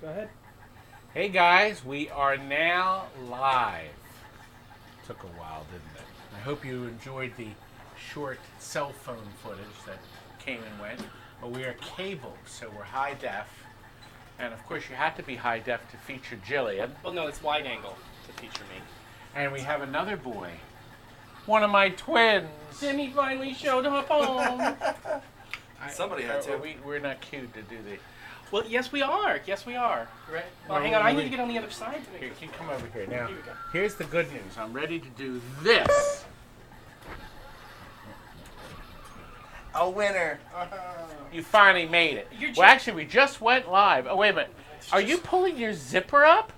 Go ahead. Hey guys, we are now live. Took a while, didn't it? I hope you enjoyed the short cell phone footage that came and went. But we are cabled, so we're high def. And of course, you have to be high def to feature Jillian. Well, no, it's wide angle to feature me. And we have another boy, one of my twins. Jimmy finally showed up home. Somebody had to. We're not cued to do the. Well, yes, we are. Yes, we are. Right. Well, hang on. I need to get on the other side to make Here, this. you come over here. Now, Here we go. here's the good news. I'm ready to do this. A winner. You finally made it. Well, actually, we just went live. Oh, wait a minute. Are you pulling your zipper up?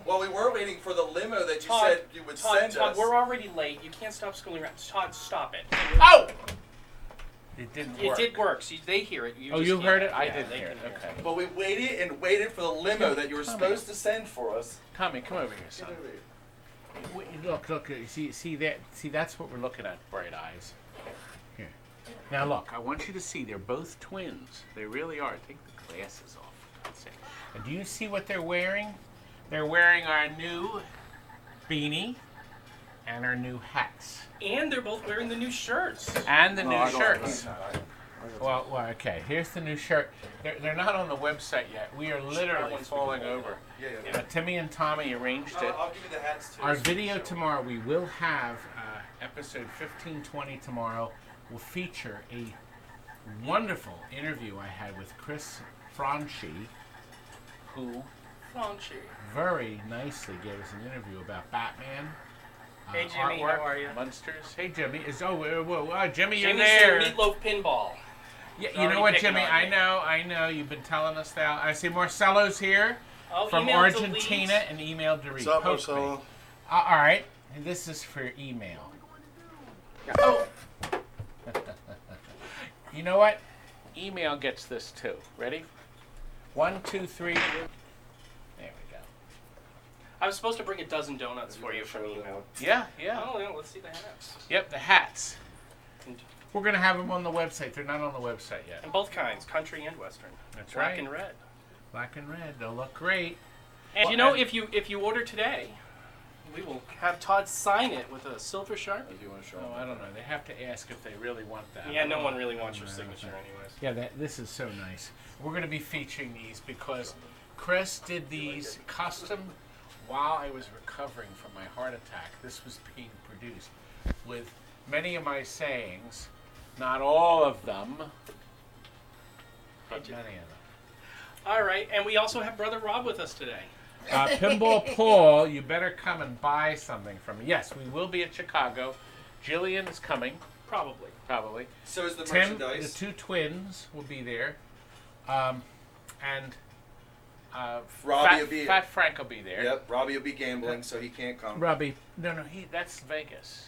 Well, we were waiting for the limo that you Todd, said you would send Todd, us. we're already late. You can't stop schooling around. Todd, stop it. Oh! It didn't It work. did work. See, they hear it. Oh, just you can't. heard it? I Yeah, didn't they hear it. can Okay. But we waited and waited for the limo that you were supposed to send for us. Tommy, come over here, son. Wait, look. See that? See, that's what we're looking at, bright eyes. Here. Now, look. I want you to see they're both twins. They really are. Take the glasses off, for God's sake. And do you see what they're wearing? They're wearing our new beanie and our new hats. And they're both wearing the new shirts. And the No, new I don't shirts. like that. Well, okay. Here's the new shirt. They're not on the website yet. We are literally falling over. Yeah. Timmy and Tommy arranged it. I'll give you the hats too. Our video tomorrow, we will have episode 1520 tomorrow, will feature a wonderful interview I had with Chris Franchi, who Franchi. very nicely gave us an interview about Batman. Hey, Jimmy, artwork, how are you? Monsters. Hey, Jimmy. Jimmy, you're Jimmy there. said meatloaf pinball. Yeah, He's you know already what, picking Jimmy? on me. I know. You've been telling us that. I see Marcelo's here Oh, from email Argentina delete. and email to What's up, repost me. Marcelo? All right, and this is for email. Oh, You know what? Email gets this too. Ready? 1, 2, 3. There we go. I was supposed to bring a dozen donuts for you from email. Yeah. Oh, yeah, let's see the hats. Yep, the hats. And, We're gonna have them on the website. They're not on the website yet. and both kinds, country and western. That's Black right. and red. Black and red. They'll look great. And Well, you know, and- if you order today, we will have Todd sign it with a silver sharpie. If you want to show Oh, I don't know. They have to ask if they really want that. Yeah, no one really wants your signature anyways. Yeah, this is so nice. We're going to be featuring these because Chris did these custom while I was recovering from my heart attack. This was being produced with many of my sayings, not all of them, but many of them. All right, and we also have Brother Rob with us today. Pinball Paul, you better come and buy something from me. Yes, we will be at Chicago. Jillian is coming, Probably. probably. So is the Tim, the merchandise. two twins will be there. And Robbie will be. Fat Frank will be there. Yep, Robbie will be gambling, so he can't come. Robbie, no, that's Vegas.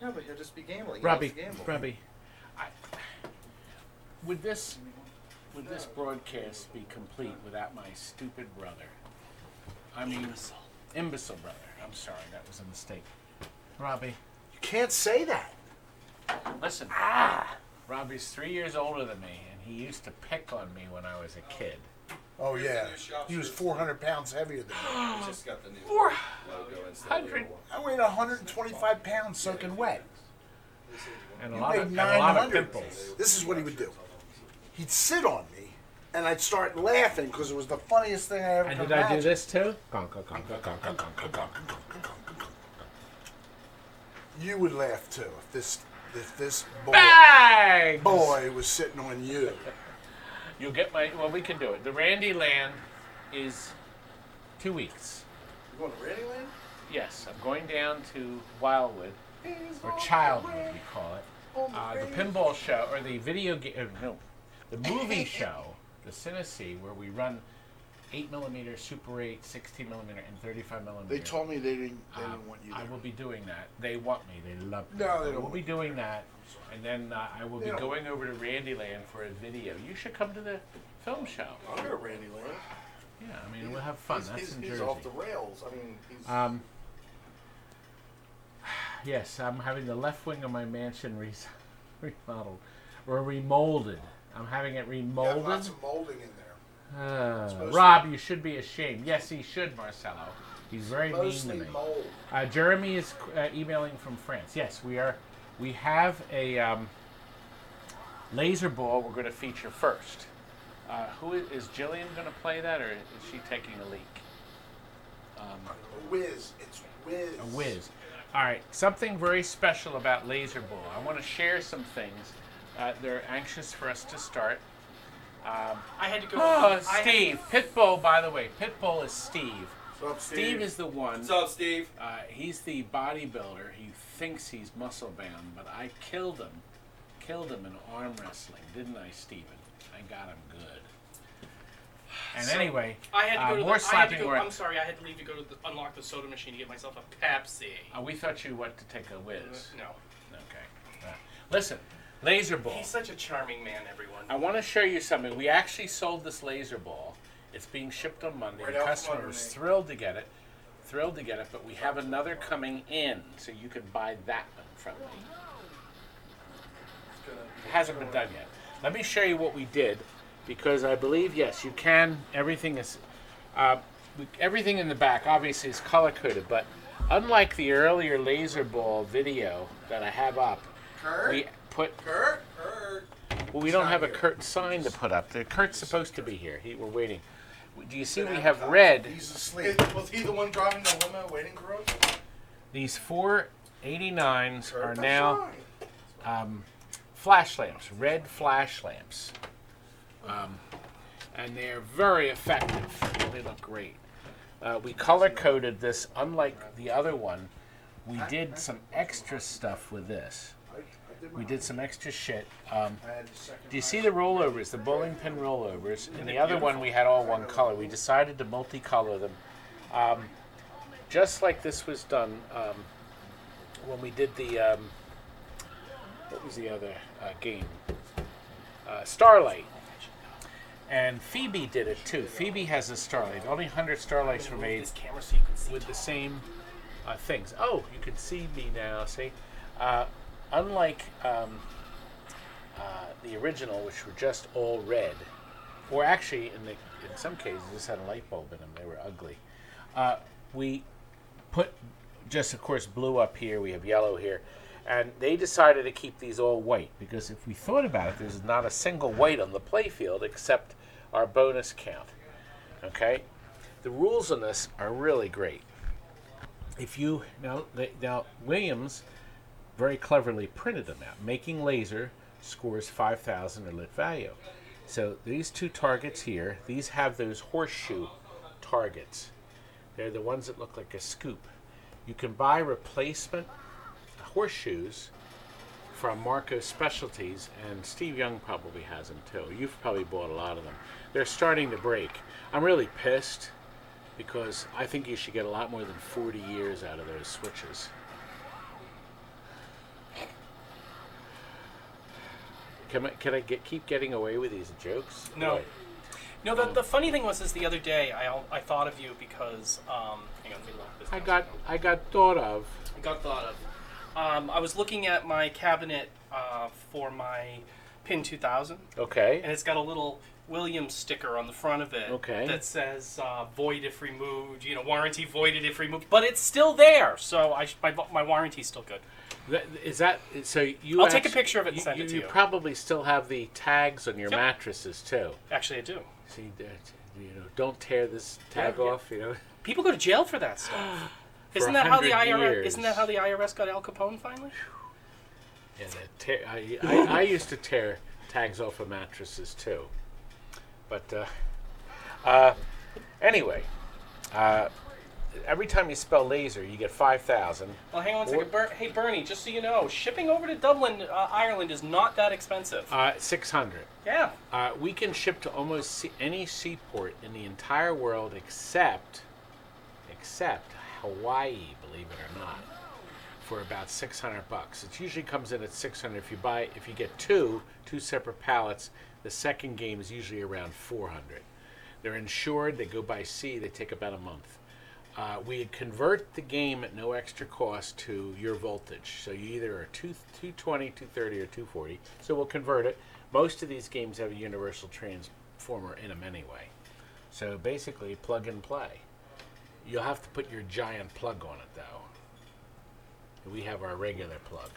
No, but he'll just be gambling. He Robbie, loves to gamble. Robbie, would this broadcast be complete without my stupid brother? I mean, imbecile brother. I'm sorry, that was a mistake. Robbie, You can't say that. listen. Robbie's 3 years older than me, and he used to pick on me when I was a kid. Oh, Here's the yeah. new shop He was shirt. 400 pounds heavier than me. We just got the new 400. logo instead of the old one. I weighed 125 pounds soaking wet. And a You lot weighed of, and a lot of 900. pimples. This is what he would do. He'd sit on me, and I'd start laughing because it was the funniest thing I ever And could did I do imagine. this too? You would laugh too if this Bang! boy was sitting on you. You'll get my. Well, we can do it. The Randy Land is 2 weeks. You going to Randy Land? Yes, I'm going down to Wildwood, or Childwood, we call it. The pinball show, or the video game. No, the movie show, the Cinesi, where we run 8mm, Super 8, 16mm, and 35mm. They told me they didn't want you there. I will be doing that. They want me. They love me. No, they don't We'll want be you. doing that, and then I will be They don't. going over to Randyland for a video. You should come to the film show. I'll go to Randy Land. Yeah, I mean we'll have fun. That's in He's Jersey. off the rails. I mean, he's. Yes, I'm having the left wing of my mansion remodeled or remolded. I'm having it Yeah, remolded. lots of molding in there. Rob, you should be ashamed. Yes, he should, Marcelo. He's very mean to Mostly me. mold. Jeremy is emailing from France. Yes, we are. We have a laser ball we're going to feature first. Who is Jillian going to play that, or is she taking a leak? Whiz. It's whiz. A whiz. All right, something very special about laser ball. I want to share some things. They're anxious for us to start. I had to go. Oh, Steve. Pitbull, by the way. Pitbull is Steve. What's up, Steve is the one. What's up, Steve? He's the bodybuilder. He thinks he's muscle bound, but I killed him. Killed him in arm wrestling, didn't I, Steven? I got him good. And So, anyway, I had to go to more the, I had to slapping go, work. I'm sorry, I had to leave to go to unlock the soda machine to get myself a Pepsi. We thought you went to take a whiz. No. Okay. Listen, laser ball. He's such a charming man, everyone. I want to show you something. We actually sold this laser ball. It's being shipped on Monday. Right The out from customer under was me. thrilled to get it. But we have another coming in, so you can buy that one from me. It hasn't been done yet. Let me show you what we did, because I believe, yes, you can. Everything is, everything in the back obviously is color coded, but unlike the earlier laser ball video that I have up, Kurt? we put. Kurt? Well, we don't have a Kurt sign to put up. The Kurt's supposed to be here. We're waiting. Do you see we have red? He's asleep. Was he the one driving the limo waiting for us? These 489s are That's now right. flash lamps, red flash lamps. And they're very effective. They look great. We color coded this, unlike the other one. We did some extra stuff with this. We did some extra shit. Do you see the rollovers, the bowling pin rollovers? In the other one, we had all one color. We decided to multicolor them. Just like this was done when we did the, what was the other game? Starlight. And Phoebe did it too. Phoebe has a Starlight. Only 100 Starlights were made This camera so you can see with the same things. Oh, you can see me now, see? Unlike the original, which were just all red, or actually, in some cases, just had a light bulb in them. They were ugly. We put just, of course, blue up here. We have yellow here. And they decided to keep these all white, because if we thought about it, there's not a single white on the playfield except our bonus count. Okay? The rules on this are really great. If you, now Williams very cleverly printed them out. Making laser scores 5,000 or lit value. So these two targets here, these have those horseshoe targets. They're the ones that look like a scoop. You can buy replacement horseshoes from Marco's Specialties, and Steve Young probably has them too. You've probably bought a lot of them. They're starting to break. I'm really pissed because I think you should get a lot more than 40 years out of those switches. Can I keep getting away with these jokes? No. Right. No, the funny thing was the other day I thought of you because hang on, let me lock this down. I got thought of. I got thought of. I was looking at my cabinet for my Pin 2000, Okay. and it's got a little Williams sticker on the front of it Okay. that says void if removed, warranty voided if removed, but it's still there, so my warranty's still good. Is that so? You I'll take a picture of it and send it to you. You probably still have the tags on your Yep. mattresses too. Actually, I do. See, don't tear this tag Yeah, yeah. off. People go to jail for that stuff. For Isn't that how the 100 IRS? years. Isn't that how the IRS got Al Capone finally? Yeah, I used to tear tags off of mattresses too. But anyway, every time you spell laser, you get 5,000. Well, hang on a second. Hey, Bernie, just so you know, shipping over to Dublin, Ireland is not that expensive. 600. Yeah. We can ship to almost any seaport in the entire world except Hawaii, believe it or not, for about $600. It usually comes in at 600. If you get two separate pallets, the second game is usually around 400. They're insured. They go by sea. They take about a month. We convert the game at no extra cost to your voltage. So you either are 220, 230, or 240. So we'll convert it. Most of these games have a universal transformer in them anyway. So basically, plug and play. You'll have to put your giant plug on it, though. We have our regular plug.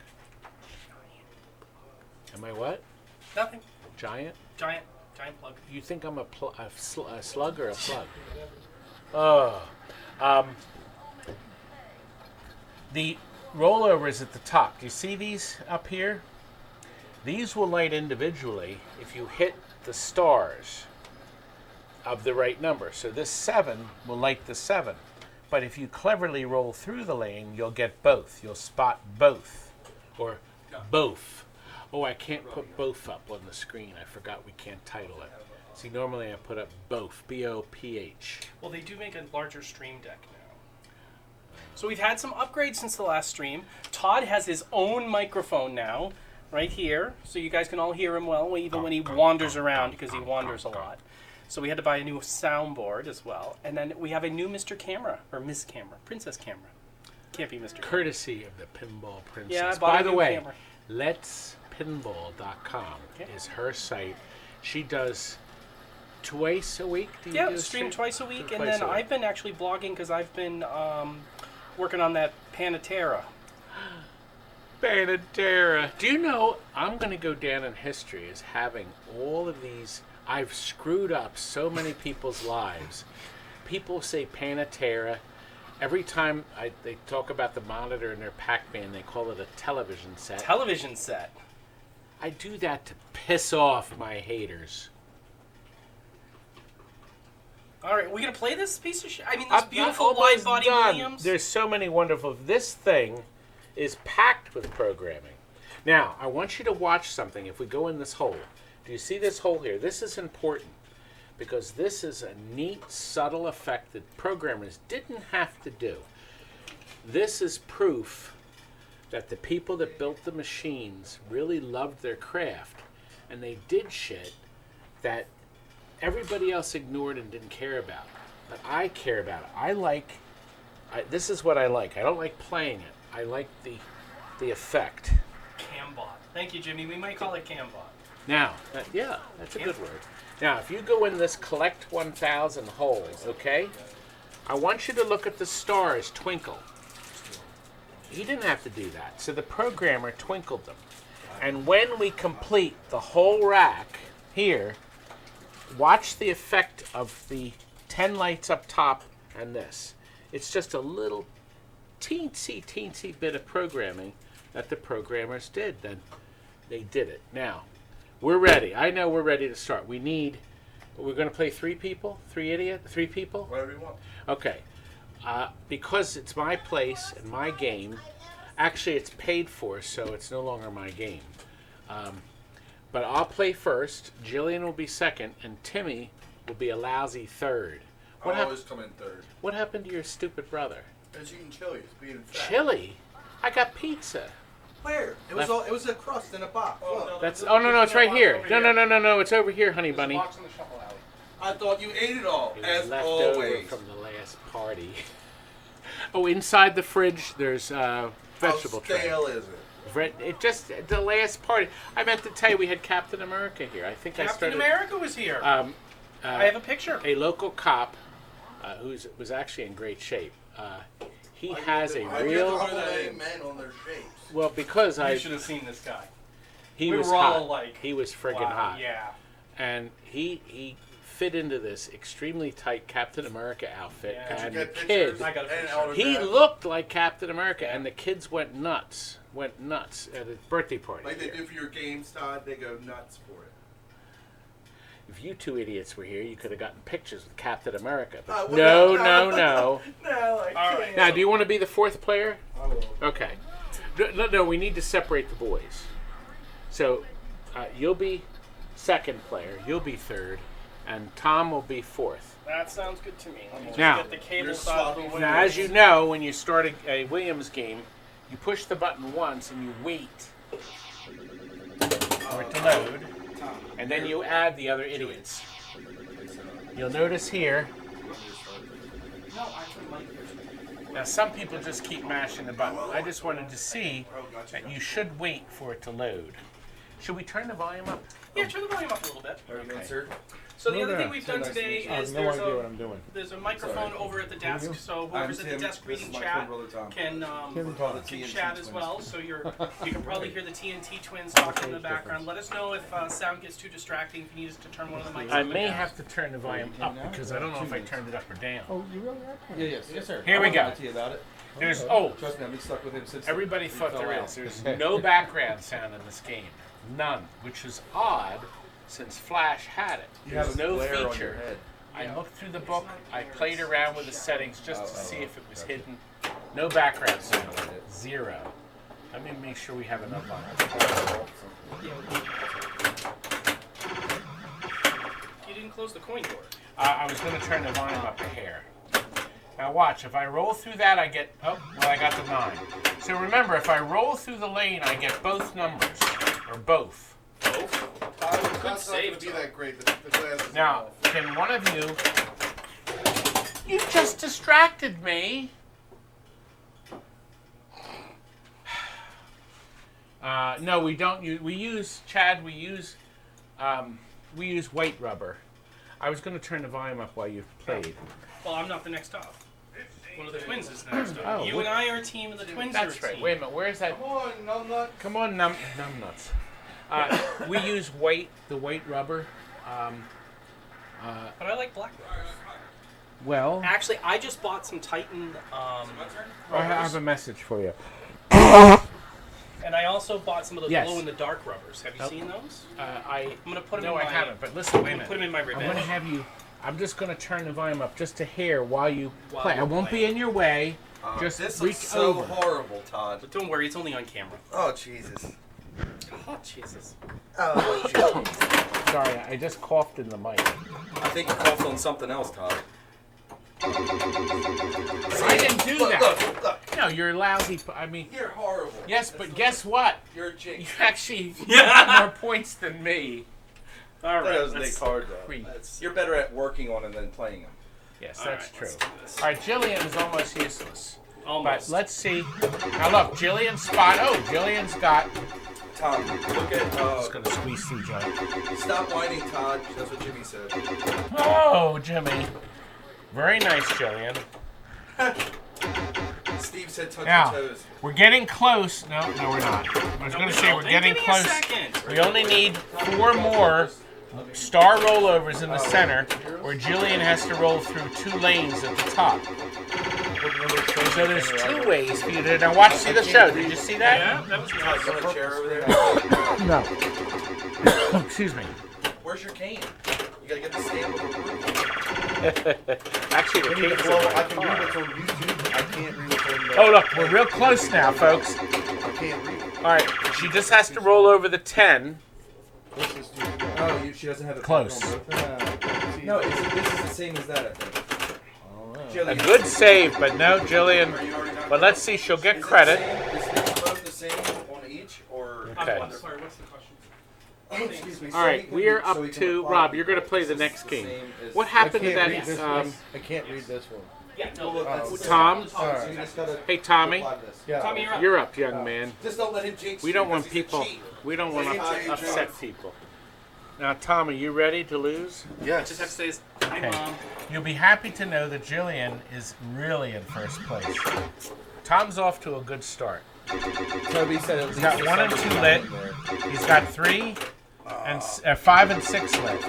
Am I what? Nothing. Giant? Giant plug. You think I'm a slug or a plug? Oh. The rollover is at the top. Do you see these up here? These will light individually if you hit the stars of the right number. So this 7 will light the 7. But if you cleverly roll through the lane, you'll get both. You'll spot both. Or both. Oh, I can't put both up on the screen. I forgot we can't title it. See, normally I put up both. B-O-P-H. Well, they do make a larger stream deck now. So we've had some upgrades since the last stream. Todd has his own microphone now, right here, so you guys can all hear him well, even when he wanders around, because he wanders a lot. So we had to buy a new soundboard as well. And then we have a new Mr. Camera, or Miss Camera, Princess Camera. Can't be Mr. Camera. Courtesy of the Pinball Princess. Yeah, I bought By a the new way, camera. letspinball.com is her site. She does twice a week. Do you Yeah, do a stream twice a week, and Twice then a week. I've been actually blogging because I've been working on that Panatera. Banter. Do you know, I'm going to go down in history as having all of these. I've screwed up so many people's lives. People say Panatera. Every time they talk about the monitor in their Pac-Man, they call it a television set. Television set. I do that to piss off my haters. All right, we gonna play this piece of shit? I mean, this I'm beautiful almost wide-body done. Williams. There's so many wonderful. This thing is packed with programming. Now, I want you to watch something. If we go in this hole, do you see this hole here? This is important because this is a neat, subtle effect that programmers didn't have to do. This is proof that the people that built the machines really loved their craft, and they did shit that everybody else ignored and didn't care about. But I care about it. This is what I like. I don't like playing it. I like the effect. Cambot. Thank you, Jimmy. We might call it Cambot. Now, that's a good word. Now, if you go in this collect 1,000 holes, okay, I want you to look at the stars twinkle. He didn't have to do that. So the programmer twinkled them. And when we complete the whole rack here, watch the effect of the 10 lights up top and this. It's just a little teensy bit of programming that the programmers did. Then they did it. Now, we're ready. I know we're ready to start. We're going to play 3 people? 3 people? Whatever you want. Okay. Because it's my place and my game, actually it's paid for, so it's no longer my game. But I'll play first, Jillian will be second, and Timmy will be a lousy third. I always come in third. What happened to your stupid brother? I was eating chili. It's being fat. Chili? I got pizza. Where? It was it was a crust in a box. Look. No, it's right here. No, it's over here, honey bunny. Box in the shuffle alley. I thought you ate it all, It was as left over always. from the last party. Oh, inside the fridge, there's vegetable How tray. stale is it? It just the last party. I meant to tell you we had Captain America here. I think I Captain started. America was here. I have a picture. A local cop who was actually in great shape. He has a I real. get the whole men on their shapes. Well, because You should have seen this guy. he we was were all hot. like, He was friggin' wow, hot. Yeah. And he fit into this extremely tight Captain America outfit, Yeah. and Did you the get kids. pictures I got a and picture. autographs? He looked like Captain America, and the kids went nuts at his birthday party. Like they here. do for your games, Todd. They go nuts for it. If you 2 idiots were here, you could have gotten pictures with Captain America. But well, no. No, I All can't. right. Now, do you want to be the 4th player? I will. Okay. No, we need to separate the boys. So, you'll be 2nd player, you'll be 3rd, and Tom will be 4th. That sounds good to me. Let me just Now, get the cable you're side of the swapping way. Now, as you know, when you start a Williams game, you push the button once and you wait for it to load, and then you add the other idiots. You'll notice here, No, actually, Mike. now some people just keep mashing the button. I just wanted to see that you should wait for it to load. Should we turn the volume up? Yeah, turn the volume up a little bit. Are you insert? So the other thing we've done today I have is no idea what I'm doing. there's a microphone over at the desk, so whoever's at the desk reading chat can chat as well. So you can probably hear the TNT twins talking in the background. Let us know if sound gets too distracting. If you need us to turn one of the mics. I may have to turn the volume up because I don't know if I turned it up or down. Oh, you really are? Yes, sir. Here we go. To you about it. There's Trust me, I've been stuck with him since. everybody he thought fell there out. is. There's no background sound in this game, none, which is odd since Flash had it. You have There's a no glare on your feature. head. I looked through the book. I played around with the settings just to see if it was hidden. No background sound. Zero. Let me make sure we have enough on it. You didn't close the coin door. I was going to turn the volume up a hair. Now watch, if I roll through that, I get, I got the 9. So remember, if I roll through the lane, I get both numbers, or both. That's not save, going to be that great. The glass is Now, can one of you, you just distracted me. No, we don't use, Chad, we use white rubber. I was going to turn the volume up while you played. Well, I'm not the next up. One of the twins is next up. Oh, You and I are a team, and the twins are a That's right. team. Wait a minute, where's that? Come on, numbnut. Come on, numbnuts. We use the white rubber. But I like black rubber. Well, Actually, I just bought some Titan I have a message for you. and I also bought some of those Yes. glow-in-the-dark rubbers. Have you seen those? I'm gonna put 'em No, in I my- haven't. But listen, wait a I'm minute. put them in my I'm revenge. going to have you. I'm just going to turn the volume up just a hair while you While play. I we're won't be playing. in your way. Just This reach looks so over. horrible, Todd. But don't worry, it's only on camera. Oh, Jesus. Oh, Jesus. Oh, Jesus. Sorry, I just coughed in the mic. I think you coughed on something else, Todd. I didn't do that. Look. No, you're lousy. You're horrible. Yes, but guess what? You're a You jinx. actually got more points than me. All right. That was let's- Nick Hard, though. Creep. You're better at working on them than playing them. Yes, All that's right, true. let's do this. All right, Jillian is almost useless. Almost. But let's see. Now look, Jillian's spot. Oh, Jillian's got. Tom, look at. Just gonna squeeze through, Joe. Stop whining, Todd. That's what Jimmy said. Oh, Jimmy. Very nice, Jillian. Steve said touch Now, your toes. we're getting close. No, we're not. I was No, going we to say don't. we're Hey, getting give me a close. second. We only need 4 more star rollovers in the center, where Jillian has to roll through 2 lanes at the top. So there's 2 ways for you to. Now watch, see the show. Did you see that? Yeah, that was Todd, nice. you want a chair over there? No. Excuse me. Where's your cane? You gotta get the stamp of approval. Actually, the cake's in Well, my I can read car. what's on YouTube. I can't read what's on the... Oh, look, we're real close now, folks. I can't read it. All right, she just has to roll over the 10. This is too... Oh, she doesn't have a Close. No, this is the same as that, I think. A Jillian, good save, but no, Jillian. are you already not? But let's see, she'll get Is it credit. the same? Is it both the same on each, or? Okay. I'm sorry, what's the question? Oh, excuse me. All right, we are up to Rob. You're going to play the next game. What happened to I can't read that? this one. I can't read this one. Yeah, no. Tom? So you just gotta Hey, Tommy, apply this. Yeah. Tommy, you're up. you're up, young man. Just don't let him jinx We you, don't want 'cause he's a people. cheat. We don't want Let to him tell you upset truth. people. Now, Tommy, you ready to lose? I just have to say this. Hi, Okay. Mom. You'll be happy to know that Jillian is really in first place. Tom's off to a good start. Toby said at He's least got 1 and 2 lit. He's got 3 and 5 and 6 lit.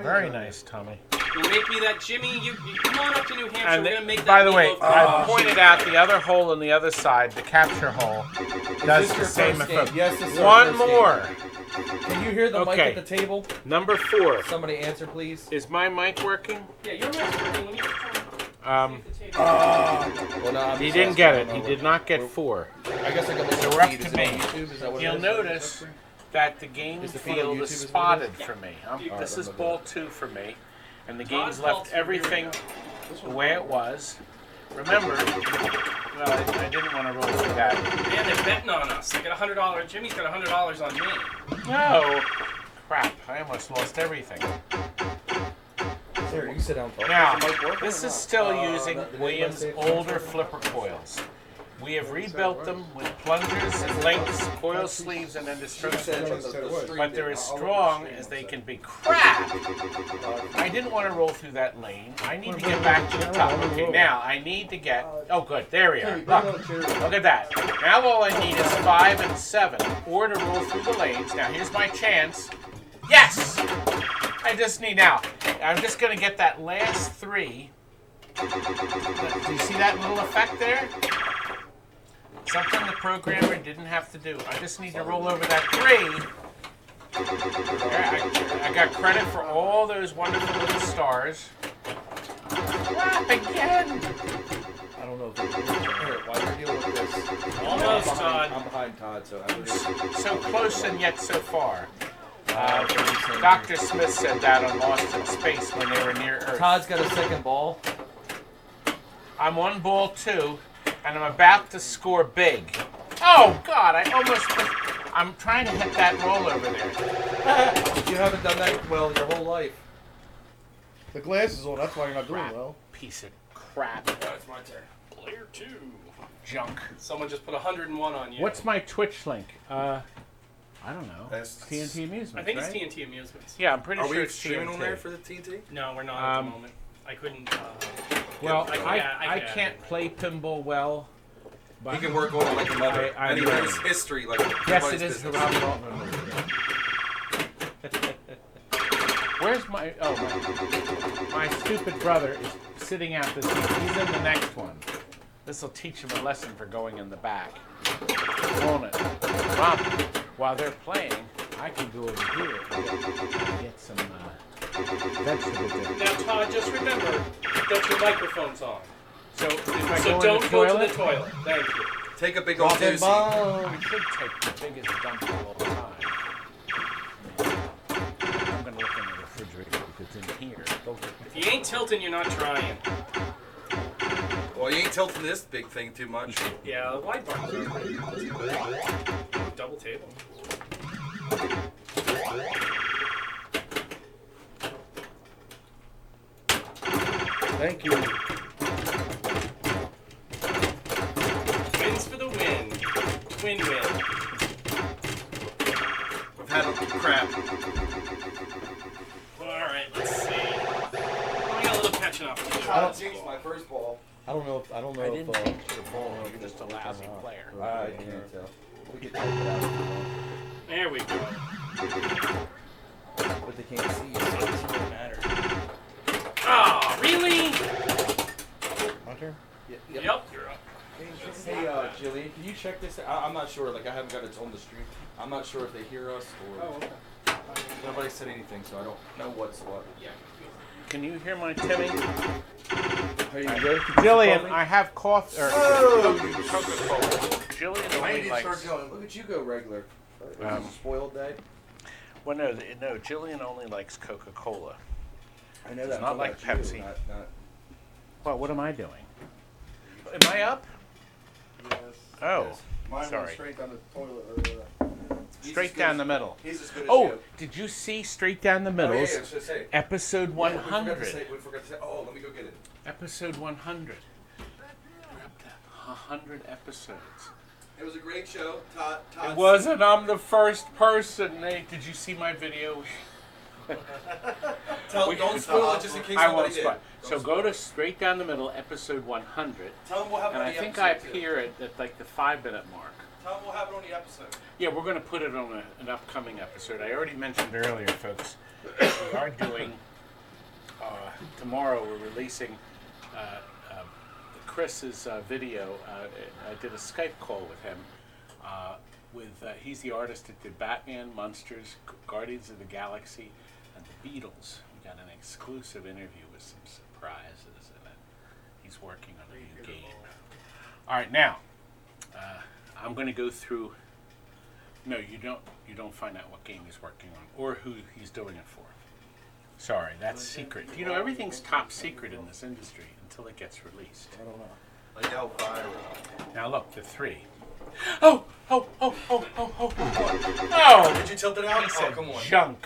Very nice, Tommy. You'll make me that Jimmy. You come on up to New Hampshire. And We're gonna make that. by the way, meatloaf. I pointed out the other hole on the other side, the capture hole, does this the your same first effect. game? Yes, this is our One first game. more. Can you hear the mic Okay. at the table? Number 4. Somebody answer, please. Is my mic working? Yeah, you're right. Let me Well, no, I'm He just didn't asking get him it. He over. did not get 4. I guess I can look So at we're up feed. to Is it on me. YouTube? Is that what it You'll is? notice that the game Is the feed on field YouTube is is what it spotted is? for me. Alright, This is I'm ball looking 2 for me, and the Todd's game's ball left 2, everything the way it was. Remember, well, I didn't want to roll through that. Man, they're betting on us. They got $100. Jimmy's got $100 on me. No, crap! I almost lost everything. Here, you sit down, Paul. Now, Is the mic working this or is not? still using did anybody Williams' say it? older flipper coils. We have rebuilt them with plungers and links, coil sleeves, and then the strokes. But they're as strong as they can be. Crap! I didn't want to roll through that lane. I need to get back to the top. Okay, now I need to get. Oh, good. There we are. Look at that. Now all I need is 5 and 7, or to roll through the lanes. Now here's my chance. Yes! I just need now. I'm just going to get that last 3. Do you see that little effect there? Something the programmer didn't have to do. I just need to roll over that 3. I got credit for all those wonderful little stars. Crap again! I don't know if here, while you're dealing with this. Almost, Todd. I'm behind Todd, so So close and yet so far. Dr. Smith said that on Lost in Space when they were near Earth. Todd's got a second ball. I'm on ball 2, and I'm about to score big. Oh, God, I'm trying to hit that roll over there. you haven't done that well your whole life. The glass is on, that's why you're not doing Crap. well. Piece of crap. Oh, it's my turn. Player 2. Junk. Someone just put 101 on you. What's my Twitch link? I don't know. That's- TNT Amusements, I think right? it's TNT Amusements. Yeah, I'm pretty Are sure we it's streaming TNT. on there for the TNT? No, we're not at the moment. I couldn't. Well, I I can't play pinball well. But You can work on it like a mother. I And he know. knows history like Yes, nobody's it is the business. Robert Altman movie. Where's my stupid brother is sitting out this week. He's in the next one. This will teach him a lesson for going in the back. Won't it? Rob, while they're playing, I can go over here and get some vegetable dip. Now, Todd, just remember that your microphone's on. So if I So go don't in the go toilet, to the toilet. Thank you. Take a big old Rock and doozy. ball. I could take the biggest dump all the time. I'm going to look in the refrigerator because it's in here. If you ain't tilting, you're not trying. Well, you ain't tilting this big thing too much. Yeah, the wide bars are pretty good. Double table. Thank you. Twins for the win. Twin win. We've had a crap. Alright, let's see. Oh, I got a little catching up to do. I don't Jinx my first ball. I don't know if I didn't take your ball. You're just a lousy player. I can't tell. We can type it out. There we go. But they can't see. Doesn't really matter. Oh, really? Hunter? Yep, you're up. Hey, Jillian, can you check this? I'm not sure. Like, I haven't got it on the stream. I'm not sure if they hear us or. Oh, okay. Nobody said anything, so I don't know what's what. Yeah. Can you hear my Timmy? Are you good? Jillian, I have coffee. Or Oh! Coca-Cola. Jillian I only need to likes. start going. Look at you go regular. Is Um, it a spoiled day? Well, no. Jillian only likes Coca-Cola. I know it's that. not I'm like talking about Pepsi. you, not Well, what am I doing? Am I up? Yes. Oh, Yes. Mine sorry. went straight down the toilet earlier. Straight down the middle. He's as good as Oh, you. did you see Straight Down the Oh, yeah, Middle's yeah, just say. episode Yeah, 100? we forgot to say. Oh, let me go get it. Episode 100. We're up to 100 episodes. It was a great show. Todd. It wasn't. I'm the first person. Nate, did you see my video? Don't spoil it just in case I somebody won't did. spoil. Don't So spoil go it. to Straight Down the Middle, episode 100. Tell them we'll have it And on I the think I episode, too. appear at like the 5-minute mark. Tell them we'll have it on the episode. Yeah, we're going to put it on an upcoming episode. I already mentioned earlier, folks, we are doing, tomorrow we're releasing Chris's video. I did a Skype call with him. He's the artist that did Batman, Monsters, Guardians of the Galaxy, and the Beatles. We got an exclusive interview with some surprises in it. He's working on a new game. All right, now, I'm going to go through. No, you don't find out what game he's working on or who he's doing it for. Sorry, that's secret. You know, everything's top secret in this industry until it gets released. I don't know. Like Elvira. Now look, the 3. Oh! Oh! Did you tilt it out? He said Come on. junk.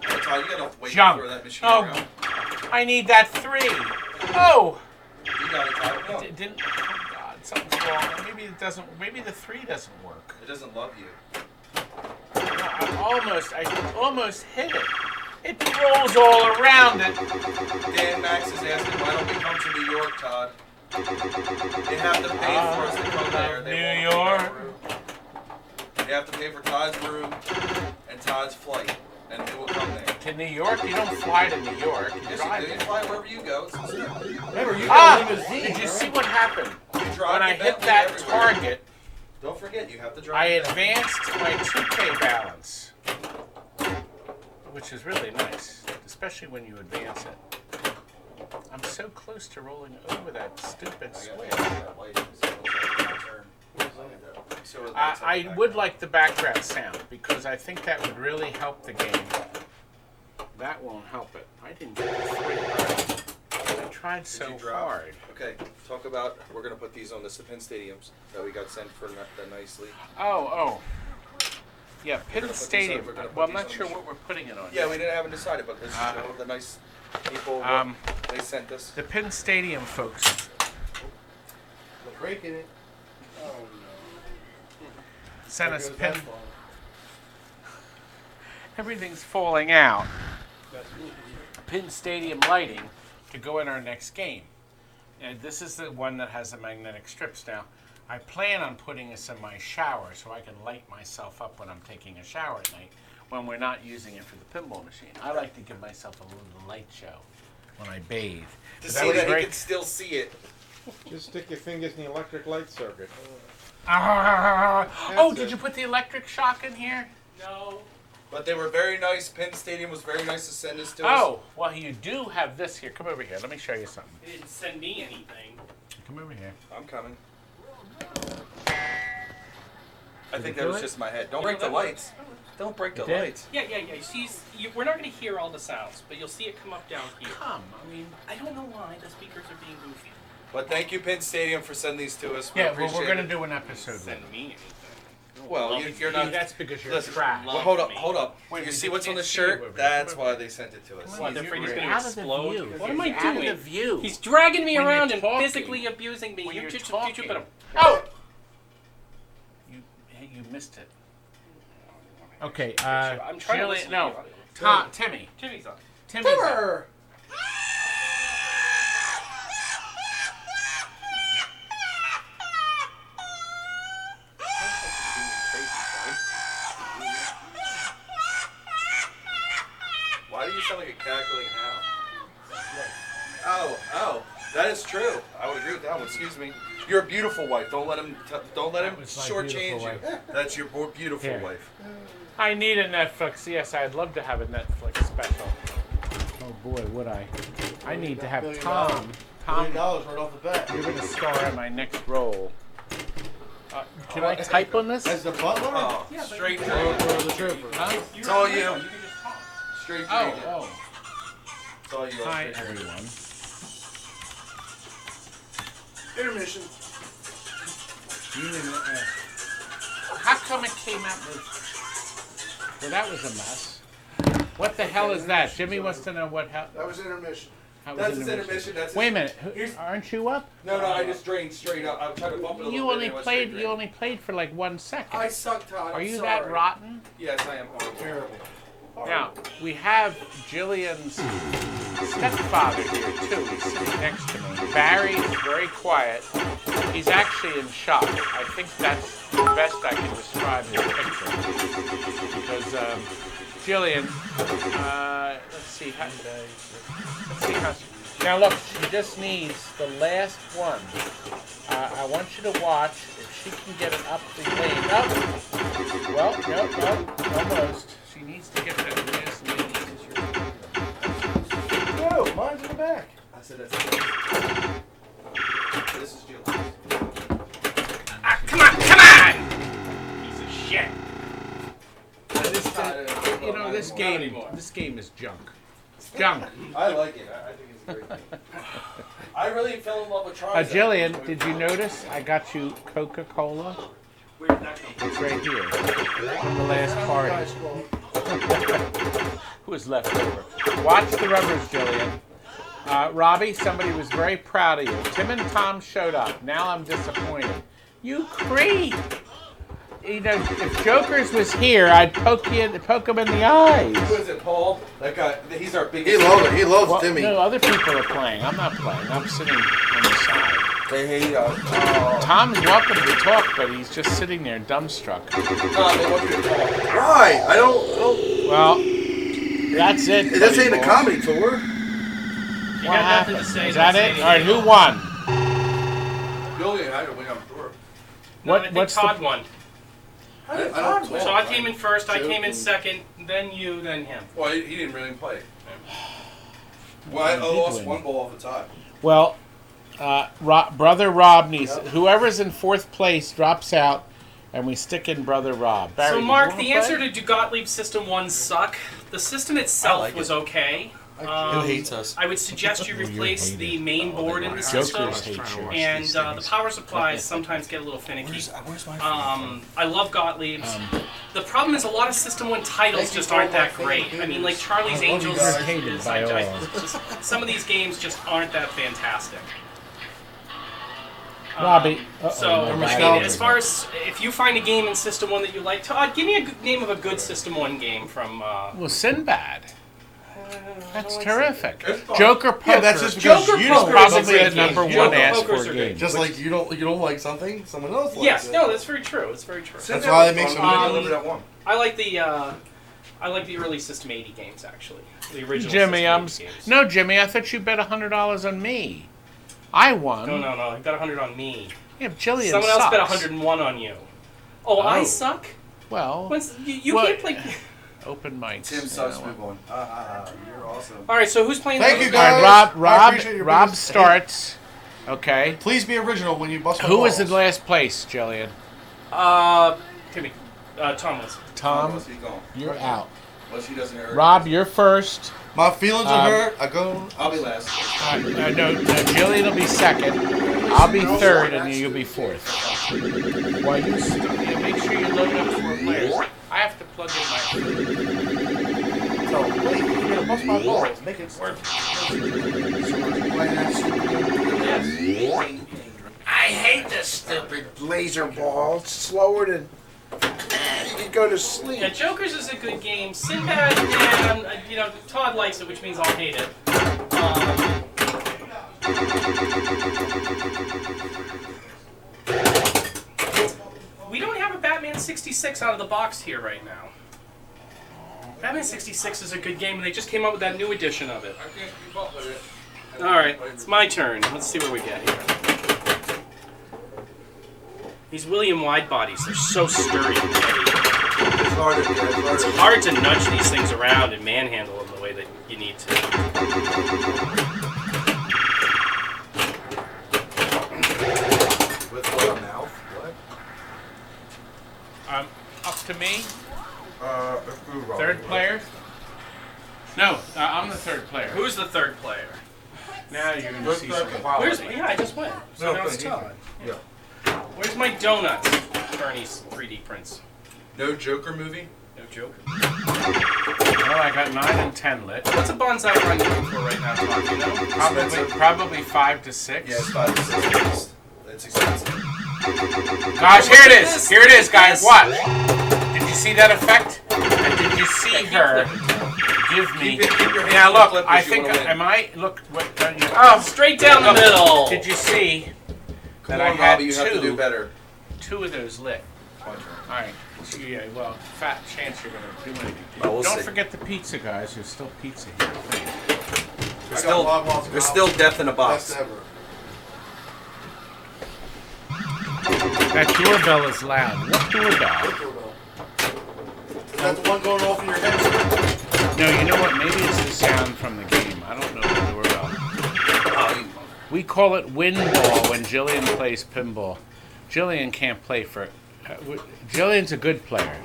Todd, you gotta wait Junk. for that machine Oh! around. I need that 3. Oh! You got it, Todd. Come on. Didn't. Oh God! Something's well, maybe it doesn't. Maybe the 3 doesn't work. It doesn't love you. I almost hit it. It rolls all around it. Dan Max is asking, why don't we come to New York, Todd? They have to pay for us to come there. They New won't York. pay for room. They have to pay for Todd's room and Todd's flight, and they will come there. To New York? You don't fly to New York. You Yes, drive you do. You there. fly wherever you go. It's Remember, you got a limousine. Did you right? see what happened? You drive When I the hit Bentley that everywhere. target, Don't forget, you have to drive. I the Bentley. advanced my 2K balance, which is really nice, especially when you advance it. I'm so close to rolling over that stupid I switch. got that light, so it's like my turn. So it looks like I the would like the background sound because I think that would really help the game. That won't help it. I didn't get the 3. I tried so you drop? hard. Okay, talk about, we're going to put these on the Pin Stadiums that we got sent for that nicely. Oh. Yeah, gonna Pin put these Stadium. on- we're gonna put Well, I'm these not on sure the- what we're putting it on. Yeah, we haven't decided, but this is the nice people what they sent us. The Pin Stadium folks They're breaking it. sent There us goes Pin. that ball. Everything's falling out. Pin Stadium lighting to go in our next game. And this is the one that has the magnetic strips now. I plan on putting this in my shower so I can light myself up when I'm taking a shower at night when we're not using it for the pinball machine. I like to give myself a little light show when I bathe. To But see that very- he can still see it. Just stick your fingers in the electric light circuit. Oh, That's did it. you put the electric shock in here? No. But they were very nice. Penn Stadium was very nice to send this to us. Oh, well, you do have this here. Come over here. Let me show you something. They didn't send me anything. Come over here. I'm coming. I think you that was do it? just my head. Don't You break know the that lights. Don't break the did? lights. Yeah. You see, we're not going to hear all the sounds, but you'll see it come up down here. Come, I mean... I don't know why the speakers are being goofy. But thank you, Penn Stadium, for sending these to us. We Yeah, well, we're appreciate going to it. do an episode with Send it. me anything. Well, you're not. That's because you're Listen, trash. well, hold up, me. hold up. Wait, you we see what's on can't the see you over shirt? here. That's Come over why they sent it to us. What, they're afraid he's going to out of the explode? view. What am I You're out of doing? the view. He's dragging me When around you're and talking. physically abusing me. When You you're just talking. put him. Oh! You missed it. Okay, I'm trying to listen to no, you. Timmy. Timmy's on. Timmy's Timber! Why do you sound like a cackling owl? Oh, that is true. I would agree with that one. Excuse me. You're a beautiful wife. Don't let him. Don't let him That was my shortchange you. beautiful That's your beautiful Here. wife. I need a Netflix. Yes, I'd love to have a Netflix special. Oh boy, would I? I need to have $1 billion. Tom. $1 Tom, right off the bat. you're going to star in my next role. Can I type on this? As the butler? Oh, Yeah, but- straight Or through. the trooper? Huh? It's all you. You can just talk. Straight Oh, through. oh. It's all you. Hi, Straight through. everyone. Intermission. How come it came out with... Well, that was a mess. What the hell is that? Jimmy wants to know what hell... That was intermission. how That's was his intermission. That's Wait a his- minute. Here's- Aren't you up? No, I just drained straight up. I'm trying to bump it a little You bit. only and it went played. straight You drain. only played for like 1 second. I suck, Todd. Are I'm you sorry. that rotten? Yes, I am horrible. Terrible. Now we have Jillian's stepfather here too. He's sitting next to me. Barry is very quiet. He's actually in shock. I think that's the best I can describe his picture. Because Jillian, let's see how. Now look, she just needs the last one. I want you to watch if she can get it up the lane. Up. Well, no, almost. She needs to get that last lane. No, mine's in the back. I said that's This is Jill. Come on! Piece of shit. This game is junk. It's junk. I like it. I think it's great. I really fell in love with Charles. Jillian, did you notice I got you Coca-Cola? Where did that come from? It's right here. From the last party. Who was left over? Watch the rubbers, Jillian. Robbie, somebody was very proud of you. Tim and Tom showed up. Now I'm disappointed. You creep. You know, if Jokers was here, I'd poke him in the eyes. Who is it, Paul? That guy. He's our He biggest. loves it. He loves Well, Timmy. no, other people are playing. I'm not playing. I'm sitting on the side. They hate us. Tom is welcome to talk, but he's just sitting there dumbstruck. No, they want you to talk. Why? I don't. Well, that's it. This ain't a buddy. comedy tour. You What got nothing happened? to say. Is that don't say it? All right, anything. who won? Billy and I don't win on tour. No, I think What's Todd the? won. I don't talk. Todd came in first, I came in second, then you, then him. Well, he didn't really play. Well, I did lost win. one ball off the top. Well, Brother Rob needs. Whoever's in fourth place drops out, and we stick in Brother Rob. Barry, So, did you Mark, wanna the play? answer to do Gottlieb's System 1 suck. The system itself like was it. okay. Who hates us? I would suggest you replace the main board in the Jokers system. hate you. And the power supplies sometimes get a little finicky. Where's my I love Gottlieb's. The problem is a lot of System 1 titles just aren't that great. I mean, like Charlie's Angels You're hated is, by all. some of these games just aren't that fantastic. Robbie. So, Uh-oh, I my mean, bad. as far as if you find a game in System 1 that you like, Todd, give me a name of a good System 1 game from. Well, Sinbad. That's like terrific. It's fun. Joker Poker. Yeah, that's just because Joker you Poker don't is a probably great the game. number Joker one asked Pokers for are game. good. Just like you don't like something, someone else likes Yes, it. no, that's very true. It's very true. That's why they make so many. Um, Remember that one. I like the early System 80 games actually. The original Jimmy, System 80 games. no, Jimmy. I thought you bet $100 on me. I won. No, I got 100 on me. Yeah, Jillian Someone else bet sucks. 101 on you. Oh, I Oh. suck. Well, You What? can't play. open mics. Tim sucks. Move on. You're awesome. All right, so who's playing? Thank the you, All right, guys. I Rob appreciate your business. starts. Okay. Please be original when you bust my Who was in balls. last place, Jillian? Timmy. Tom was. Tom, Unless he gone. you're out. Unless he doesn't hurt. Rob, you're first. My feelings are hurt. I go. I'll be last. No, Jillian will be second. I'll be third, and you'll be fourth. Why you make sure you load up 4 players. I have to plug in my. So wait, you're gonna bust my balls. Make it work. I hate this stupid laser ball. It's slower than you can go to sleep. Yeah, Jokers is a good game. Sinbad, Todd likes it, which means I'll hate it. We don't have a Batman 66 out of the box here right now. Batman 66 is a good game, and they just came out with that new edition of it. I can't keep up with it. All right, it's my turn. Let's see what we get here. These William Wide bodies, they're so sturdy and heavy. It's hard to get. It's hard to nudge these things around and manhandle them the way that you need to. With what mouth? What? Up to me. Food wrong. Third player. No, I'm the third player. Who's the third player? Now you're gonna Let's see start some with- quality. Yeah, I just went. So No, now it's thank you. Todd. Yeah. Where's my donuts? Bernie's 3D prints. No Joker movie? No joke. Well, I got 9 and 10 lit. What's a bonsai run going for right now, Todd? You know? Probably 5 to 6. Yeah, it's 5 to 6. It's expensive. Guys, here it is. Here it is, guys. Watch. Did you see that effect? And did you see her give me? Keep your hands Now on the look. clip I if you think. wanna win. Am I? Look. What? Oh, straight down the middle. Did you see Come that I on, had Robbie, you have to do better. 2 of those lit? All right. So, yeah. Well, fat chance you're gonna do anything. Well, we'll Don't see. forget the pizza, guys. There's still pizza here. There's still death in a box. Best ever. That doorbell is loud. What doorbell? Is that the one going off in your head? No, you know what? Maybe it's the sound from the game. I don't know the doorbell. We call it windball when Jillian plays pinball. Jillian can't play for. Jillian's a good player.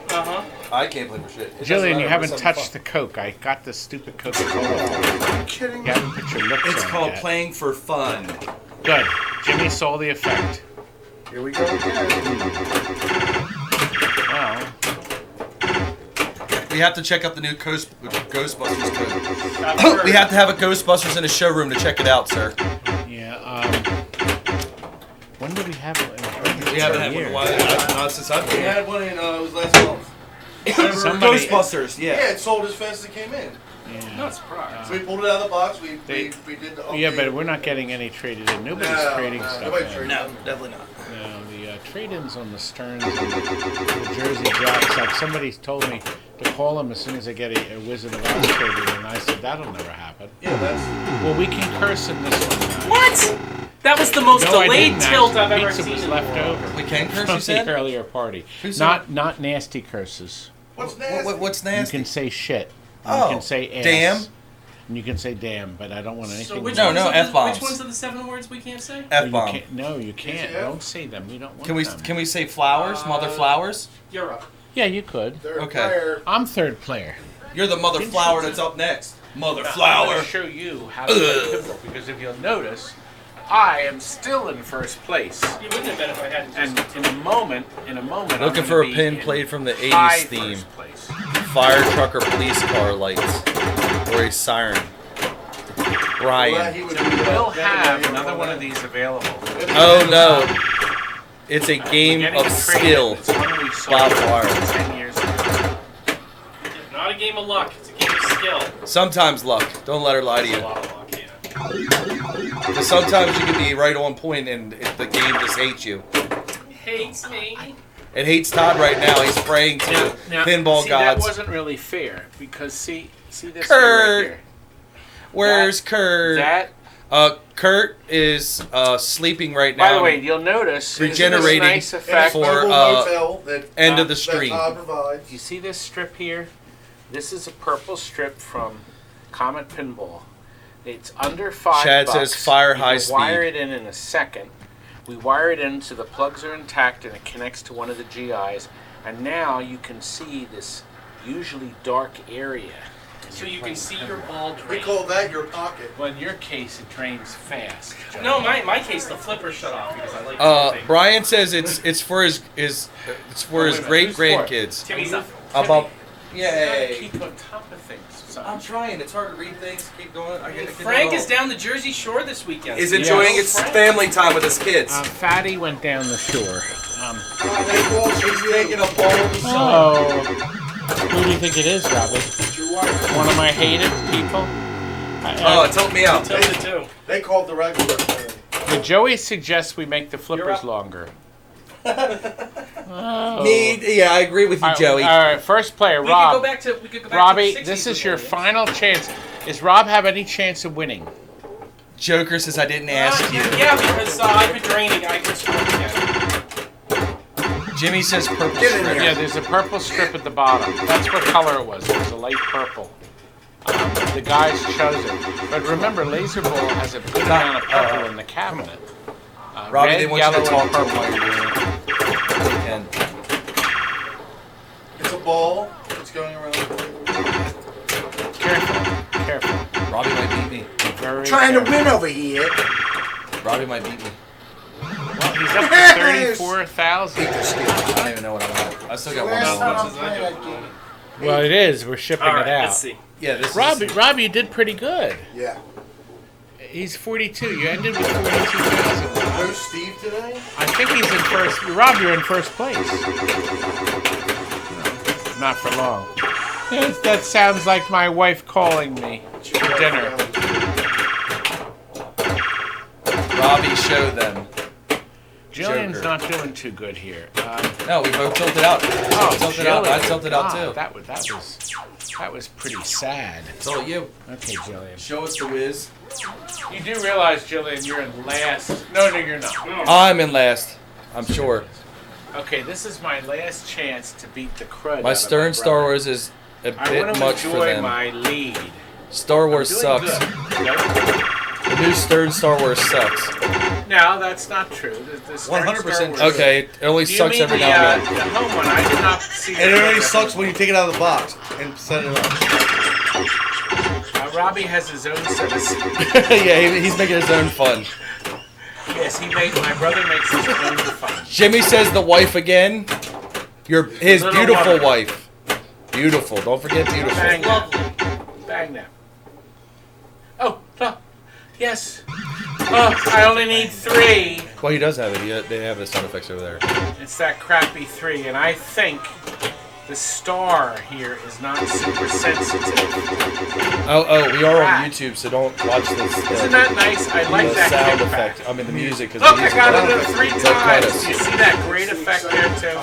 I can't play for shit. It doesn't Jillian, matter, you we're haven't having touched fun. the Coke. I got the stupid Coca-Cola. Are you kidding You me? haven't put your lips It's on called it yet. playing for fun. Good. Jimmy saw the effect. Here we go again. Well, We have to check out the new Ghostbusters code. I've heard. We have to have a Ghostbusters in a showroom to check it out, sir. yeah. When do we have it? We haven't had one in a while. Not since I've We been here. had one in, it was last month. Somebody- Ghostbusters, Yeah, yeah. it sold as fast as it came in. Yeah. Not surprised. So we pulled it out of the box, we They- did the update. Yeah, but we're not getting any traded in. Nobody's trading stuff Nobody's in. trading. No, definitely not. No, the trade-ins on the Stearns and the Jersey Jacks, like somebody told me to call them as soon as I get a Wizard of Oz traded in, and I said, that'll never happen. Yeah, that's... Well, we can curse in this one, guys. What? That was the most No, I delayed didn't, tilt actually. I've ever Pizza seen. was in the left world. over We can curse, from you said? the earlier party. Who said- Not nasty curses. What's nasty? What's You nasty? can say shit. You Oh, can say ass. damn. And you can say damn, but I don't want anything. So which No, ones no, are the- F-bombs. Which ones are the 7 words we can't say? F bomb. No, you can't. Yeah. Don't say them. We don't want them. Can we say flowers? Mother flowers? You're up. Yeah, you could. Third Okay. player. I'm third player. You're the mother flower that's up next. Mother I'm flower. going to show you how to play pinball, because if you'll notice, I am still in first place. You wouldn't have been if I hadn't And just... in a moment, I'm Looking gonna for a be pin in played from the high 80s theme. first place. Fire truck or police car lights. Or a siren. Brian. He So would we do will that. have another one of these available. Oh no. It's a game Getting of it traded. skill. It's one we sold Bob Wire. 10 years ago. It's not a game of luck. It's a game of skill. Sometimes luck. Don't let her lie to It's a you. lot of luck, yeah. Because sometimes you can be right on point and the game just hates you. Hates me. It hates Todd right now. He's praying to Now, pinball see, gods. that wasn't really fair, because see this Kurt. thing right Where's Kurt? here? That, Kurt is sleeping right by now. the way, you'll notice Regenerating isn't this nice effect. for, Mobile hotel that, end of the that stream. Todd provides. You see this strip here? This is a purple strip from Comet Pinball. It's under $5. Chad says fire You high can speed. Wire it in a second. We wire it in so the plugs are intact and it connects to one of the GIs. And now you can see this usually dark area. So you can see your ball We drain. call that your pocket. Well, in your case, it drains fast. Joe. No, my case, the flipper shut off because I like flipping. Brian says it's for his great grandkids. Timmy's up. About You gotta yay. keep on top of things. I'm trying. It's hard to read things. Keep going. Frank is down the Jersey Shore this weekend. Is So enjoying yeah. its family time with his kids. Fatty went down the shore. He's taking a ball of the sun. Oh. Who do you think it is, Robbie? Your wife. One of my hated people? Oh, it told me out. Tell the two. They called the regular thing. But Joey suggests we make the You're flippers up. longer. Oh. Yeah, I agree with you, Joey. All right, first player, We Rob. could go back to. We could go back Robbie, to the 60s this is with your Williams. final chance. Does Rob have any chance of winning? Joker says I didn't ask you. Yeah, because I've been draining. I can score again. Jimmy says purple Get in strip. Yeah, there's a purple strip at the bottom. That's what color it was. It was a light purple. The guys chose it. But remember, Laser Ball has a good amount of purple in the cabinet. Robbie, Red, they want you yellow, to talk and to him purple. while you're doing it. It's a ball. It's going around. Careful. Robbie might beat me. Very Trying to careful. win over here. Robbie might beat me. Well, he's up to 34,000. I don't even know what I'm at. I still got Last time I $1. played that game. Well, it is. We're shipping All right, it out. let's see. Yeah, this Robbie, you did pretty good. Yeah. He's 42. You ended with 42,000. Who's Steve today? I think he's in first. Rob, you're in first place. Not for long. That sounds like my wife calling me for dinner. Robbie showed them. Jillian's Joker. not doing too good here. No, we both tilted out. Tilted out. I tilted out God, too. that was pretty sad. It's all you. Okay, Jillian. Show us the whiz. You do realize, Jillian, you're in last. No, you're not. I'm in last. I'm sure. Okay, this is my last chance to beat the crud. My out of Stern Star brother. Wars is a I bit want to much for enjoy them. my lead. Star Wars Doing sucks. good. The new Stern Star Wars sucks. No, that's not true. The Stern 100% Star Wars- Okay, it only Do you sucks mean every the, now and then. the home one? I did not see. And it the- only sucks when you take it out of the box and set it up. Robbie has his own set of. Yeah, he's making his own fun. Yes, my brother makes his own fun. Jimmy says the wife again. His Little beautiful woman. wife. Beautiful. Don't forget beautiful. Bang that. Bang that. Oh, yes. I only need 3. Well, he does have it. They have the sound effects over there. It's that crappy 3, and I think the star here is not super sensitive. Oh, we are on YouTube, so don't watch this. Isn't that nice? I like the that sound kickback. effect. I mean, the music. Look, I got it 3 Look at times. us. You see that great effect there, too?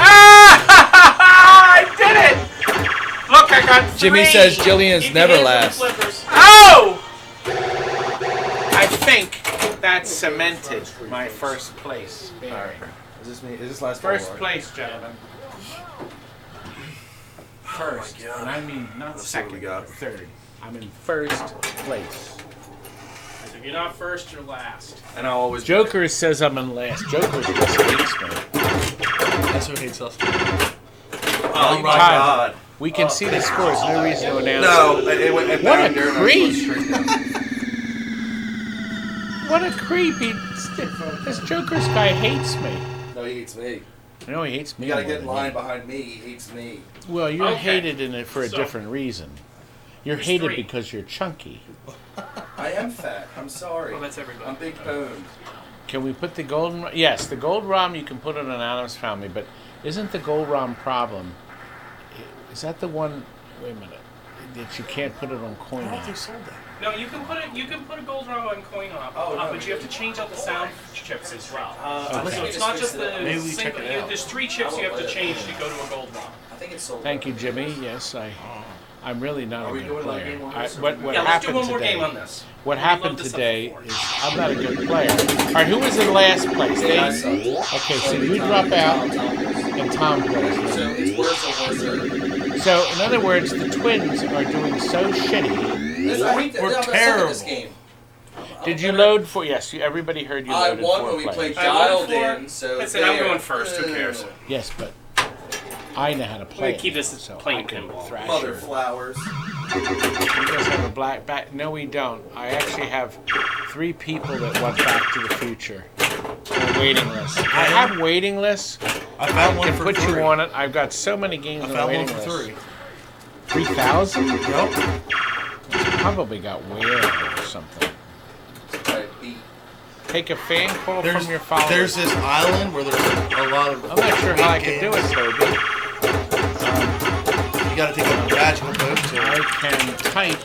Ah! I did it! Look, I got 3. Jimmy says Jillian's Keep never your hands last. on the flippers. Oh! I think that cemented my first place. Sorry. Is this me? Is this last First one? place, gentlemen. First. And I mean not Let's see what second, we got. but third. I'm in first place. If you're not first, you're last. And I'll always. Joker says I'm in last. Joker just hates me. That's who hates us. Oh my Todd, God! We can see the scores. No reason to announce No, it. it went What down a there and I creep. went straight down. What a creepy. This Joker's guy hates me. No, he hates me. I know he hates me. You gotta more get in than line him. behind me. He hates me. Well, you're Okay. hated in it for a So- different reason. You're There's hated 3. because you're chunky. I am fat. I'm sorry. Well, that's everybody. I'm big boned. Can we put the golden? Yes, the gold ROM you can put on an Adams Family, but isn't the gold ROM problem? Is that the one? Wait a minute. That you can't put it on coin op? sold that. No, you can put it. You can put a gold ROM on coin op, Oh, no, but you have to change out the sound chips as well. Okay. So it's not just the Maybe we single. check it out. There's 3 chips you have to change to go to a gold ROM. I think it's sold. Thank you, Jimmy. Yes, I'm really not Are a we good doing another player. game on I, this, or what we- what Yeah, let's do happened one more today? game on this. What We happened loaded this up today before. is I'm not a good player. All right, who was in last place? Yeah, I Dave? suck. Okay, so you drop out Tom. and Tom plays. So it's worse or worse. So in other words, the twins are doing so shitty. I hate that. We're I'm upset at terrible. this game. Did you load for? Yes, everybody heard you I loaded won 4 when we players. played I won dialed 4. in. So I said I'm there. going first. Who cares? Yes, but I know how to play. gonna keep this it, as so plain I can pinball. thrash Mother her. flowers. You guys have a black back? No, we don't. I actually have 3 people that want Back to the Future. On a waiting list. I have waiting lists. I found one can for put 3. you on it. I've got so many games I on the found one waiting for list. 3. 3,000? Yep. Probably got weird or something. Right, beat. Take a fan call There's, from your followers. there's this island where there's a lot of. I'm not sure how I can do it, Toby. You gotta take a magical boat to I it. can type.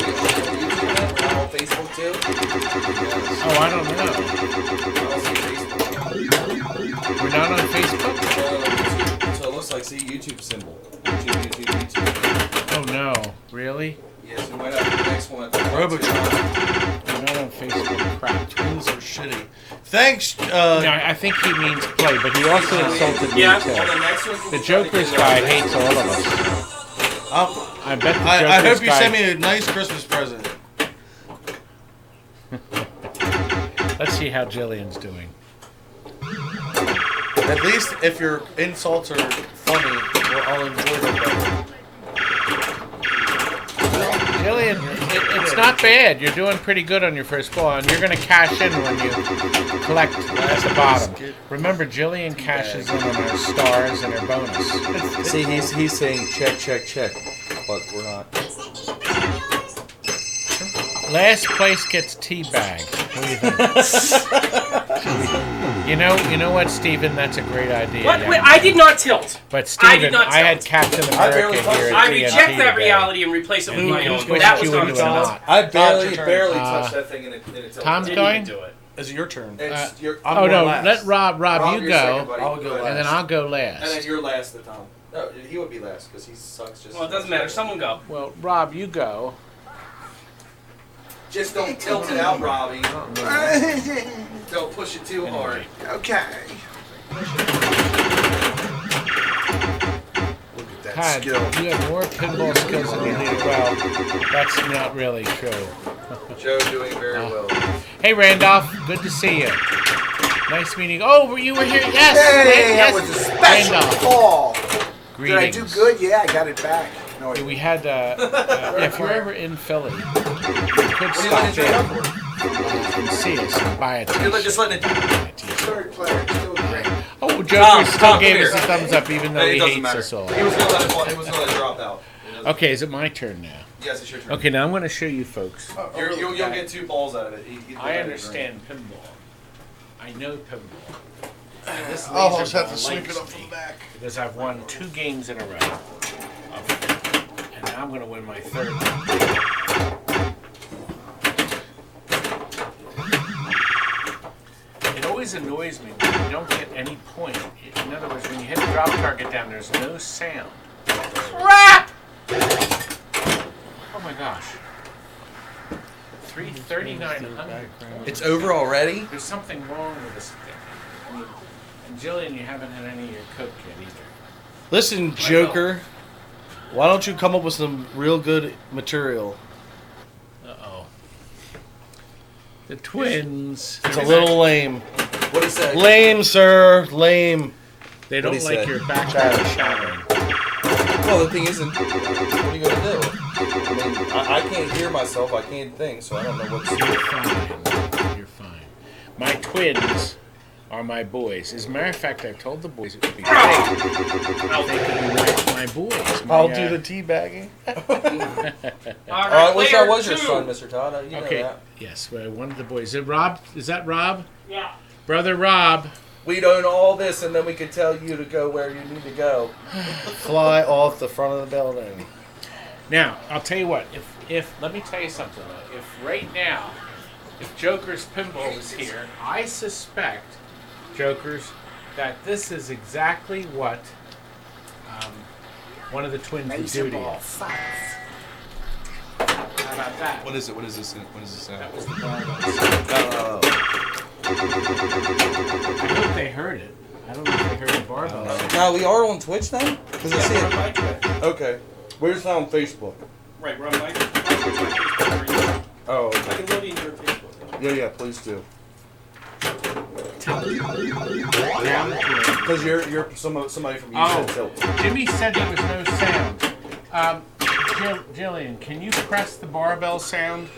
We're on Facebook too. Oh, I don't know. We're not on Facebook? So it looks like YouTube symbol. YouTube. Oh no, really? Yes, we might have the next one. Robotron. We're not on Facebook. Crap. Twins are shitty. Thanks. No, I think he means play, but he also insulted me Yeah. On too. the next one, The Joker's guy hates all of us. I bet the Joker's I hope you guy... send me a nice Christmas present. Let's see how Jillian's doing. At least if your insults are funny, I'll enjoy them better. Jillian, it's not bad. You're doing pretty good on your first ball, and you're going to cash in when you collect at the bottom. Remember, Jillian cashes in on her stars and her bonus. See, he's saying check, but we're not. Last place gets teabagged. What do you think? You know what, Stephen? That's a great idea. What? yeah. Wait, I did not tilt. But I Stephen, did not I had tilt. Captain I barely America touched here it. at I TNT reject that today. reality and replace it with my who's own. going That to was you not into a tilt. knot? I barely turn. touched that thing in it. Tom's Didn't going? even do it. Is it your turn? It's your. I'm Oh going no! last. Let Rob Rob, you you're second, go, buddy. I'll go and then I'll go last. And then you're last, the Tom. No, he would be last because he sucks. Just. Well, it doesn't matter. Someone go. Well, Rob, you go. Just don't tilt it out, Robbie. Don't push it too hard. Okay. Look at that Todd, skill. you have more pinball skills than you do. Well, that's not really true. Joe doing very well. Hey, Randolph, good to see you. Nice meeting. Oh, you were here? Yes. Hey, yes. that was a special Randolph. call. Greetings. Did I do good? Yeah, I got it back. No, We had, if you're ever in Philly, you could What are you stop letting it in up for? and see us and buy a You're t-shirt. just letting it. third player, still great. Oh, Joker Tom, still come gave here. us a thumbs up even though It he doesn't hates matter. us all. He was gonna let it drop out. Okay, is it my turn now? Yes, it's your turn. Okay, now I'm going to show you folks. You'll get 2 balls out of it. I understand pinball. I know pinball. And this I'll laser just have ball to swing it likes up from me the back. because I've won 2 games in a row. And now I'm going to win my 3rd one. It always annoys me when you don't get any point. In other words, when you hit a drop target down, there's no sound. Crap! Oh my gosh. 33900. It's over already? There's something wrong with this thing. I mean, and Jillian, you haven't had any of your Coke yet either. Listen, Joker. Why don't you come up with some real good material? Uh-oh. The twins. It's a little lame. What do you say? Lame, sir. Lame. They What'd don't he like say? your background shattering. Well, the thing isn't, what are you going to do? I mean, I can't hear myself. I can't think, so I don't know what's... You're fine. You're fine. My twins are my boys. As a matter of fact, I told the boys it would be great. They could be my boys. I'll do the teabagging. I wish I was your son, Mr. Todd. You know Okay. that. Yes, well, one of the boys. Is it Rob? Is that Rob? Yeah. Brother Rob. We'd own all this, and then we could tell you to go where you need to go. Fly off the front of the building. Now, I'll tell you what. If let me tell you something. Though. If right now, if Joker's Pinball was here, I suspect, Jokers, that this is exactly what one of the twins would do to you. How about that? What is it? What is this? What is this sound? That was the barbell. Oh. I hope they heard it. I don't know if they heard the barbell. Now, we are on Twitch now? Because I see We're on it. my Twitch. Okay. Where's that on Facebook? Right, we're on my Facebook. Oh, I okay. can load in your Facebook. Yeah, please do. Down the Because you're somebody from Oh, Tilt. Jimmy said there was no sound. Jillian, can you press the barbell sound?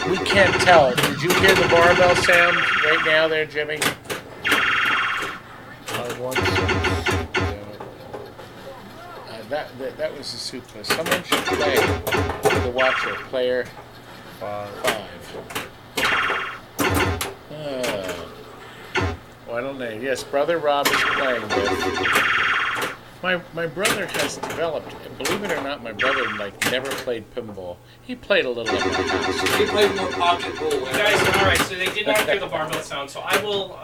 We can't tell. Did you hear the barbell sound right now there, Jimmy? I want some. That was a super. Someone should play the watcher, player 5. I don't know. Yes, Brother Rob is playing with. My brother has developed, believe it or not, my brother never played pinball. He played a little at my house. He played more pocket bull. Guys, alright, so they did not hear the barbell sound, so I will,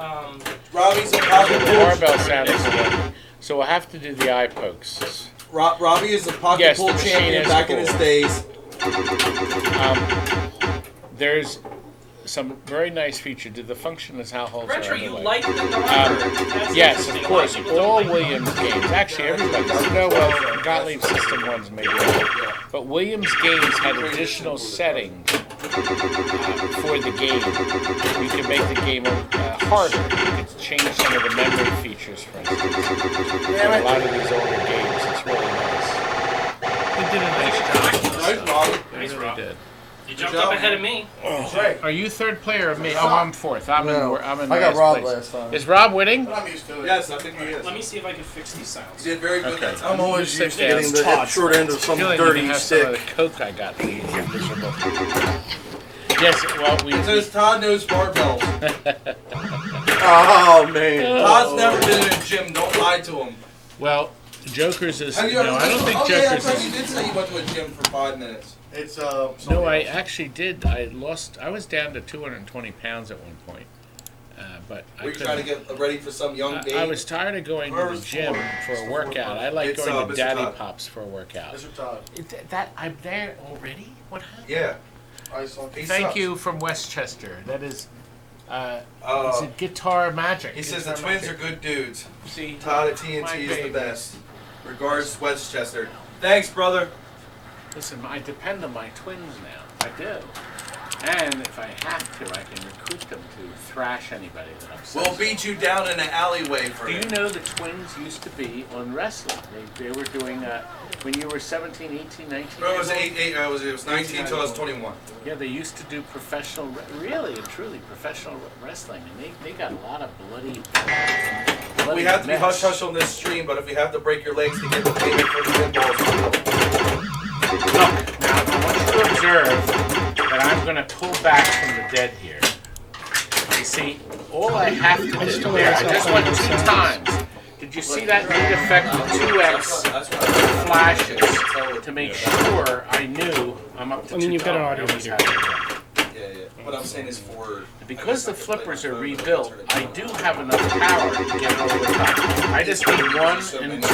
Robbie's a The pocket bull. barbell sound is good. So we'll have to do the eye pokes. Robbie is a pocket Yes, bull the machine champion is back in cool. his days. There's some very nice feature. Did the function as how holds Retro, are you underway. like the darker. That's Yes, of interesting. course. A lot of people don't All like the Williams darker. games. Actually, everybody. No, well, Gottlieb system ones maybe. But Williams games had additional settings for the game. You could make the game harder. You could change some of the memory features, for instance. For a lot of these older games, it's really nice. He did a nice job. Nice, Robbie. He Nice, really Rob. did. You jumped up ahead of me. Are you third player or me? Oh, I'm fourth. I'm in I got last Rob place. last time. Is Rob winning? I'm used to it. Yes, I think he is. Let me see if I can fix these sounds. You did very good Okay. that time. I'm always You used sit to down. getting the short end of some Jillian, you dirty can have some of the stick. Coke I got for you. You're miserable. Yes, well, we. It says Todd knows barbells. Oh, man. Todd's never been in a gym. Don't lie to him. Well, Jokers is. Have you No, ever I don't think yeah, Jokers that's right. You is. did say you went to a gym for 5 minutes. It's, No, I actually did. I was down to 220 pounds at one point. But I Were you trying to couldn't. get ready for some young babe? I was tired of going to the gym for a workout. I like It's, going to Mr. Daddy Todd. Pops for a workout. Mr. Todd. That I'm there already. What happened? Yeah. I saw He Thank sucks. you from Westchester. That is. It's Uh, a guitar magic. he says the twins are good dudes. See, Todd at my TNT is the baby. best. Regards, Westchester. Thanks, brother. Listen, I depend on my twins now. I do. And if I have to, I can recruit them to thrash anybody that upsets We'll beat you down in an alleyway for Do you it. know the twins used to be on wrestling? They were doing, when you were 17, 18, 19 Bro, it years was old? it was 19 till I was 21. Yeah, they used to do professional, really and truly professional wrestling. And they got a lot of bloody We have to be mess. hush-hush on this stream, but if we have to break your legs to get the payment for the pinballs, Look, now I want you to observe that I'm going to pull back from the dead here. You see, all I have to do there, I just went 2 times. Did you see that neat effect of 2x flashes to make sure I knew I'm up to 2 times? you've got an audio meter. yeah. What I'm saying is for... Because the flippers are rebuilt, I do have enough power to get over the top. I just need 1 and 2.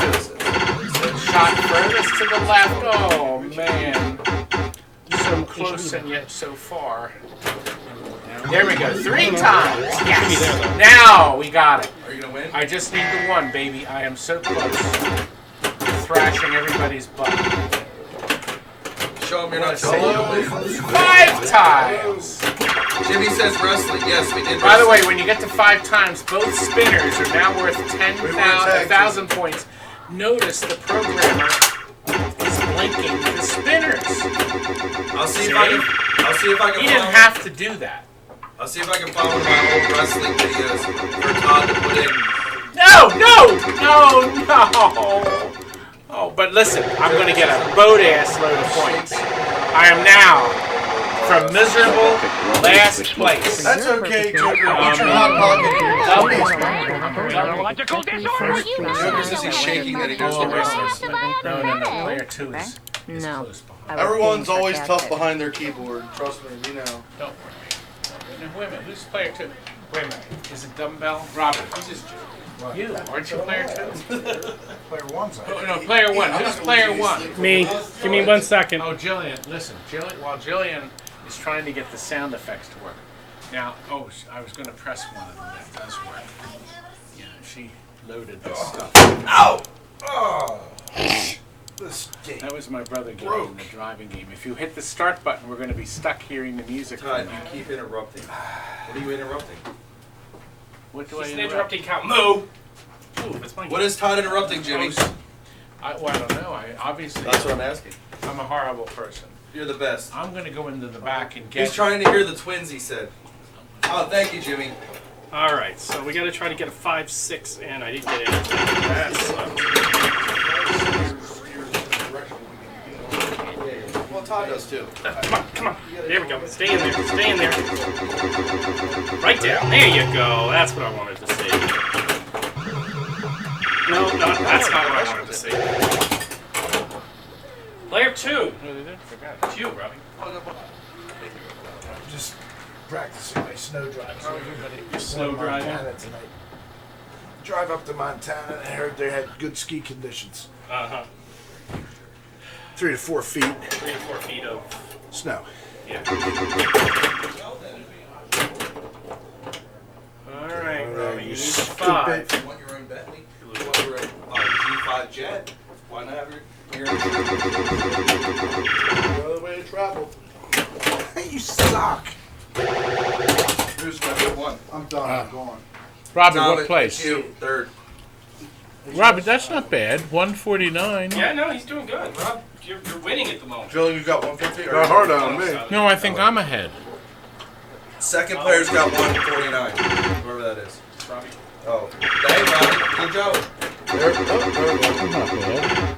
Shot furthest to the left. Oh, man. So close and yet so far. There we go. 3 times. Yes. Now we got it. Are you going to win? I just need the 1, baby. I am so close. Thrashing everybody's butt. Show him you're not Hello. saying 5 times. Jimmy says wrestling. Yes, we did. By the way, when you get to 5 times, both spinners are now worth 10,000 points. Notice the programmer is blinking the spinners. I'll see if I can He didn't find. have to do that. I'll see if I can find one of my old wrestling videos for Todd to put in. No! Oh, but listen, I'm going to get a boat-ass load of points. I am now from miserable last place. That's okay, Joker. Get your hot pocket here. Joker says he's shaking that he knows the wrestlers. No. Player 2 is close behind. Everyone's always tough behind their keyboard. Trust me, you know. Don't worry. Now, wait a minute, who's player 2? Wait a minute, is it Dumbbell? Robert. He's just joking. You, aren't you player 2? Player 1's Oh, no, player 1. Who's player 1? Me. Give me 1 second. Oh, Jillian, listen. While Jillian is trying to get the sound effects to work. Now, I was going to press one of them. That does work. Yeah, she loaded this stuff. Ow! Oh. This game. That was my brother getting the driving game. If you hit the start button, we're going to be stuck hearing the music. Todd, you keep interrupting. What are you interrupting? What do I It's an interrupt? interrupting count. Move! Ooh, that's my What is Todd interrupting, Jimmy? I don't know. Obviously, That's what I'm asking. I'm a horrible person. You're the best. I'm going to go into the back and get... He's trying to hear the twins, he said. Oh, thank you, Jimmy. Alright, so we gotta try to get a 5, 6, and I didn't get anything. That sucks. Well, Todd does too. Come on. There we go. Stay in there. Right down. There you go. That's what I wanted to see. No, that's not what I wanted to see. Player 2. It's you, Robbie. Just practicing my snow driving. Snow driving. Montana tonight. Drive up to Montana and I heard they had good ski conditions. 3 to 4 feet 3 to 4 feet of snow. yeah. All right, Robbie. You need 5. You want your own Bentley? You want your own G5 jet? Why not have your own? Another way to travel. You suck. Who's number 1? I'm done. I'm gone. Robert, Tom, what place? You, 3rd. Robert, that's not bad. 149. Yeah, no, he's doing good, Rob. You're winning at the moment. Julian, you got 150? Got hard on me. No, I think I'm ahead. Second player's got 149. Whoever that is. Robbie. Oh. Hey, Robbie. Good job. There we go. Not bad.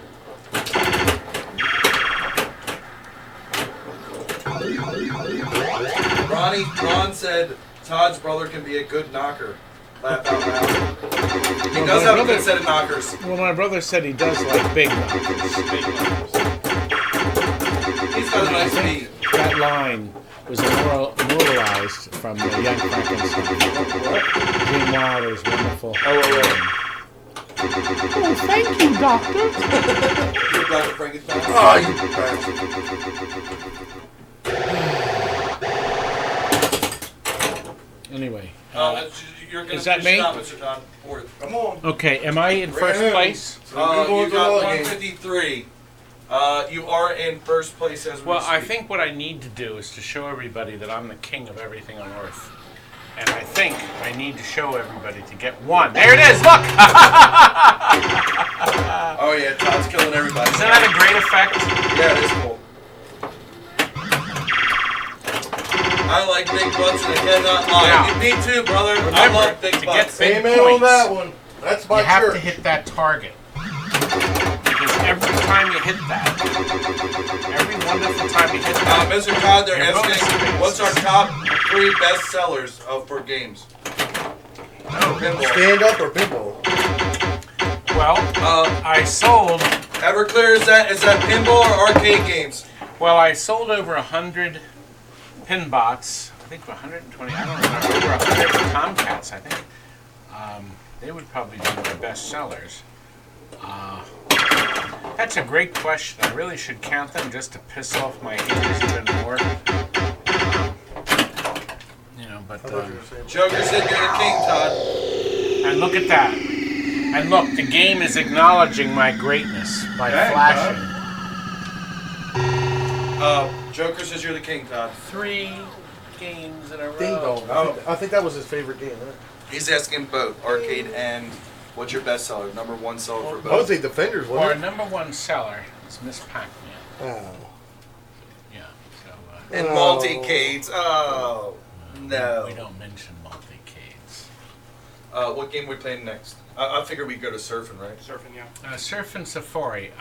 Ron said Todd's brother can be a good knocker. Laugh out loud. He does have a good set of knockers. Well, my brother said he does like big knockers. He's got a nice beat. That line was immortalized from the Young Frankenstein. Gene Wilder's wonderful. Oh, thank you, Doctor. You're Dr. Frankenstein. Oh, you bastard. Anyway. You're gonna Is that finish me? it out, Mr. Todd. Fourth. Come on. Okay, am I in first Right. place? You got Good luck. 153. You are in first place as Well, I speak. think what I need to do is to show everybody that I'm the king of everything on Earth. And I think I need to show everybody to get one. There it is, look! Oh yeah, Todd's killing everybody. Isn't that a great effect? Yeah, it is cool. I like big butts and I cannot lie. Now, Me too, brother. I remember, love big to butts. get big Amen on points, that one. That's my you have church. to hit that target. Because every time you hit that, every wonderful time you hit that, Mr. Todd, they're your bonus asking, advances. what's our top 3 best sellers for games? Pinball. Stand up or pinball? well, I sold. Everclear, is that pinball or arcade games? Well, I sold over 100 Pinbots. I think 120. I don't remember. Over 100 Tomcats. I think they would probably be my best sellers. That's a great question. I really should count them just to piss off my haters even more. But Joker said you're the king, Todd. and look at that. And look, the game is acknowledging my greatness by flashing. Joker says you're the king, Todd. 3 games in a row. Ding dong. Oh. I think that was his favorite game, right? He's asking both arcade and what's your best seller? Number 1 seller for I would both. say Defenders, Our wasn't it? number 1 seller is Miss Pac-Man. Oh. Yeah, so And Oh. multi-cades. Oh no. we don't mention multi-cades. What game are we playing next? I figure we go to surfing, right? Surfing, yeah. Surf and Safari.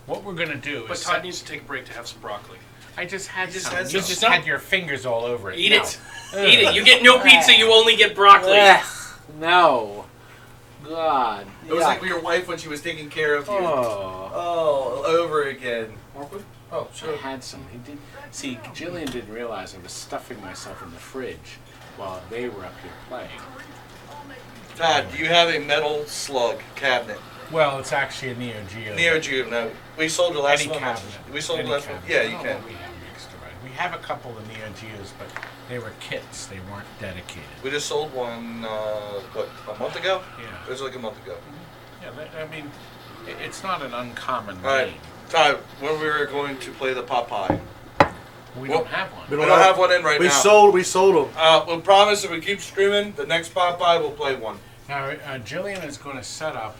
What we're gonna do But is Todd needs to take a break to have some broccoli. I just had You just some. had You some. just No. had your fingers all over it. Eat No. it. Eat it. You get no pizza, you only get broccoli. No. God. It was like your wife when she was taking care of you. Oh. Oh, over again. Oh, I sure. had some. He did. See, Jillian didn't realize I was stuffing myself in the fridge while they were up here playing. Todd, do you have a metal slug cabinet? Well, it's actually a Neo Geo. Neo Geo, no. We sold the last Any one. cabinet. We sold the Any last one. cabinet. Yeah, you Oh, can. We have mixed already. We have a couple of Neo Geos, but they were kits. They weren't dedicated. We just sold one, what, a month ago? Yeah. It was like a month ago. Yeah, I mean, it's not an uncommon All right, game. Todd, when we were going to play the Popeye. We Well, don't have one. We don't have one in right We now. sold them. We'll promise if we keep streaming, the next Popeye we'll play one. Now, Jillian is going to set up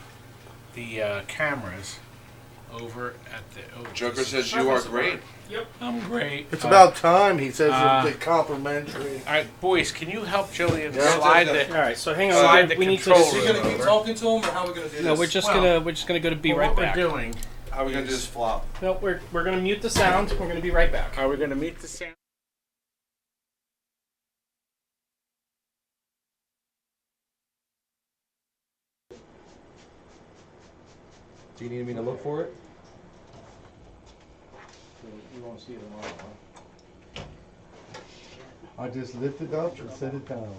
the cameras over at the. Oh, Joker this- says you are great. Yep. I'm great. It's about time, he says, the complimentary. All right, boys, can you help Jillian Yeah. slide Yeah. the? All right, so hang Slide on. the We need to. control Is he room gonna keep over. talking to him, or how are we gonna do this? No, we're just gonna go to be Well, right what back. we're doing? How are we gonna do this flop? No, we're gonna mute the sound. We're gonna be right back. Are we going to meet the sound? Do you need me to look for it? You won't see it tomorrow, huh? I just lift it up and set it down.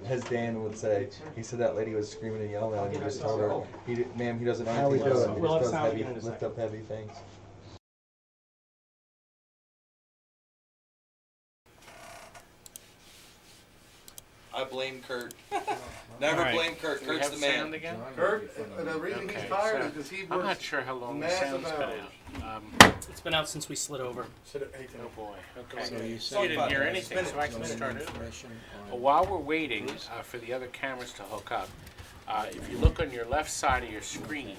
As Dan would say, he said that lady was screaming and yelling at him. He just told her, "Ma'am, he doesn't know How we anything about doing? it. He We'll just have does sound heavy, again in a lift second. up heavy things." I blame Kurt. Never All right. blame Kurt. Do we Kurt's have the man. sound again? Kurt, the reason Okay, he's fired so is because he I'm works. not sure how long the massive sound's been hours. out. It's been out since we slid over. Oh boy. Okay. So you You said didn't hear Spin it. anything, so I can some start over. information Well, on- while we're waiting for the other cameras to hook up, if you look on your left side of your screen,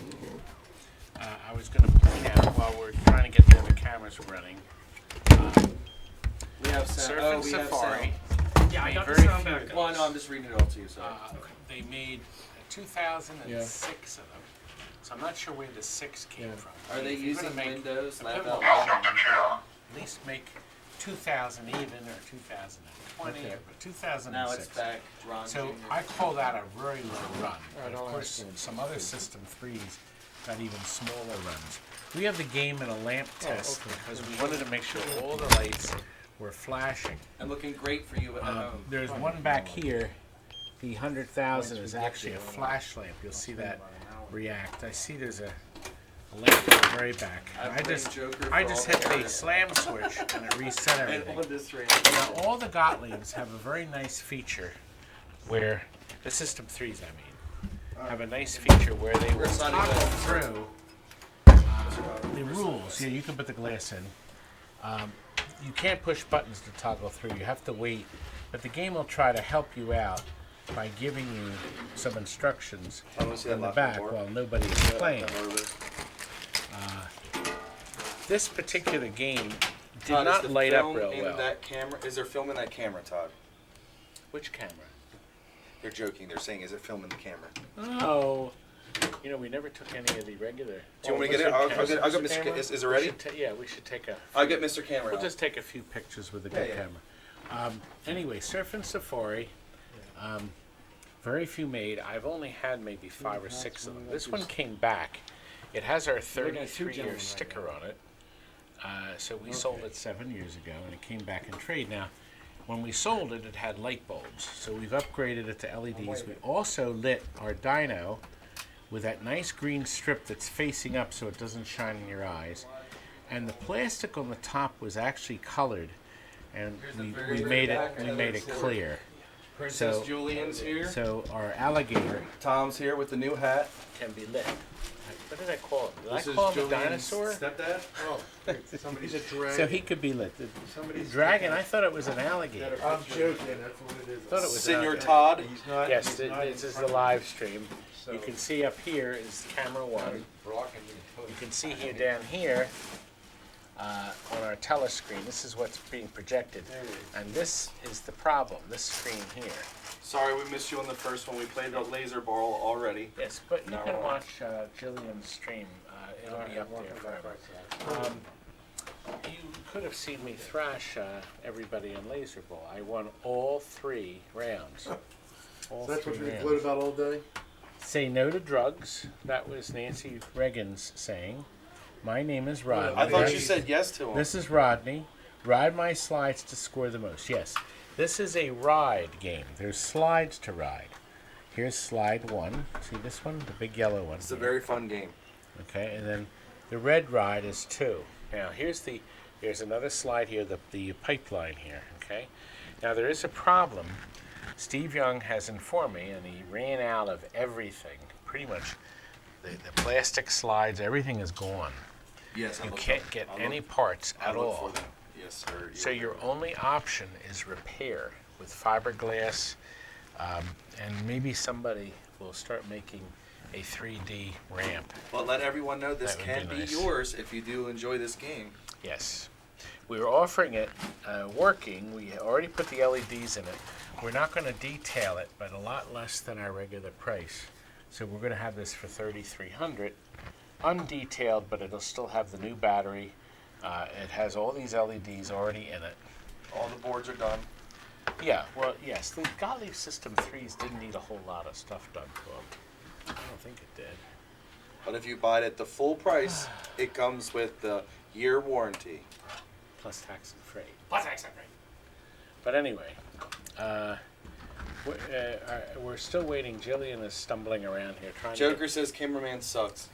I was going to point out while we're trying to get the other cameras running, We have Surf sound. and Safari. Yeah, I made got the very sound few back. of Well, those. no, I'm just reading it all to you. So. They made 2006 of them, so I'm not sure where the 6 came from. Are they If you're gonna using make Windows? a Laugh pinball out machine, loud. at least make 2000 even or 2020 Okay. or 2006. Now it's back, Ron So Jr. I call that a very low run. Alright, Of I'll course, ask him. some other System 3s got even smaller runs. We have the game in a lamp test because we wanted to make sure all the lights were flashing. I'm looking great for you at home. There's one back here. The 100,000 is actually a flash lamp. You'll see that react. I see there's a lamp in the very back. I blame Joker for I just all hit the the errors. slam switch and it reset And everything. on this range. Now, all the Gottliebs have a very nice feature where, the System 3s I mean, have a nice feature where they will We're signing toggle off. through the rules. Yeah, you can put the glass in. You can't push buttons to toggle through. You have to wait. But the game will try to help you out by giving you some instructions in the back while nobody is playing. This particular game did Todd, not is the light up film real in well. That camera? Is there film in that camera, Todd? Which camera? They're joking. They're saying, is it film in the camera? Oh, you know, we never took any of the regular. Do you want me to get it? I'll get Mr. Camera? Is it ready? Yeah, we should take a. I'll get Mr. Camera. We'll out. just take a few pictures with a good Yeah. camera. Anyway, Surf and Safari. Very few made. I've only had maybe 5 or 6 of them. This one came back. It has our 33-year sticker on it. So we sold it 7 years ago, and it came back in trade. Now, when we sold it, it had light bulbs. So we've upgraded it to LEDs. We also lit our dyno with that nice green strip that's facing up so it doesn't shine in your eyes. And the plastic on the top was actually colored, and we made it clear. Princess So- Julian's here. So our alligator Tom's here with the new hat. can be lit. What did I call him? Did This I is call him a Julian's dinosaur? stepdad. Oh, somebody's a dragon. So he could be lit. The Somebody's dragon, I thought it was an alligator. I'm joking. That's what it is. Thought it was an Senor alligator. Todd. He's not. Yes, he's not this in is the front of live me, stream. so- You can see up here is camera 1. Blocking me. You can see here down here on our telescreen. This is what's being projected. And this is the problem, this screen here. Sorry we missed you on the first one. We played a laser ball already. Yes, but you No. can watch Jillian's stream. It'll be up there forever. You could have seen me thrash everybody in laser ball. I won all 3 rounds. All That's 3 what you rounds. gloat about all day? Say no to drugs. That was Nancy Reagan's saying. My name is Rodney. I thought you said yes to him. This is Rodney. Ride my slides to score the most. Yes, this is a ride game. There's slides to ride. Here's slide 1. See this one? The big yellow one. It's a very fun game. Okay, and then the red ride is 2. Now here's another slide here, the pipeline here. Okay, now there is a problem. Steve Young has informed me, and he ran out of everything. Pretty much, the plastic slides, everything is gone. Yes, You can't get any parts at all. Yes, sir. So your only option is repair with fiberglass, and maybe somebody will start making a 3D ramp. But let everyone know this That would can be be nice. yours if you do enjoy this game. Yes. We were offering it working. We already put the LEDs in it. We're not going to detail it, but a lot less than our regular price. So we're going to have this for $3,300, undetailed, but it'll still have the new battery. It has all these LEDs already in it. All the boards are done. Yeah, well, yes, the Gottlieb System 3s didn't need a whole lot of stuff done to them. I don't think it did. But if you buy it at the full price, it comes with the year warranty. Plus tax and freight. But anyway, we're still waiting. Jillian is stumbling around here trying Joker says cameraman sucks.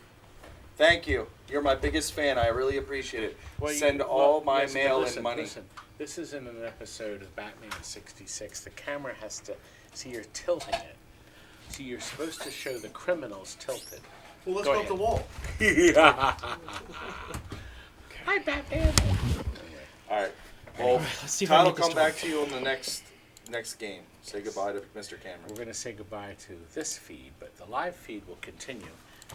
Thank you. You're my biggest fan. I really appreciate it. Send all my yes, but mail listen, and money. Listen, this isn't an episode of Batman 66. The camera has to see you're tilting it. See, you're supposed to show the criminals tilted. Well, let's Go go up the wall. Hi, Batman. All right. Well, Let's see if I Todd can will get this come to back work. to you on the next game. Say goodbye to Mr. We're Cameron. going to say goodbye to this feed, but the live feed will continue.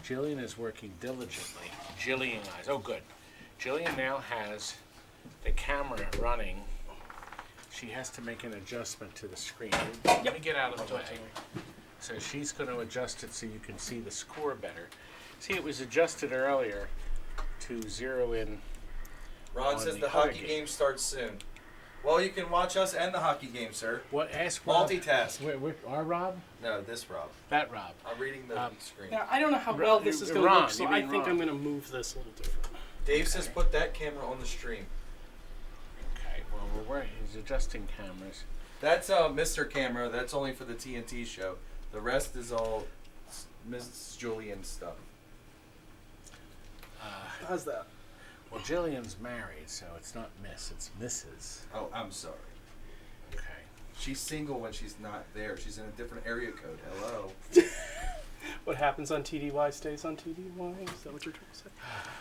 Jillian is working diligently. Jillian eyes. Oh, good. Jillian now has the camera running. She has to make an adjustment to the screen. Let me get out of the way. So she's going to adjust it so you can see the score better. See, it was adjusted earlier to zero in. Ron On says the the other hockey game. game starts soon. Well, you can watch us and the hockey game, sir. What? Ask Rob. Multitask. Our Rob? No, this Rob. That Rob. I'm reading the screen. Now, I don't know how well this is going to Ron, work, so you I mean think Ron. I'm going to move this a little different. Dave says put that camera on the stream. Okay, well, he's adjusting cameras. That's Mr. Camera. That's only for the TNT show. The rest is all Miss Julian stuff. How's that? Well, Jillian's married, so it's not Miss, it's Mrs. Oh, I'm sorry. Okay. She's single when she's not there. She's in a different area code. Hello. What happens on TDY stays on TDY. Is that what you're trying to say?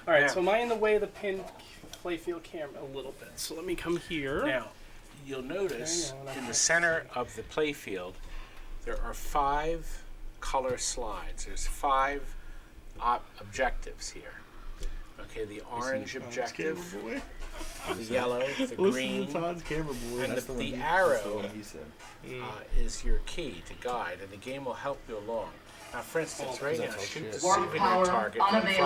All right. So am I in the way of the playfield camera a little bit? So let me come here. Now, you'll notice Hang on, in the center of the playfield, there are 5 color slides. There's 5 objectives here. Okay, the orange objective, the yellow, the green, Todd's camera boy. and the That's arrow the one he said. is your key to guide, and the game will help you along. Now, for instance, right now, shoot the Work souvenir power target from unavailable.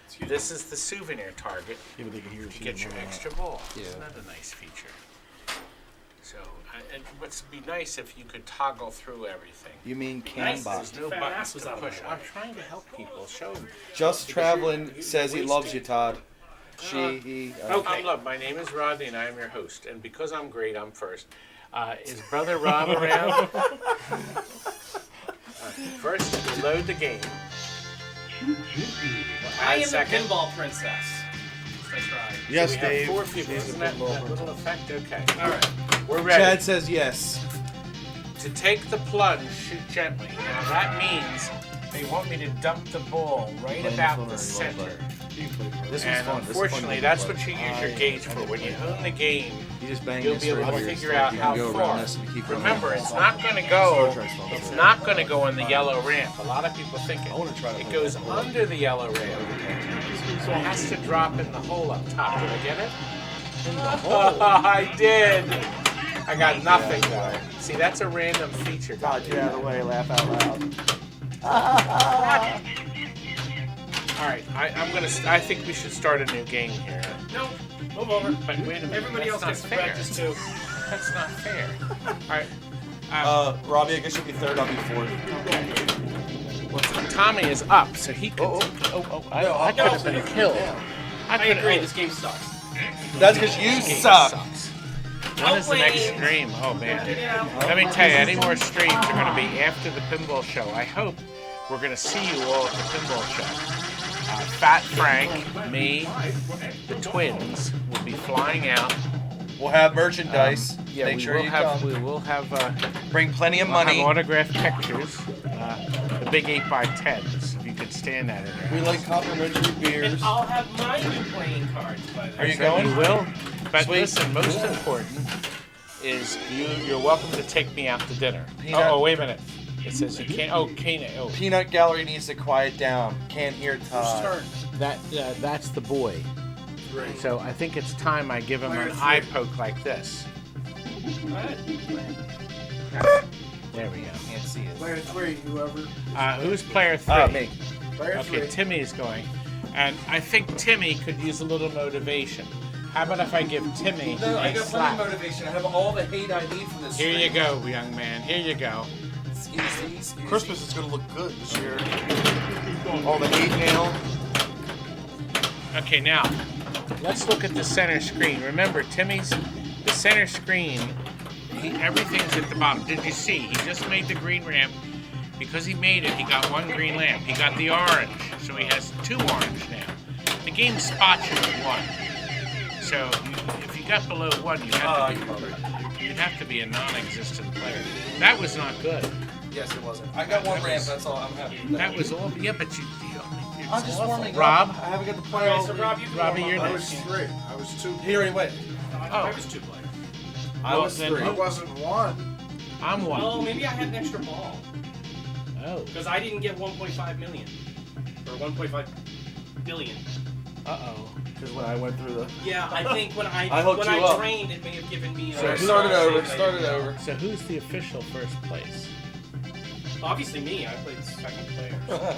flashing. This is the souvenir target. Yeah, but they can hear To get your extra ball. Isn't that a nice feature? So, it would be nice if you could toggle through everything. You mean Nice. Cambot? There's no Fat buttons ass was to out of my push. way. I'm trying to help people. Show them. Just Traveling says he loves you, Todd. He. Okay. I'm Love. My name is Rodney, and I'm your host. And because I'm great, I'm first. Is Brother Rob around? First, we load the game. I am the Second. pinball princess. That's right. Yes, We have Dave. 4 people. Isn't that little effect? Okay. All right. We're ready. Chad says yes. To take the plunge, shoot gently. Now that means they want me to dump the ball right about the center. This was And fun. This is unfortunately, fun. that's what you use your gauge for. When you own the game, You just bang you'll this be able right to here. figure out You how can go far. around this and keep going. Remember, it's not going to go. It's not going to go on the yellow ramp. A lot of people think it. wanna try to It play goes that. under the yellow ramp, so it has to drop in the hole up top. Did I get it? I did. I got nothing though. See, that's a random feature. Todd, get out of the way. Laugh out loud. All right, I think we should start a new game here. No, move over. But wait a minute. Everybody else that's gets to not fair. practice too. That's not fair. All right. Robbie, I guess you'll be third. I'll be fourth. Well, Tommy is up, so he could. I could have been killed. I could- agree. This game sucks. That's because you Game suck. sucks. When is the next stream? Oh man. Let me tell you, any more streams are going to be after the pinball show. I hope we're going to see you all at the pinball show. Fat Frank, me, the twins will be flying out. We'll have merchandise. Yeah, Make we sure will you have. come. We will have. Bring plenty of We'll money. have autographed pictures. The big 8x10s, if you could stand that in there. We like complimentary beers. And I'll have my new playing cards by then. Are you So going? You will. But Sweet. listen, most important is you're welcome to take me out to dinner. Peanut. Oh, wait a minute. It says you can't. Oh, can't. Oh, Peanut Gallery needs to quiet down. Can't hear Todd. that's the boy. So I think it's time I give him an eye poke like this. There we go. Can't see it. Player 3, whoever. Who's player 3? Me. Player Okay, 3. Timmy is going. And I think Timmy could use a little motivation. How about if I give Timmy No, I a got plenty slap? of motivation. I have all the hate I need from this. Here you stream. go, young man. Here you go. Excuse me. Christmas is gonna look good this year. All the hate mail. Okay, now let's look at the center screen. Remember, the center screen. Everything's at the bottom. Did you see? He just made the green ramp. Because he made it, he got one green lamp. He got the orange, so he has 2 orange now. The game spots you at 1. So if you got below 1, you'd have to be a non-existent player. That was not good. Yes, it wasn't. I got one ramp. That's all. I'm happy. with That was all. Yeah, but I'm just warming up. Rob, I haven't got to play Alright, all. so Rob, you can Robbie, warm you're up. I next. was 3. I was 2. He already went. I was 2 players. I was then 3. I wasn't 1. I'm 1. Well, maybe I had an extra ball Oh. because I didn't get 1.5 million or 1.5 billion. Uh-oh. Because when I went through the. Yeah, I think when I hooked when you I up. drained, it may have given me. So a start it over. thing I Start it didn't over. So who's the official first place? Obviously me. I played second player.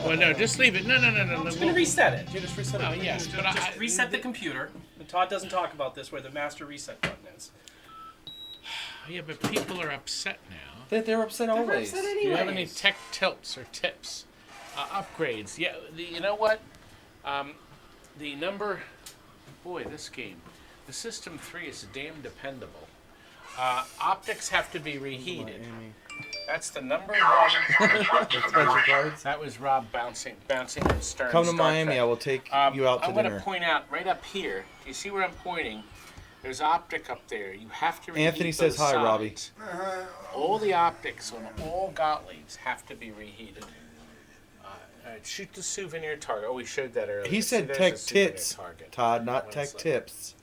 Well, no, just leave it. No. I'm just gonna reset it. You just reset Oh, it. yes, but Just reset the computer. And Todd doesn't talk about this, where the master reset button is. Yeah, but people are upset now. They're upset always. upset Do you have any tech tilts or tips? Upgrades. Yeah, you know what? The number... Boy, this game. The System 3 is damn dependable. Optics have to be reheated. That's the number 1. That was Rob bouncing and Stern. Come to Star Miami. Trek. I will take you out to I'm going dinner. to point out right up here. Do you see where I'm pointing? There's optic up there. You have to reheat Anthony says those hi, Robbie. sides. All the optics on all Gottliebs have to be reheated. Alright, shoot the souvenir target. Oh, we showed that earlier. He See, said there's tech a souvenir tits, target. Todd, not One tech second. tips.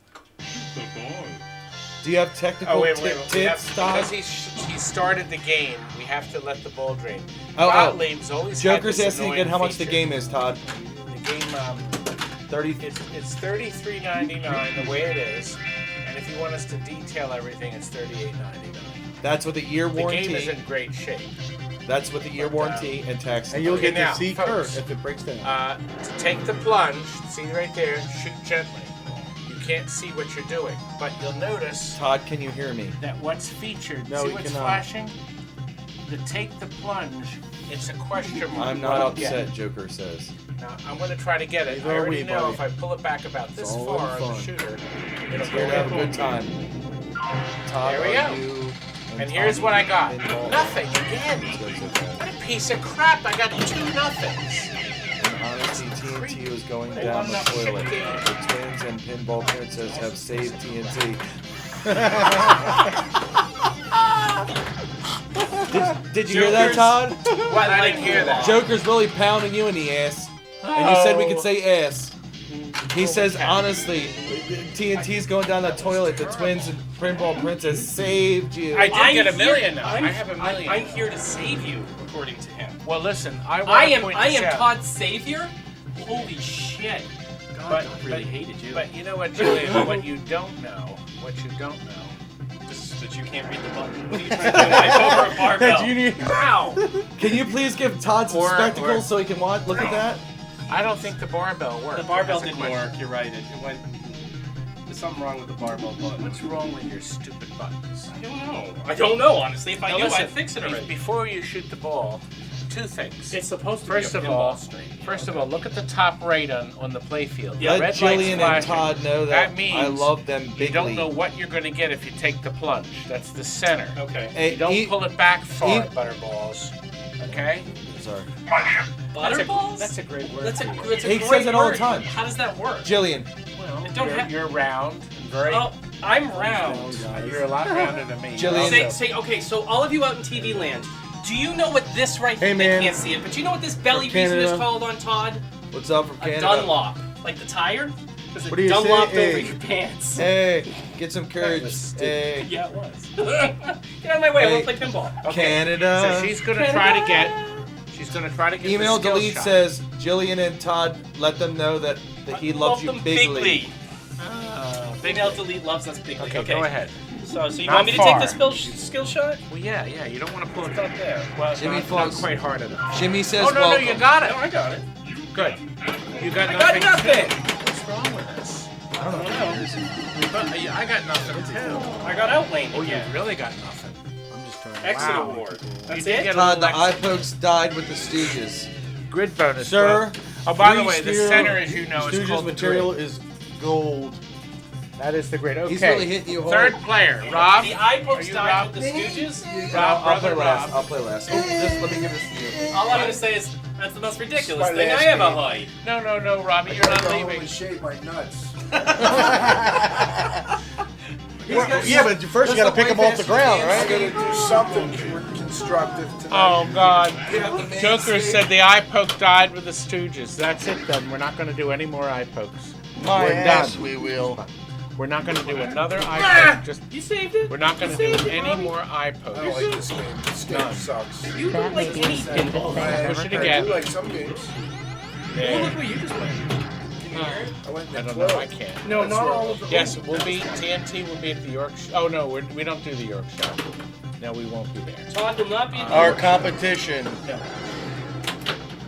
Do you have technical We tips, have, Todd? because he started the game, we have to let the ball drain. Oh, Gottlieb's always had Joker's this asking again how much the feature. game is, Todd. The game, 30. it's $33.99 the way it is, and if you want us to detail everything, it's $38.99. That's with a year The warranty. game is in great shape. That's with the year warranty and tax. And you'll Okay, get now, to see folks, Kurt if it breaks down. To take the plunge, see right there, shoot gently. You can't see what you're doing, but you'll notice Todd, can you hear me? that what's featured, No, see we what's cannot. flashing? The take the plunge, it's a question mark. I'm not upset, Joker says. Now, I'm going to try to get it. Leave I it already alone, know buddy. if I pull it back about this all far on the fun. shooter, it'll Here go to have a in. good time. Todd, There we are go. you And here's what I got. Pinball? Nothing again. Let's go to that. What a piece of crap. I got 2 nothings. And honestly, TNT was going They down won the that toilet. shit game. The Twins and Pinball Princess have saved TNT. Did you hear that, Todd? What? I didn't hear that. Joker's really pounding you in the ass. And you said we could say ass. He says, honestly, TNT's going down the toilet. The Twins and Pinball Princess saved you. I did get a million now. I'm, I have a million. I'm here to save you, according to him. Well, listen, I want I to am point this out. Todd's savior? Holy shit. God, But- really hated you. But you know what, Julian? What you don't know, That you can't read the button. What are you trying to do? I over a barbell. Do you need- Ow! Can you please give Todd some Or- spectacles or- so he can look at that? I don't think the barbell worked. The barbell That's a didn't question. work. You're right. It went. There's something wrong with the barbell button. What's wrong with your stupid buttons? I don't know. I don't know, honestly. If I Now knew, listen, I'd fix it already. Before you shoot the ball, 2 things. It's supposed to First be a of pinball all, stream. look at the top right on the play field. Yeah, The Let red light's Jillian and flashing. Todd know that means I love them bigly. you don't know what you're going to get if you take the plunge. That's the center. Okay. Hey, You don't eat- pull it back far, eat- butterballs. Okay? Sorry. Butterballs? That's a great word. That's a for you. great He says it all the word. time. How does that work? Jillian, Well, It don't have- you're round. Very. Oh, I'm round. You're a lot rounder than me. Jillian. Okay, so all of you out in TV land, do you know what this right Hey, here, man. they can't see it, but you know what this belly From piece is Canada. called on Todd? what's up from A Canada? Dunlop. Like the tire? There's a What do you say? Dunlop over Hey. your pants. Hey, get some courage. Hey, Yeah, it was. Get out of my way, I Hey. want to play pinball. Okay, Canada. So she's gonna try to get. She's gonna try to get. Email the skill delete shot. says Jillian and Todd let them know that he loves you them bigly. Email delete loves us bigly. Okay, go ahead. So you Not want me to far. take the skill shot? Well, yeah. You don't want to pull it It's up there. Well, it's Jimmy not Fox. quite hard enough. Jimmy says Oh no, welcome. you got it. No, I got it. Good. You got I nothing. got nothing. What's wrong with this? I don't know. But I got nothing too. I got outlaned Oh, you again. really got nothing. I'm just trying. Exit Wow. award. You That's did it? get a Todd, the little eye extra. pokes died with the Stooges. Grid bonus, Sir, Oh, by the free way, the steer- center, as you know, is Stooges called material the is gold. grid. That is the grid. Okay. He's really hitting you hard. Third player, Rob. The eye Are pokes you died Rob? with the Stooges. Rob, I'll play brother last. Rob. I'll play last. Oh, just let me give this to you. All I'm gonna say is that's the most ridiculous My thing I last ever game. heard. No, Robbie, you're not Holy leaving. shave my nuts. Yeah, but first you gotta pick 'em off the ground, right? I'm Gotta do something constructive tonight. Oh God. man Joker saved. said the eye poke died with the Stooges. That's it then. We're not going to do any more eye pokes. My We're ass, done. we will. We're not going to do another eye poke. Just You saved it. we're not going to do You saved it, any Robbie. more eye I don't pokes. like this game. This game sucks. You don't like any pinball. Push it I again. do like some games. Oh, Yeah. look what you just played. Can you hear it? I went I to don't know. 12. I can't. No, That's not right. all of them. Yes, we'll be TNT. Will be at the York. Oh no, we don't do the York show. No, we won't be there. Todd will not be. at the Our York Show. competition.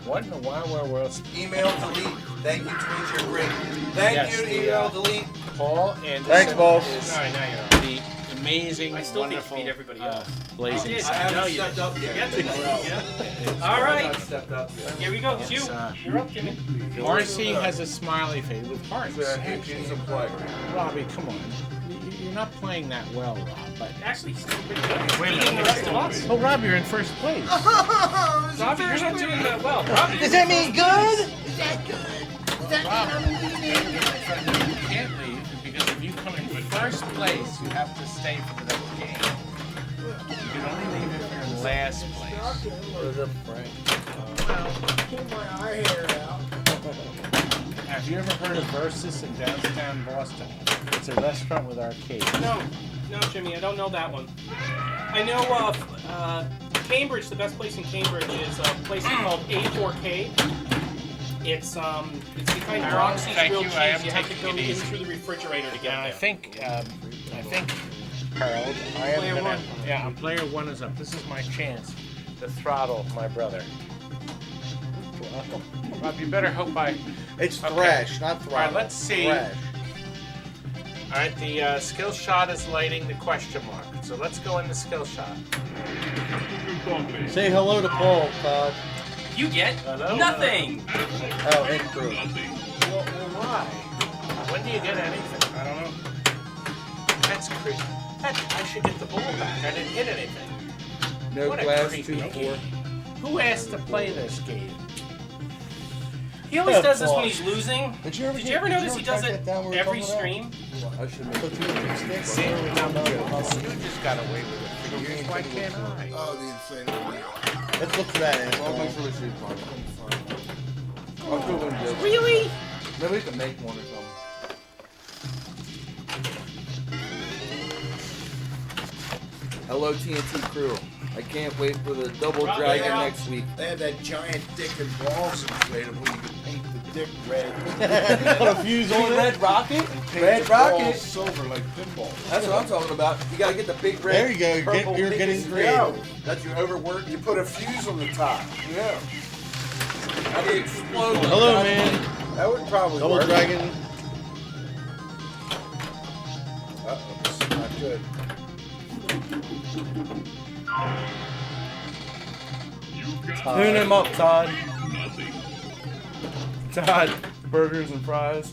What in the wild world? Email delete. Thank you, Twins. You're great. Thank Yes, you, the, email delete. Paul Anderson Thanks, boss. is All right, now you're on. the amazing, I still think you wonderful, beat everybody else. blazing. did. I haven't No, you stepped up You yet. get to go. Yeah. All right. I've stepped up yet. Here we go. It's you. You're up, Jimmy. Marcy has a smiley face with hearts. Hitchens and play. Robbie, come on. You're not playing that well, Rob. But Actually, he's still pretty good. Wait a Beating the minute. rest of us. oh, Rob, you're in first place. Robbie, you're not doing that well. Robbie, Does that mean good? You can't leave because if you come in first place, you have to stay for the next game. You can only leave if you're in last place. What is up, Frank? Pull my eye hair out. Have you ever heard of Versus in downtown Boston? It's a restaurant with arcades. No, Jimmy, I don't know that one. I know Cambridge. The best place in Cambridge is a place called A4K. It's the kind of Roxy's Thank grilled you, cheese. I am You have to taking go it in easy. through the refrigerator to get And there. I think, Harold, I am Player gonna. one. Yeah, player one is up. This is my chance to throttle my brother. Rob, you better hope It's Okay. thrash, not throttle. All right, let's see. Thrash. All right, the skill shot is lighting the question mark. So let's go into skill shot. Say hello to Paul, Todd. You get Hello? nothing. Oh, and crew. Well, why? When do you get anything? I don't know. That's crazy. I should get the ball back. I didn't hit anything. No What a glass, creepy 2-4. game. Who asked to play this game? He always does this when he's losing. Did you ever notice he does it every stream? stream? I should make the stick. See, you just got away with it for years. Why can't I? Oh, the insane. Let's look for that. I'll make sure we see it. I'll go in this. Really? Maybe we can make one or something. Hello, TNT crew. I can't wait for the double Rob, dragon yeah. next week. They have that giant dick and balls inflatable. You can paint the dick red. Put a fuse on it. Red rocket? And paint Red the balls rocket? silver like pinball. That's what I'm talking about. You gotta get the big red. There you go. purple You're pink getting and creative. yellow. That's your overwork. You put a fuse on the top. Yeah. How do you explode? Hello, man. That would probably Double work. dragon. Uh-oh, this is not good. Tune him up, Todd. Todd, burgers and fries.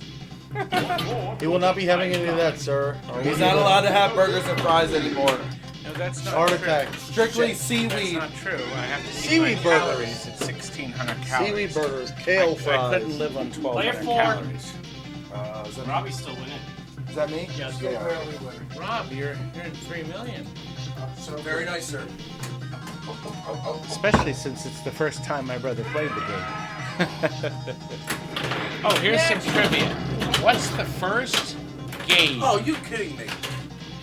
He will not be having any of that, sir. He's not allowed to have burgers and fries anymore. No, that's not Heart true. attack. Strictly That's seaweed. not true. I have to see Seaweed my burgers. calories at 1,600 calories. Seaweed burgers, kale I fries. couldn't live on 1,200 Player four. calories. Is that Robbie's still winning. Is that me? Yes. Still barely winning. Rob, you're in 3 million. So Very nice, sir. Especially since it's the first time my brother played the game. Oh, here's some trivia. What's the first game Oh, you kidding me?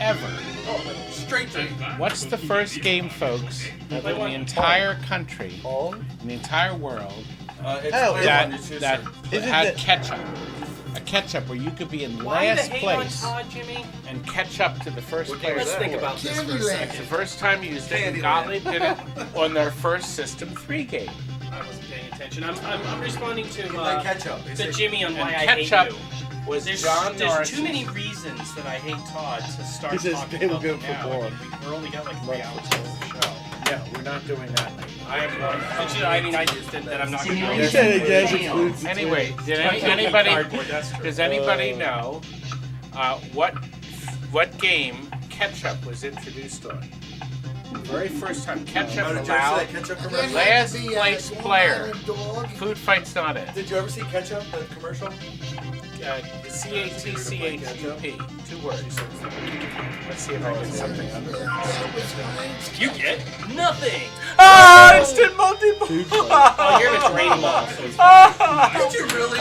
ever? Oh, straight to me. What's the first game, folks, in the entire country, Paul? in the entire world, It's Oh, clear that one, it's your that sir. Isn't had it- ketchup? A ketchup where you could be in Why the last hate place on Todd, Jimmy? and catch up to the first What game player. is Let's that? think about this for a Candyland. It's the second. first time used it, and Candyland. Gottlieb did it on their first System 3 game. I wasn't paying attention. I'm responding to Like ketchup. to Jimmy on why And I hate ketchup you. was There's John Norris. too many reasons that I hate Todd to start He says talking they will about go them for now. more. I mean, we're only got like 3 hours left of the show. No, we're not doing that. I am going. I mean, I just did that. I'm not going to He said it yes, includes the Anyway, twins. did anybody Cardboard, that's true. does anybody know what game ketchup was introduced on? The very first time ketchup Oh, did you ever see allowed that ketchup commercial? last place player. Dog. Food Fight's not it. Did you ever see ketchup, the commercial? CATCHUP. 2 words. Let's see if I get something under it. You get nothing. Ah, instant multiple. Oh, you're in a training ball. So it's Did you really?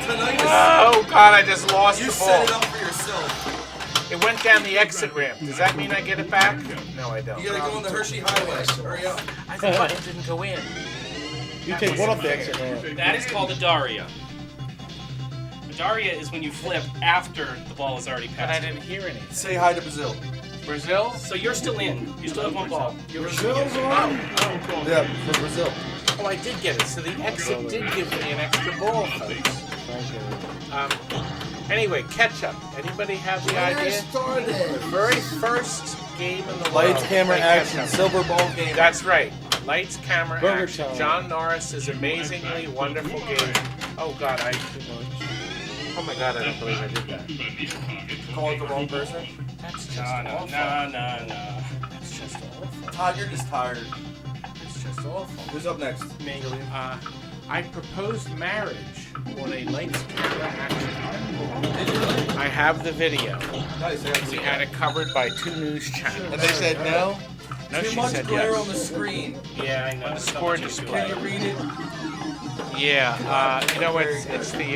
Tonight Oh God, I just lost you the set it ball. up for yourself. It went down the exit ramp. Does that mean I get it back? No, I don't. You gotta go on the Hershey Highway. Hurry up. I thought it didn't go in. You take one off the exit ramp. That is called a Daria. A Daria is when you flip after the ball is already But I passed. didn't hear anything. Say hi to Brazil. Brazil? So you're still in. You still have 1 ball. Brazil's on. Yeah, for Brazil. Oh, I did get it. So the exit did give me an extra ball, folks. Anyway, ketchup. Anybody have the When I idea? started. The very first game in the world. Lights, camera, to play action, ketchup. silver ball game. That's right. Lights, camera, Burger action. time. John Norris's amazingly wonderful game. Oh God, Oh my God, I don't believe I did that. Call it the wrong person. That's just No. awful. No. That's just awful. Todd, you're just tired. It's just awful. Who's up next? Me. I proposed marriage on a lights, camera, action. I have the video. Nice. I got to We see had it covered by 2 news channels. And they said no? No, Too she much said glare yes. on the screen. Yeah, I know. On the There's so score much display. Can you read it? Yeah, you know what? It's the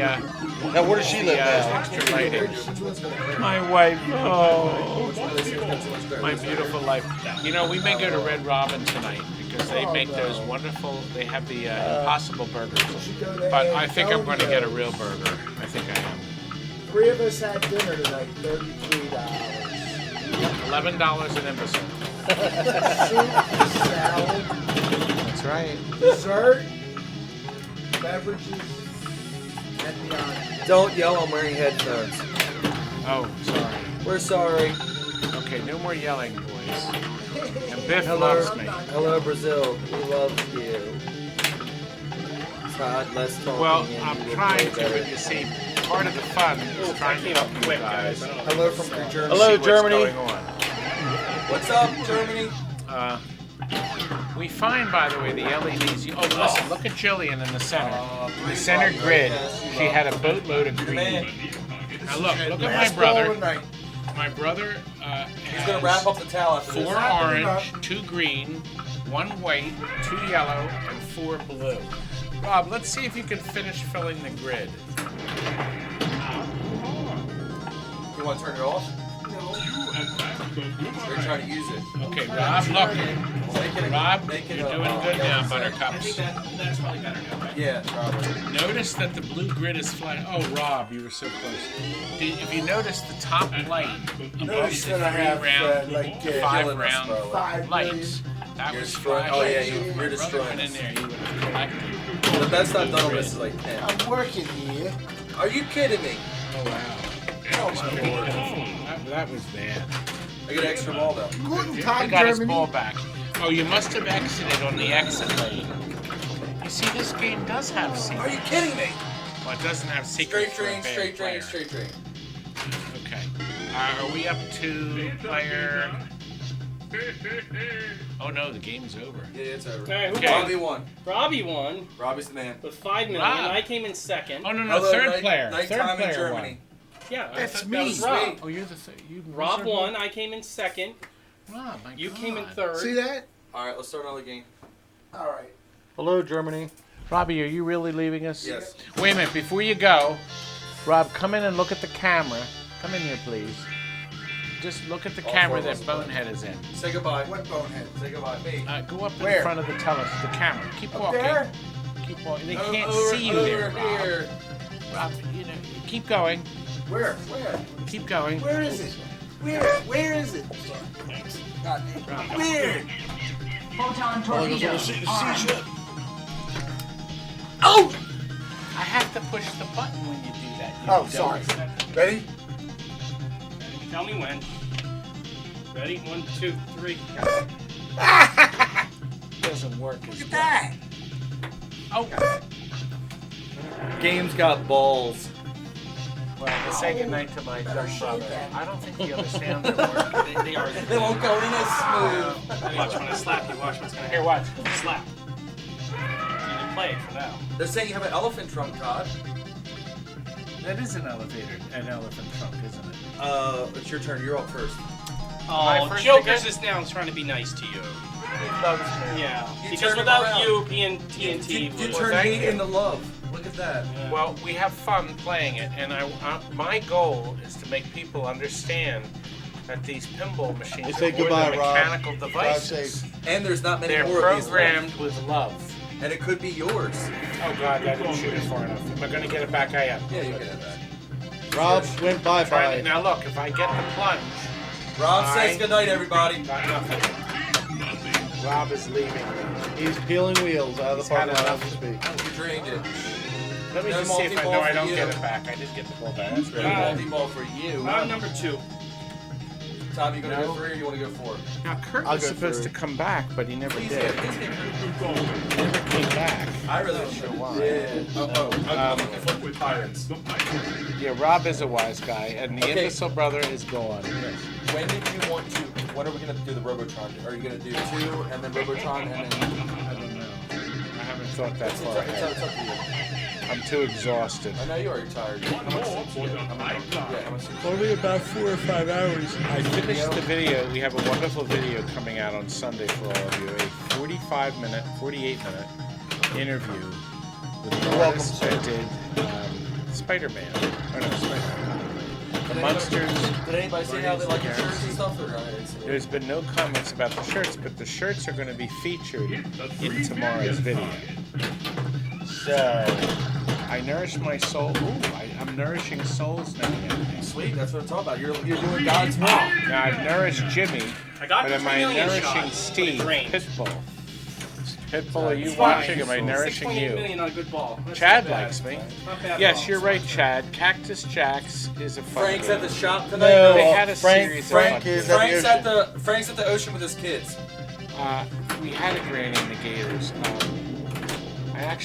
Now, where does she live now? extra lighting. Which one's gonna glare? My wife. Oh, Which one of these has got too much glare? my beautiful life. You know, we may go to Red Robin tonight because they make those wonderful. They have the Impossible burgers. But I think I'm going to get a real burger. I think I am. 3 of us had dinner tonight, $33. $11 an imbecile. Soup, salad, That's right. dessert, beverages, and beyond. Don't yell, I'm wearing headphones. Oh, sorry. We're sorry. Okay, no more yelling, boys. And Biff Hello. loves me. Hello, Brazil. We love you. Todd, less talking. Well, and I'm you will trying play to, better. but you see, part of the fun is trying to help you quick, guys. guys. I don't know. Hello from Germany. see Hello, what's Germany. going on. What's up, Germany? We find, by the way, the LEDs. Oh, listen, look at Jillian in the center. The center grid, she had a boatload of green. Now look at my Last ball brother. of the night. My brother He's gonna wrap up the towel after this. 4 orange, 2 green, 1 white, 2 yellow, and 4 blue. Rob, let's see if you can finish filling the grid. You want to turn it off? They're trying to use it. Okay, Rob, look. Rob, Make it you're up. doing good now, I think Buttercups. that's probably better now, right? Yeah, probably. Notice that the blue grid is flat. Oh, Rob, you were so close. If you notice the top light above Notice the that I have, 3-round, like, 5 killing us, round bro. 5 lights, that You're was destroying- flashing. oh, yeah, So if you're my brother destroying went in us. there, he would have collected. But that's not done. This is like 10. I'm working here. Are you kidding me? Oh, wow. Oh my lord. That was bad. I get an extra ball though. Guten He Tag, got his ball Germany. back. Oh, you must have exited on the exit lane. You see, this game does have secrets. Are you kidding me? Well, it doesn't have secrets. Straight for a train, bad straight train, player. straight train. Okay. Are we up to player? Oh no, the game's over. Yeah, it's over. All right, who Okay. Robbie won? won. Robbie won Robbie's the man. with 5 million. Rob. I came in second. Oh no, Hello, third night- player. Nighttime Third in player Germany. Yeah, That's that me. was Rob. Oh, you're the you. Rob won. I came in second. Rob, my You God. came in third. See that? All right, let's start another game. All right. Hello, Germany. Robbie, are you really leaving us? Yes. Wait a minute, before you go, Rob, come in and look at the camera. Come in here, please. Just look at the All camera four of that us. Bonehead is in. Say goodbye. What bonehead? Say goodbye. Me. Go up in Where? front of the the camera. Keep Up walking. there? Keep walking. They O- can't over- see you there, over Rob. here. Rob, you know, keep going. Where? Where? Keep going. Where is it? Where is it? God, where? Photon torpedo. Armed. Oh! I have to push the button when you do that. You Oh, don't. sorry. Ready? Tell me when. Ready? 1, 2, 3. Doesn't work as Look at well. that. Oh, Game's got balls. well, to say goodnight to my young brother. I don't think he understands the work. They are. They won't go in as smooth. Watch when I slap you. Watch what's gonna Here, happen. watch. Slap. You can play it for now. They're saying you have an elephant trunk, Todd. That is an elephant trunk, isn't it? It's your turn. You're up first. Oh, first Jokers again? is now trying to be nice to you. He loves me. Yeah. You Because turned him without around. you, TNT You would. turn thank hate you. into love. Look at that. Yeah. Well, we have fun playing it, and my goal is to make people understand that these pinball machines Hey, say are more goodbye, than Rob. mechanical Drive devices. safe. And there's not many They're more of these programmed left. with love. And it could be yours. Oh God, I didn't shoot it far enough. Am I going to get it back? I am. Yeah, you can have that. Rob went Trying to- bye-bye. Now look, if I get the plunge, Rob Bye. says goodnight, everybody. got nothing. Rob is leaving me. He's peeling wheels out of He's the parking had lot enough. as we speak. You drained it. Let me No just see if I multi-ball know I for don't you. get it back. I did get the ball back. That's really Red good. multi-ball for you. Round number 2. Tom, you gonna No. go 3 or you want to go 4? Now Kurt I'll was go supposed through. to come back, but he never Please did. get it. He never came back. I really don't know why. I'm looking for pirates. Yeah, Rob is a wise guy, and the Okay. imbecile brother is gone. When did you want to? When are we gonna do the Robotron? Are you gonna do 2 and then Robotron and then? I don't know. I haven't thought that far ahead. It's up to you. I'm too exhausted. I know you are. You're tired. How much sleep you get? How much sleep? Only about 4 or 5 hours. I finished the video. We have a wonderful video coming out on Sunday for all of you. A 48-minute interview with the artist that did Spider-Man. Or no, Spider-Man. The Monsters. Did anybody say how they like the shirts and stuff? Or There's been no comments about the shirts, but the shirts are going to be featured in tomorrow's video. So, I nourish my soul. Ooh, I'm nourishing souls now. Sweet, that's what I'm talking about. You're doing God's will. Now, I've nourished Jimmy, I got but the am 3 I million nourishing shot, but Steve? it drained. Pitbull. Pitbull, are you It's fine. watching? Am I nourishing 6.8 you? million on a good ball. That's Chad not bad. likes me. Not bad at Yes, all. you're right, Chad. Cactus Jacks is a fun Frank's game. at the shop tonight. No, They had a Frank series of Frank fun is games. at the ocean. Frank's at the ocean with his kids. We had a granny in the Gators. I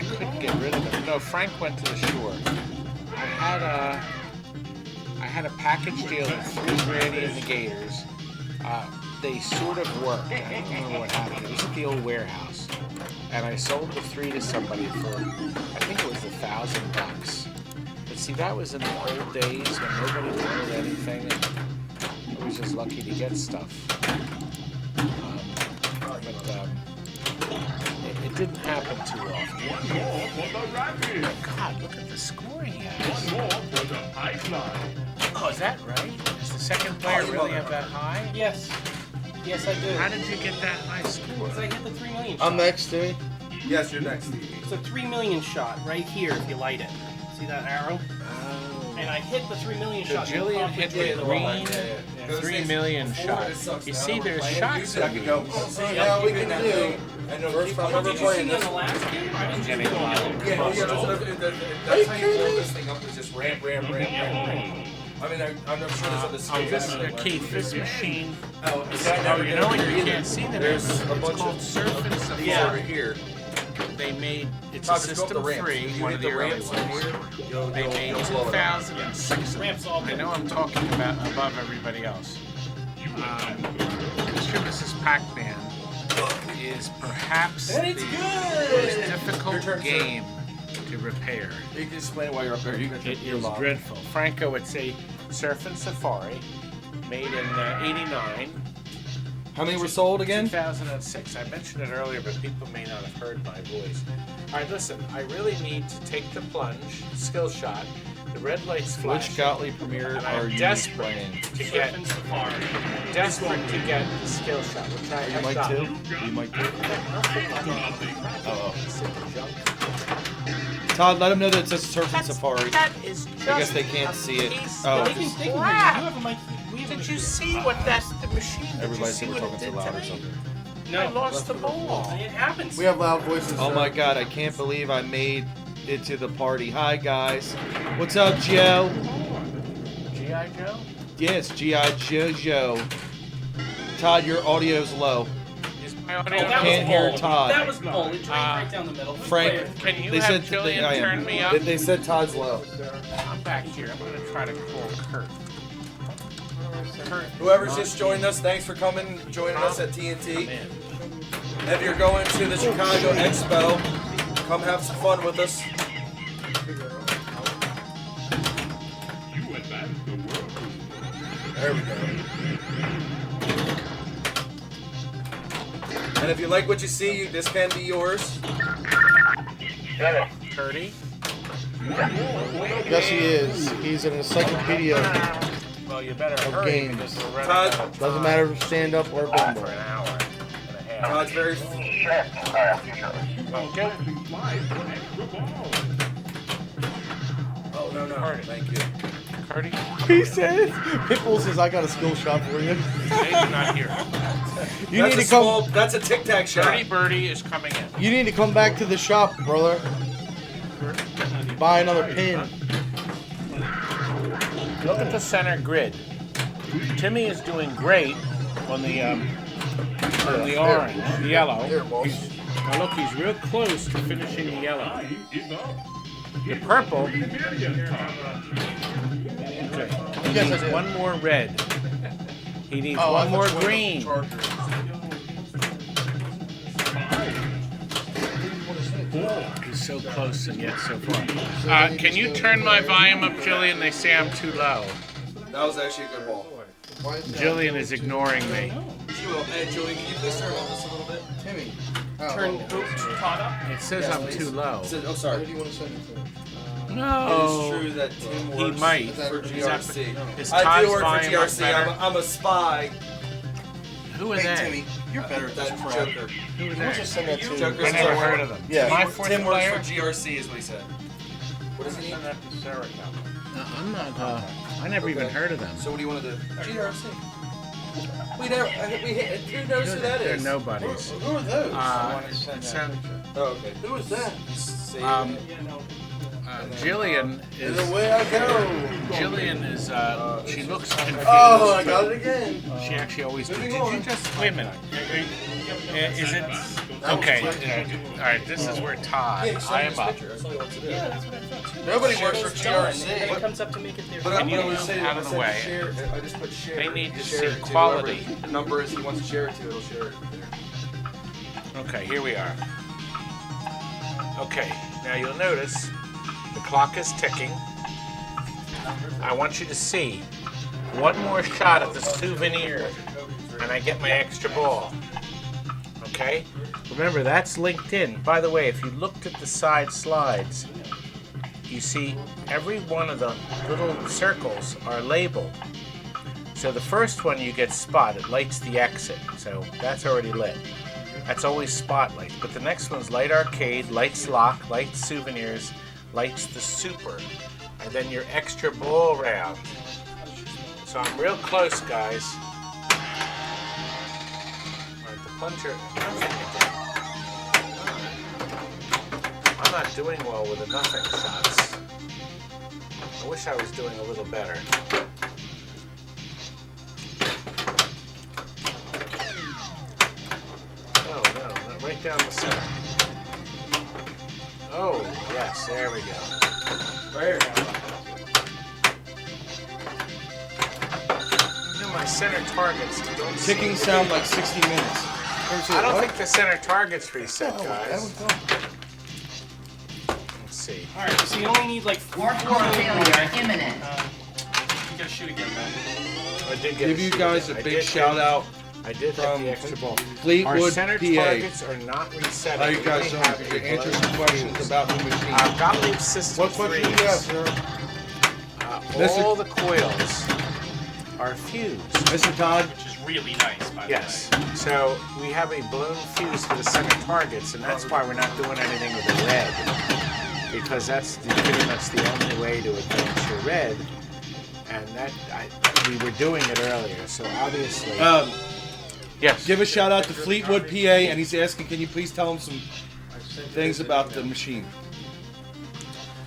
couldn't get rid of them. No, Frank went to the shore. I had a package deal with 3 granny in the Gators. They sort of worked. I don't remember what happened. It was at the old warehouse. And I sold the 3 to somebody for, I think it was $1,000. But see, that was in the old days when nobody wanted anything. And I was just lucky to get stuff. It didn't happen too often. Oh, God, look at the score he has. Oh, is that right? Does the second player really have that high? Yes. Yes, I do. How did you get that high score? Because I hit the 3 million shot. I'm next, Timmy. Yes, you're next. It's a 3 million shot right here if you light it. See that arrow? Oh. And I hit the 3 million So shot. Jillian hit the green 3 million shot. You see, there's shots I of could you. go. See, now we can do. And no, First time ever Did you playing see in this. the last game? I didn't Getting see a lot of Yeah, that's how you blow this thing up. Is just ramp. I mean, I'm sure there's other skills. This Keith, this machine. Oh, You know what? You can't see them. There's It's a bunch called of Surf and Safari. over here. They made it's Todd, a just go up the system ramps. 3, You one hit of the the early ramps ones. in here. They made 2006. Ramps all I know I'm talking about above everybody else. Mr. and Mrs. Pac-Man is perhaps And it's the good! most difficult Your turn, sir. game to repair. You can explain why you're up there. You got It your is lock. dreadful. Franco, it's a Surf and Safari made in '89. How many were sold again? 2006. I mentioned it earlier, but people may not have heard my voice. All right, listen. I really need to take the plunge, skill shot. The red light's flashing. Which Gottlieb premiere And are I'm you desperate playing? to get desperate to get the skill shot, which I Are you have Mike done. too? You Mike too? Oh. Todd, let him know that it says Surf and Safari. That is just I guess they can't see it. piece Oh. of They can hear you. You crap. have a mic. We have a Did you see what that the machine? Did Everybody you see said we're what talking it too did loud to or me? something. I No. lost the ball. It happens. We have loud voices. Oh sir. my God, I can't believe I made it to the party. Hi guys. What's up, Joe? G.I. Joe? Yes, G.I. Joe. Todd, your audio's low. Is my Oh, audio? that Can't was hear bold. Todd. That was bold. It drained right down the middle. Good Frank, player. Can you They have said Jillian I am. turn me up? They said Todd's low. I'm back here. I'm going to try to call Kurt. Kurt. Whoever's just joined us, thanks for coming, joining us at TNT. Man. If you're going to the Chicago Expo, come have some fun with us. There we go. And if you like what you see, this can be yours. Kurtie? Yes, he is. He's an encyclopedia. Well, you better Of hurry games. because we're running Todd, out of Doesn't time matter if stand up or for pinball. an hour and a half. Todd's very. Okay. Oh, no. Alright. Thank you. Kurtie? He said, Pitbull says, I got a skill shot for you. He's not here. You That's need a to come. small. That's a tic tac shot. Kurtie Birdie is coming in. You need to come back to the shop, brother. Buy another pin. Look at the center grid. Timmy is doing great on the orange, the yellow. Now look, he's real close to finishing the yellow. The purple. Okay. He needs one more red. He needs one more green. He's so close and yet so far. Can you turn my volume up, Jillian? They say I'm too low. That was actually a good ball. Jillian is ignoring me. She will. Hey, Julie, can you please turn on this a little bit? Timmy. Turn Todd up. It says Yes, I'm please. too low. Oh, sorry. Who do you want to send it to? It No. is true that Tim He works might. for Is that- GRC. is I Todd's do work for volume up GRC. better? I'm a spy. Who is that? You're better at that Joker. Who is that? Just send that to Joker's I never heard of them. Yeah. My fourth Tim works player? for GRC is what he said. What does he need? No, I'm not. I never even heard of them. So what do you want to do? GRC. We never. Who knows who that They're is? nobodies. Who are those? Oh, okay. Who is that? Jillian Is is. away I go. Jillian is. She looks confused. Oh, I got it again. She actually always. Did Moving you on. just wait a minute? Is it? Okay. All right. This is where Todd. I am up. That's all he wants to do. Yeah, that's what I thought too. Nobody works for Show's done, and GRC. it comes up to make it there. But Can you I'm gonna move say out of the way? share. I just put share. They need to share see it to quality. whoever the number is he wants to share it to. It'll share it there. Okay. Here we are. Okay. Now you'll notice the clock is ticking. I want you to see one more shot at the souvenir, and I get my extra ball. Okay? Remember, that's linked in. By the way, if you looked at the side slides, you see every one of the little circles are labeled. So the first one you get spot, it lights the exit. So that's already lit. That's always spotlight. But the next one's light arcade, lights lock, lights souvenirs, lights the super, and then your extra ball round. So I'm real close, guys. Alright, the puncher. I'm not doing well with the nothing shots. I wish I was doing a little better. Oh no, not right down the center. Oh, yes, there we go. Right here. You know, my center targets don't Ticking sound like 60 minutes. I don't think the center target's reset, guys. Let's see. All right, so you only need like Warp core failure imminent. You gotta shoot again, man. I did get Give a you shoot guys a again. I big did shout hit- out. I did hit from the extra ball. Our Fleetwood, center PA. targets are not resetting. How you guys We doing? have To a answer blown some questions fuse. about the machine. Gottlieb System What question do you have, sir? all the coils are fused. Mr. Todd, Which is really nice, by the way. Yes. So we have a blown fuse for the center targets, and that's why we're not doing anything with the red, because that's pretty much the only way to advance your red. And that we were doing it earlier, so obviously. Yes. give a shout out to Fleetwood, PA, and he's asking, can you please tell him some things about the machine?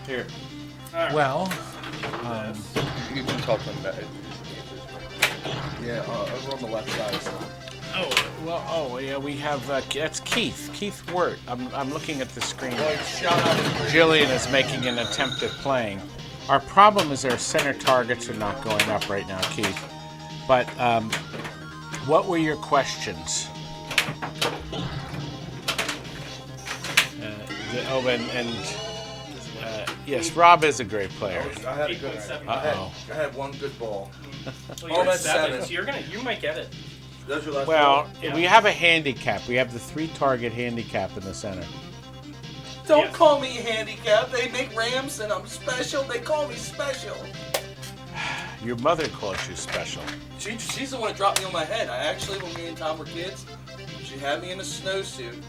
Here. Well, You can talk to him about it. Yeah, over on the left side. yeah, we have that's Keith. Keith Wirt. I'm looking at the screen. Shout out to Jillian is making an attempt at playing. Our problem is our center targets are not going up right now, Keith. But what were your questions? Yes, Rob is a great player. I had a good. 8.7. Uh-oh. I had one good ball. So you're at that's 7, seven. so you might get it. Those are last Well, Yeah. we have a handicap. We have the 3-target handicap in the center. Don't Yes. call me handicapped. They make Rams and I'm special. They call me special. Your mother calls you special. She's the one that dropped me on my head. I actually, when me and Tom were kids, she had me in a snowsuit.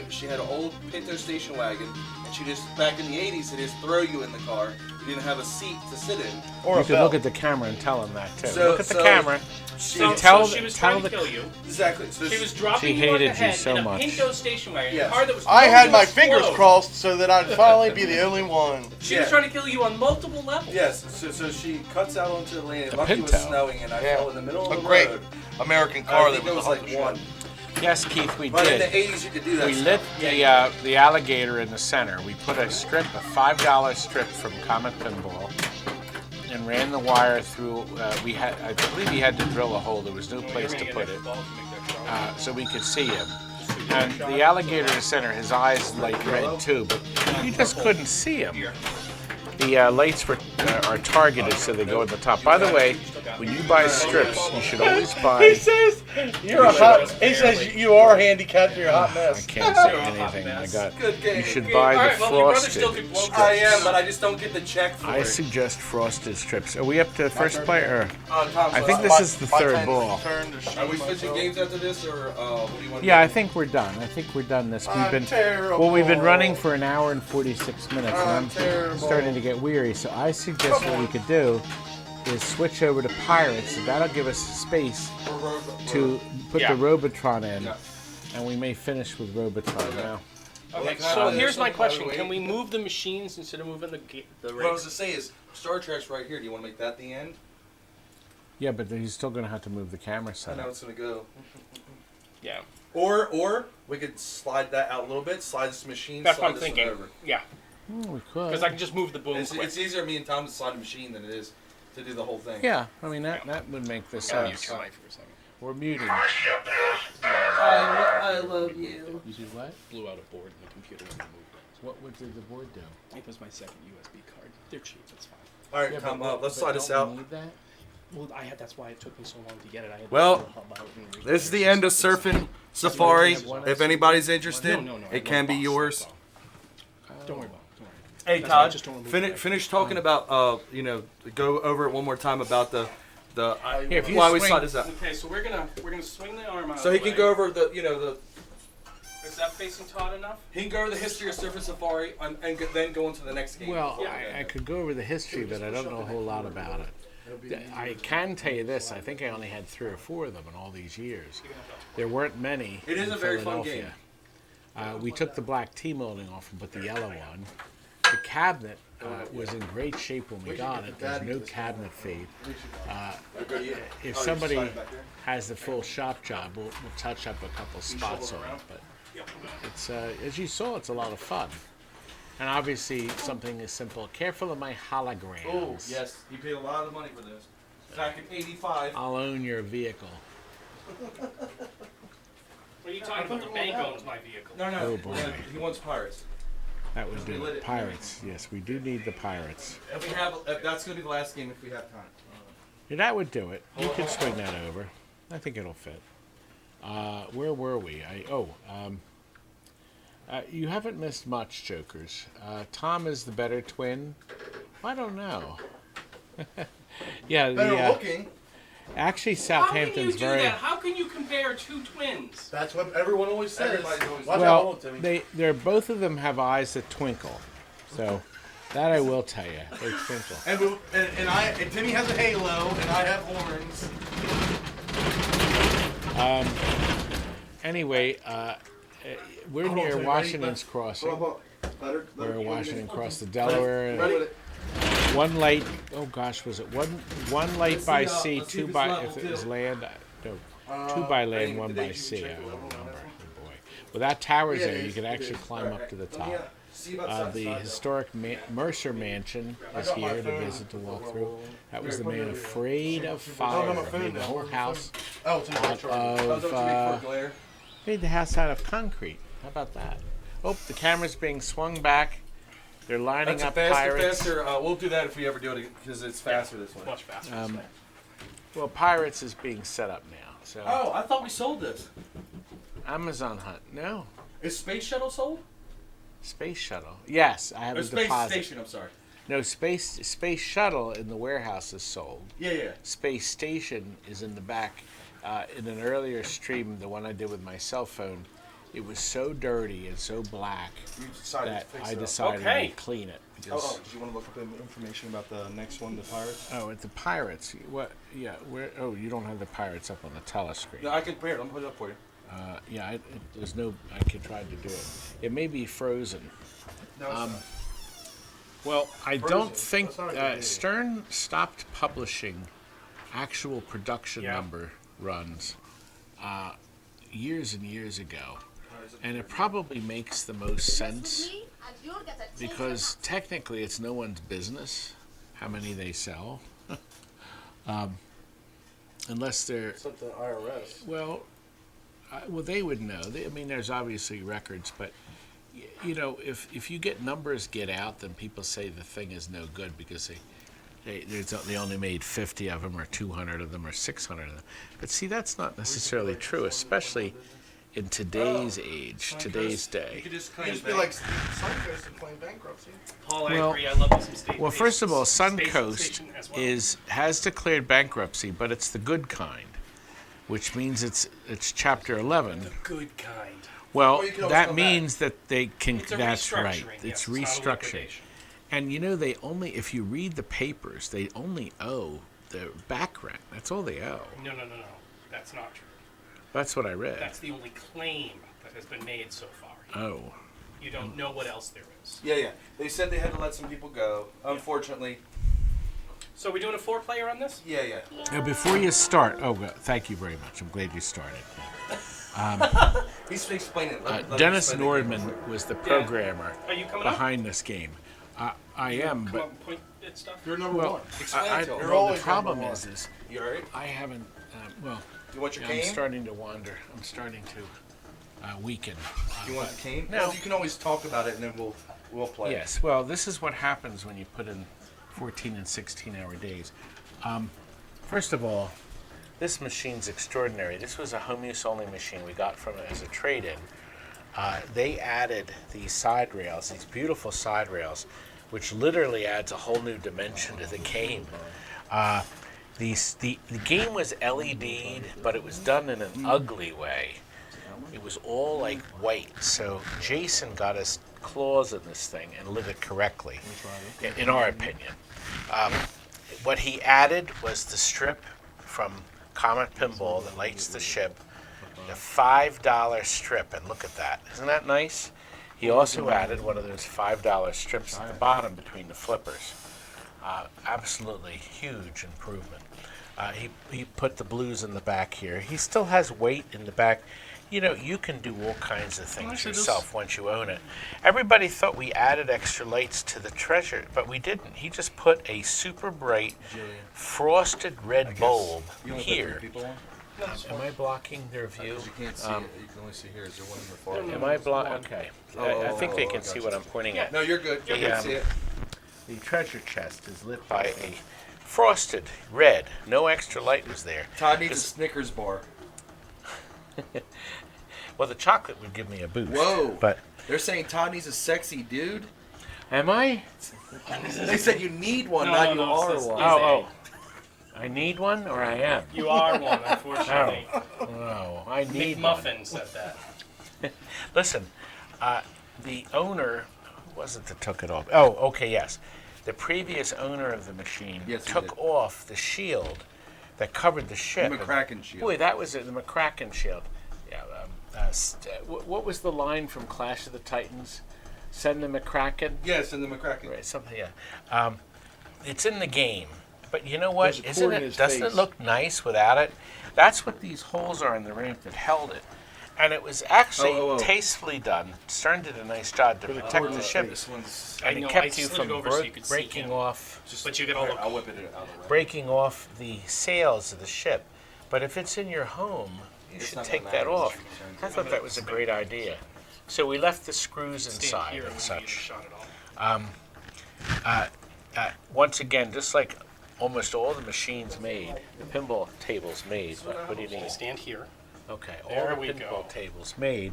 She had an old Pinto station wagon, and she just, back in the 80s, they just throw you in the car. You didn't have a seat to sit in. You could look at the camera and tell him that too. So- Look at the so- camera. She, And tell she was tell trying the to kill you. exactly. So She was dropping She you on the hated you head so in a much. Pinto station wagon, Yes. a car that was I going had to my explode. fingers crossed so that I'd finally be the only one. She Yeah. was trying to kill you on multiple levels. Yes, so she cuts out onto the lane. The Lucky it was Pinto. snowing, and I Yeah. fell in the middle of A the great road. American I car think that it was was like one. Yes, Keith, we But in did. the 80s, you could do that. We stuff. lit the alligator in the center. We put a strip, a $5 strip from Comet Pinball, and ran the wire through. I believe he had to drill a hole. There was no place to put it, so we could see him. And the alligator in the center, his eyes light red too, but you just couldn't see him. The lights are targeted so they go at the top. By the way, when you buy strips, you should always buy. He says you're a hot. He says you are handicapped. You're a hot I mess. can't say anything. I got. Good game. You should Good buy game. the Alright, well, your brother frosted still could blow strips. I am, but I just don't get the check for I it. suggest frosted strips. Are we up to first player? Tom, I so think this is the third ball. Are we switching games after this, or what do you want to Yeah, do? I think we're done. I think we're done this. I'm terrible. Well, we've been running for an hour and 46 minutes, and I'm terrible. starting to get weary. So I suggest what we could do is switch over to Pirates, and that'll give us space to put the Robotron in, and we may finish with Robotron now. Okay, Can I so have here's my something question: by the Can way? we move the machines instead of moving the What I was race? going to say is, Star Trek's right here. Do you want to make that the end? Yeah, but then he's still going to have to move the camera I know setup. it's going to go. Yeah, Or we could slide that out a little bit, slide this machine, that's slide what I'm this one thinking. over. Yeah, We could. because I can just move the boom It's, quick. it's easier me and Tom to slide a machine than it is to do the whole thing. Yeah, I mean that would make this Yeah, sense. mute your mic for a second. We're muting. I love you. You did what? Blew out a board and the computer wouldn't move. What did the board do? It was my second USB card. They're cheap. It's fine. All right, Tom. Let's slide this out. Need that? Well, that's why it took me so long to get it. I had Well, to hub out and This is the end of Surfing Safari. If anybody's interested, No, it can be yours. Don't worry about it. Don't worry. Hey That's why I Todd, just don't remove it. finish talking about go over it one more time about the Here, if you why we swing- slide this out. Okay, so we're gonna swing the arm out. So of he the can way. go over the Is that facing Todd enough? he can go over the history of Surfing Safari and then go into the next game. Well, Yeah. I could go over the history, but I don't know a whole lot about it. I can tell you this: I think I only had 3 or 4 of them in all these years. There weren't many. It is in a very fun Philadelphia. We took the black T molding off and put the yellow one. The cabinet was in great shape when we got it. There's no cabinet fade. If somebody has the full shop job, we'll touch up a couple spots on it. But it's as you saw, it's a lot of fun. And obviously, something as simple. Careful of my holograms. Oh yes, he paid a lot of money for this. Back in '85. I'll own your vehicle. What are you talking about? The bank owns my vehicle. No, Oh, boy. he wants Pirates. That would do it. Pirates. Yes, we do need the pirates. If we have, that's going to be the last game if we have time. Yeah, that would do it. You can swing that over. I think it'll fit. Where were we? You haven't missed much, Jokers. Tom is the better twin. I don't know. Yeah, Better looking. actually How can you Southampton's do very that? How can you compare two twins? That's what everyone always says. Everybody's always Watch out, well. Timmy. They're both of them have eyes that twinkle, so that I will tell you, they twinkle. And Timmy has a halo, and I have horns. Anyway, we're Hold on, near Timmy, Washington's ready? Crossing. Better, We're Washington across the Delaware. Ready with it. One light. Oh gosh, was it one light by sea, let's see 2 if it's by level, if it was too. land? No, 2 by land, 1 by sea. I don't remember. Oh boy. Well, that tower's there. You could actually climb up to the top. The historic Mercer Mansion is here to visit to walk through. That was the man afraid of fire. Made the whole house Oh, it's in out of made the house out of concrete. How about that? Oh, the camera's being swung back. They're lining That's a up faster, pirates. faster. We'll do that if we ever do it because it's faster this way. Much faster. Well, Pirates is being set up now. So Oh, I thought we sold this. Amazon Hunt. No. Is Space Shuttle sold? Space Shuttle. Yes, I have Or a Space deposit. Station, I'm sorry. No, Space Shuttle in the warehouse is sold. Yeah. Space Station is in the back. In an earlier stream, the one I did with my cell phone, it was so dirty and so black You decided that to fix I it up. decided Okay. to clean it. Oh, Because, did you want to look up information about the next one, the Pirates? oh, at the Pirates. What? Yeah. Where? Oh, you don't have the Pirates up on the telescreen. No, I can prepare it. I'm put it up for you. Yeah, there's no. I could try to do it. It may be frozen. No, Well, I don't think That's not a good idea. Stern stopped publishing actual production number runs years and years ago, and it probably makes the most sense because technically it's no one's business how many they sell, unless they're it's up to the IRS. well. Well, they would know. I mean, there's obviously records, but you know, if you get numbers get out, then people say the thing is no good because they only made 50 of them, or 200 of them, or 600 of them. But see, that's not necessarily true, especially in today's age, today's day. You just be like Suncoast and claim bankruptcy. Paul, I Well- agree. I love me some state. Well, first of all, Space Suncoast Station as well. has declared bankruptcy, but it's the good kind, which means it's Chapter 11. the good kind. Well, Or you can always that come means that they can. It's a That's right. restructuring, It's yes, not a restructuring. liquidation. And you know, they only, if you read the papers, they only owe the back rent. That's all they owe. No. That's not true. That's what I read. That's the only claim that has been made so far. Oh. You don't know what else there is. Yeah. They said they had to let some people go. Unfortunately. So we're doing a 4-player on this? Yeah. Now, before you start, thank you very much. I'm glad you started. He's explaining it. Let him Dennis explain it again. Nordman was the programmer Are you coming up? behind this game. I am, Come but up and point at stuff? You're number well, one. Explain it to him. You're the always problem number is You alright? I haven't. Well, You want your I'm cane? starting to wander. I'm starting to weaken. You want the cane? No. Well, you can always talk about it and then we'll play. Yes. Well, this is what happens when you put in 14 and 16-hour days. First of all, this machine's extraordinary. This was a home use only machine we got from it as a trade-in. They added these side rails, these beautiful side rails, which literally adds a whole new dimension to the game. The game was LED'd, but it was done in an ugly way. It was all like white. So Jason got his claws in this thing and lit it correctly, in our opinion. What he added was the strip from Comet Pinball that lights the ship, the $5 strip, and look at that. Isn't that nice? He also added one of those $5 strips at the bottom between the flippers. Absolutely huge improvement. He put the blues in the back here. He still has weight in the back. You know, you can do all kinds of things yourself once you own it. Everybody thought we added extra lights to the treasure, but we didn't. He just put a super bright frosted red bulb here. Am I blocking their view? You can't see it. You can only see here. Is there one in the far? Am I blocking? Okay. I think they can see what I'm pointing at. No, you're good. You can see it. The treasure chest is lit by a frosted red. No extra light was there. Todd needs a Snickers bar. Well, the chocolate would give me a boost. Whoa. But They're saying Todd needs a sexy dude. am I? They said you need one, No, not no, you it are says one. is Oh. I need one, or I am? You are one, unfortunately. No, I need one. McMuffin said that. Listen, the owner, who was it that took it off? Oh, okay, yes. The previous owner of the machine Yes, he took did. off the shield that covered the ship. The McCracken shield. Boy, that was it, the McCracken shield. Yeah. What was the line from Clash of the Titans? Send the McCracken? Yes, and the McCracken. Right, something, yeah. It's in the game. But you know what? There's a Isn't cord in it? his Doesn't face. it look nice without it? That's what these holes are in the ramp that held it, and it was actually tastefully done. Stern did a nice job to protect the ship, This one's. and I it know, I kept you slid from it over so you could see breaking him. off, But you get all the I'll whip it out of the way. breaking off the sails of the ship. But if it's in your home, you It's should not take gonna that matter. off. I thought that was a great idea. So we left the screws stand inside here and and give you a such. shot at all. Once again, just like almost all the machines made, the pinball tables made. What do you need? Stand here. Okay, There all the we pinball go. tables made.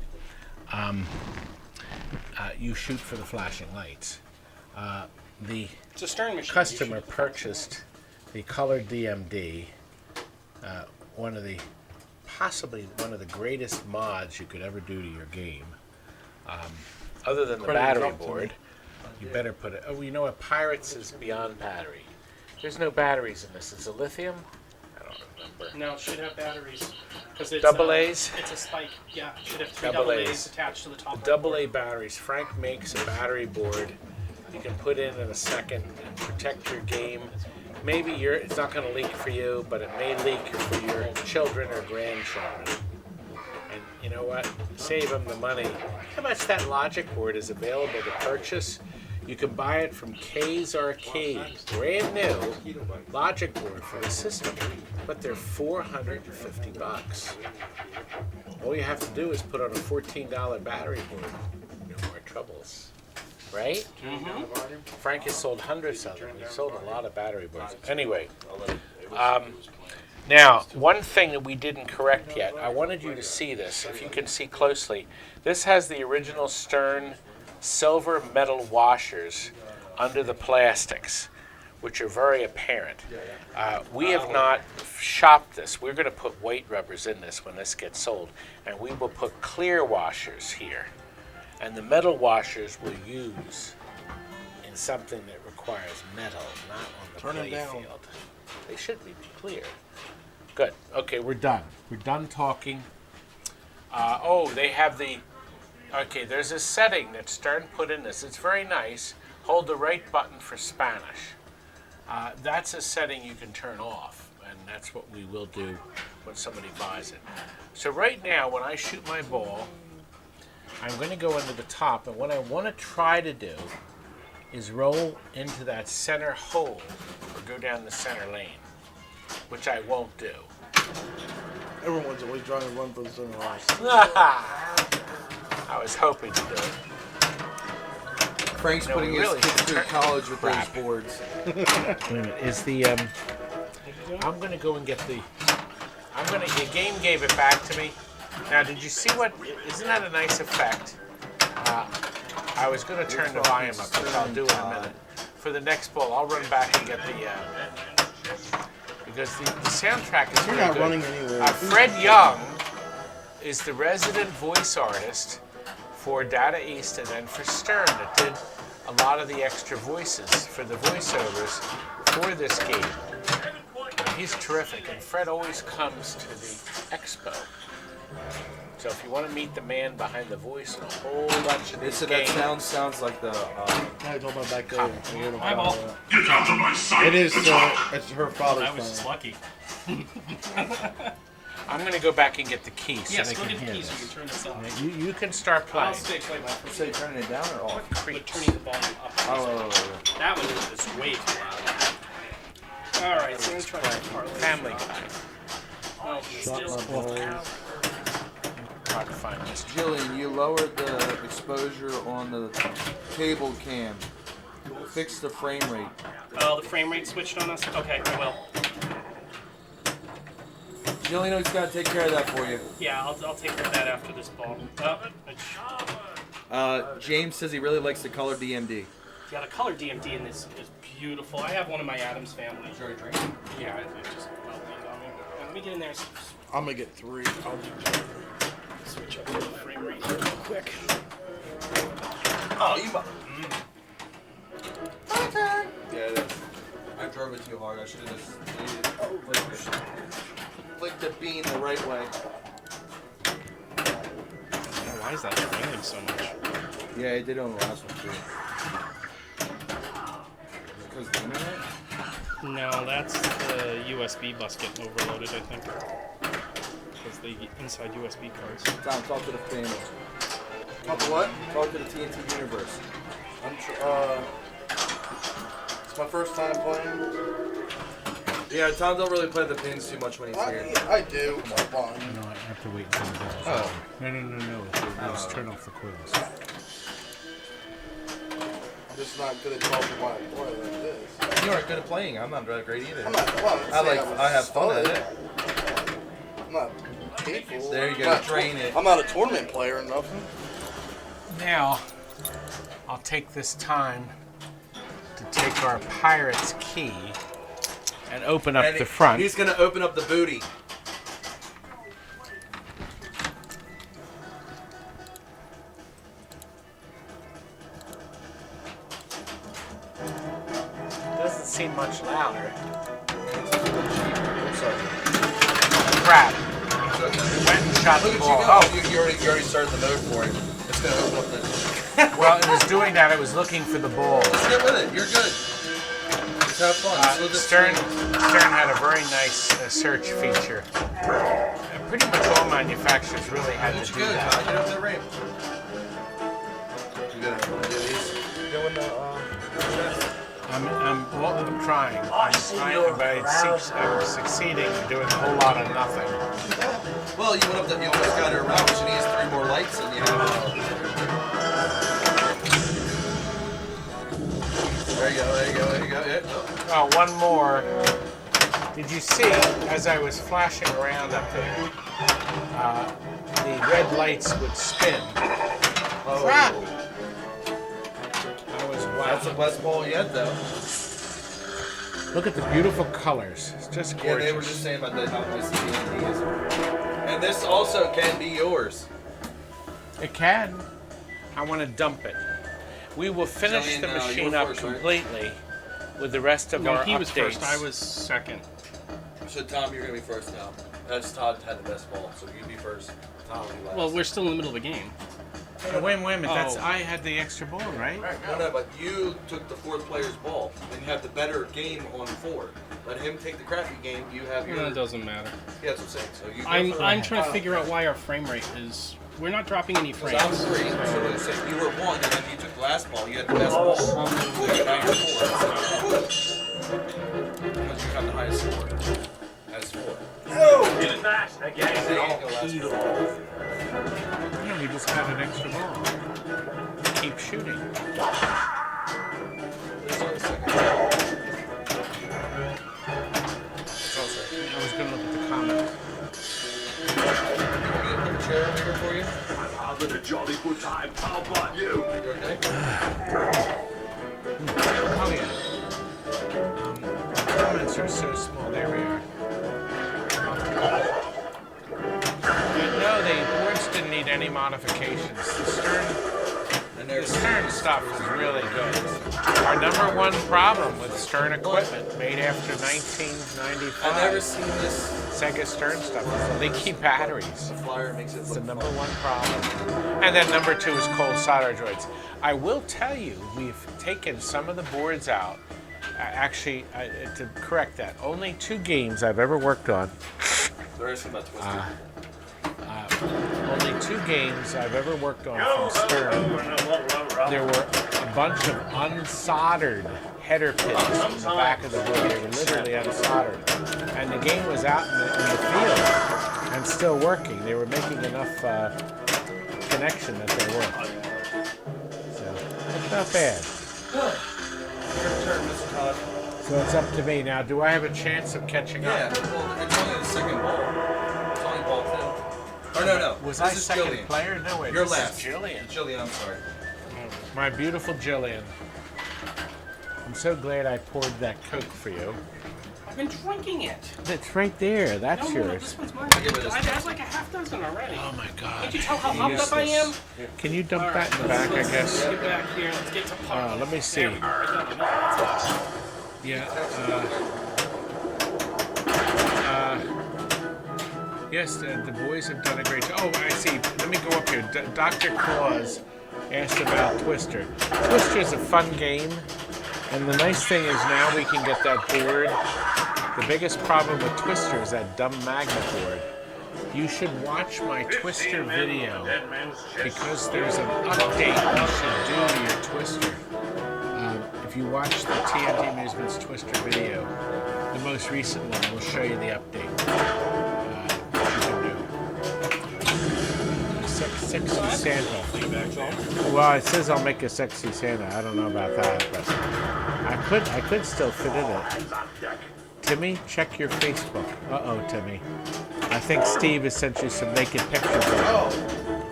You shoot for the flashing lights. The It's a Stern machine. customer purchased the colored DMD, possibly one of the greatest mods you could ever do to your game. Other than the battery board, you better put it. Oh, you know what? Pirates is beyond battery. There's no batteries in this. It's a lithium. I don't remember. No, it should have batteries. Because it's Double A's? It's a spike. Yeah, it should have 3 Double double A's. A's attached to the top. Double A batteries. Frank makes a battery board you can put in a second and protect your game. Maybe it's not going to leak for you, but it may leak for your children or grandchildren. And you know what? Save them the money. How much that logic board is available to purchase? You can buy it from K's Arcade, brand new logic board for the system, but they're $450. All you have to do is put on a $14 battery board. No more troubles. Right? Frank has sold hundreds of them. He's sold a lot of battery boards. Anyway, now, one thing that we didn't correct yet, I wanted you to see this, if you can see closely. This has the original Stern silver metal washers under the plastics, which are very apparent. We have not shopped this. We're going to put white rubbers in this when this gets sold, and we will put clear washers here. And the metal washers we'll use in something that requires metal, not on the play field. They should be clear. Good. Okay, we're done. We're done talking. They have the... Okay, there's a setting that Stern put in this. It's very nice. Hold the right button for Spanish. That's a setting you can turn off, and that's what we will do when somebody buys it. So right now, when I shoot my ball, I'm going to go into the top, and what I want to try to do is roll into that center hole or go down the center lane, which I won't do. Everyone's always trying to run for the center line. I was hoping to do it. Frank's putting his really kids through college with crap. those boards. Wait a minute. Is the I'm going to go and get the. The game gave it back to me. Now, did you see what? Isn't that a nice effect? I was going to turn the volume up, which I'll do in a minute. For the next ball, I'll run back and get the. Because the soundtrack is really good. Running anywhere. Fred Young is the resident voice artist for Data East and then for Stern that did a lot of the extra voices for the voiceovers for this game. And he's terrific, and Fred always comes to the expo. So if you want to meet the man behind the voice in a whole bunch of these games, that sounds like the. I told my back there. Eyeball. Get out of my sight! It is. It's her father's. I was just lucky. I'm going to go back and get the key so Yes, they go can get the hear keys so you this. can turn this off. You can start playing. I'll stick with my Say turning it down or off? but turning the volume up. That one is way too loud. Alright, so let's try that part. Family Guy. Oh, still Hard to find this. Jillian, you lowered the exposure on the cable cam. Fix the frame rate. Oh, the frame rate switched on us? Okay, I will. Jillian, he's got to take care of that for you. Yeah, I'll take care of that after this ball. James says he really likes the color DMD. Yeah, the color DMD in this is beautiful. I have one in my Adams family. Sure, drink? Yeah, it just well on me. Let me get in there. I'm going to get 3. I'll do Switch up the frame rate here real quick. Oh, you. Yeah, it is. I drove it too hard. I should have just flick the bean the right way. Why is that failing so much? Yeah, it did on the last one too. Because the internet? No, that's the USB bus getting overloaded, I think. Because the inside USB cards. Tom, talk to the family. Talk to what? Talk to the TNT universe. It's my first time playing. Yeah, Tom don't really play the pins too much when he's here. I do. No, I have to wait until the ball's over. No. Let's turn off the coils. I'm just not good at talking while I play like this. You aren't good at playing. I'm not that great either. I'm not. Well, I have fun at it. I'm not capable. There you go. Train it. I'm not a tournament player or nothing. Now, I'll take this time to take our pirate's key and open up the front. He's going to open up the booty. Doesn't seem much louder. Crap. Went and shot the ball. Oh, you already started the mode for it. It's going to open up the... Well, it was doing that. It was looking for the ball. Let's get with it. You're good. Just have fun. Stern had a very nice search feature. Pretty much all manufacturers really had to do that. Get up the ramp. You gotta do these. Go in the I'm trying. I'm trying, but I'm succeeding in doing a whole lot of nothing. Well, you went up you almost got her around, but she needs 3 more lights and you have There you go, there you go, there you go. Yeah. Oh, one more. Did you see, as I was flashing around up there, the red lights would spin? Oh. Crap! That was That's the best ball yet, though. Look at the beautiful colors. It's just gorgeous. Yeah, they were just saying about how nice the TNT is. And this also can be yours. It can. I want to dump it. We will finish Jillian, the you machine were up first, right? completely with the rest of No, our he was updates. first. I was second. So, Tom, you're going to be first now. That's Todd had the best ball, so you be first. Tom will be last. Well, we're still in the middle of the game. Oh, wait a minute. That's Oh. I had the extra ball, right? No, but you took the 4th player's ball, and you have the better game on 4. Let him take the crappy game. You have your. No, it doesn't matter. Yeah, that's what I'm saying. So you. I'm trying to figure out why our frame rate is. We're not dropping any frames. I'm 3, so let's say you were 1, and then you took the last ball. You had the best ball. And now you're 4. Because you have the highest score. As 4. Get it back again. No, we just got an extra ball. Keep shooting. There's only a second. I was going to look at the comments. You want me to put a chair over here for you? I've had a jolly good time. How about you? You okay? Oh, yeah. The comments are so small. There we are. No, the boards didn't need any modifications. The Stern stuff is really good. Our number one problem with Stern equipment made after 1995, I've never seen this. Sega Stern stuff, is leaky batteries. The flyer makes it It's look the number fun. one problem. And then number 2 is cold solder joints. I will tell you, we've taken some of the boards out. Actually, to correct that, only 2 games I've ever worked on. The rest about Twisted. Only 2 games I've ever worked on from Stern. There were a bunch of unsoldered header pins in the back of the board. They were literally unsoldered. And the game was out in the field and still working. They were making enough connection that they worked. So, it's not bad. Your turn, Mr. Todd. So it's up to me. Now, do I have a chance of catching Yeah, up? well, it's only the second ball. It's only ball 2. Or no. Was this I is second Jillian. player? No, wait. You're this last. is Jillian. Jillian, I'm sorry. My beautiful Jillian. I'm so glad I poured that Coke for you. I've been drinking it. It's right there. That's No, yours. this one's mine. give it a- I've had like a half dozen already. Oh my God. Can't you tell how pumped up I am? Can you dump All that in the right, back, I let's guess? get back here. Let's get to pump. Let me see. There we go. I got enough. Yeah. Yes, the boys have done a great job. Oh, I see. Let me go up here. Dr. Claus asked about Twister. Twister is a fun game, and the nice thing is now we can get that board. The biggest problem with Twister is that dumb magnet board. You should watch my Twister video because there's an update you should do to your Twister. If you watch the TNT Amusements Twister video, the most recent one will show you the update. What you can do. Sexy Santa. Well, it says I'll make a sexy Santa. I don't know about that, but I could still fit in it. Timmy, check your Facebook. Uh-oh, Timmy. I think Steve has sent you some naked pictures. Oh,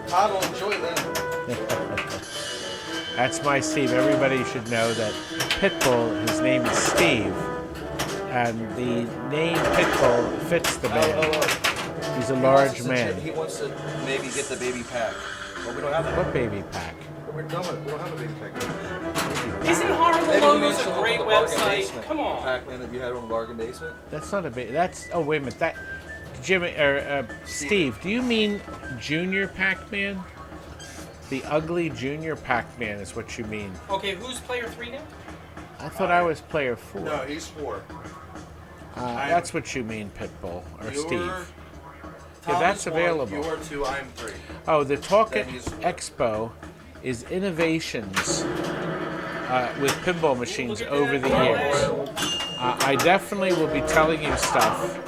Todd will enjoy them. That's my Steve. Everybody should know that Pitbull, his name is Steve, and the name Pitbull fits the man. He's a large man. He wants to maybe get the baby pack. But we don't have that. What baby pack? We're done with it. We don't have a baby pack. Isn't Horrible Maybe you Logos mentioned a great the bargain website? basement. Come on. Pac-Man that you had on the bargain basement. That's not a baby. That's, oh, wait a minute. That, Jimmy, Steve, do you mean Junior Pac-Man? The ugly Junior Pac-Man is what you mean. Okay, who's player 3 now? I thought I was player 4. No, he's 4. That's what you mean, Pitbull, or You're- Steve. Tom that's is 1, available. You're 2, I'm 3. Oh, the Talk It Then he's- Expo is innovations with pinball machines over the years. I definitely will be telling you stuff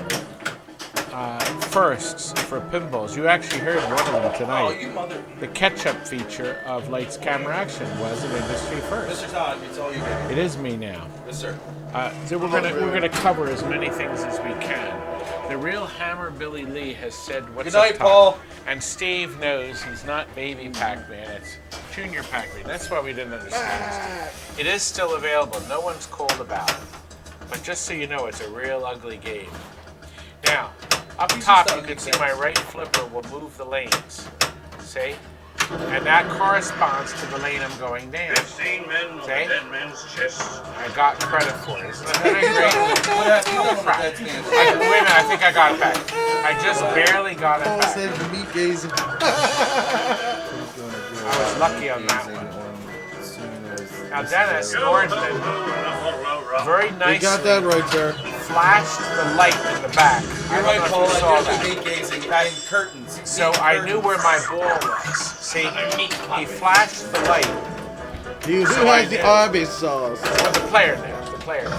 firsts for pinballs. You actually heard one of them Oh, tonight. you mother. The catch-up feature of Lights, Camera, Action was an industry first. Mr. Todd, it's all you, baby. It is me now. Yes, sir. So we're gonna cover as many things as we can. The real hammer Billy Lee has said what's Good night, up top. Paul. And Steve knows he's not baby Pac-Man, it's junior Pac-Man. That's why we didn't understand this. It is still available. No one's called about it. But just so you know, it's a real ugly game. Now, up top you can see my right flipper will move the lanes. See? And that corresponds to the lane I'm going down. 15 men on the See? dead man's chest. I got credit for it. Isn't that great? What happened to Crap. that stand? Wait a minute, I think I got it back. I just barely got it Paul back. said the meat gazing. I was lucky on that one. Now Dennis Nordman very You nicely got that right, sir. flashed the light in the back. You're I right, don't know Paul. if you I saw did the that. meat gazing behind curtains. So I knew where my ball was. See, he flashed the light. Who So I has the did. Arby's sauce? Well, the player did. The player did.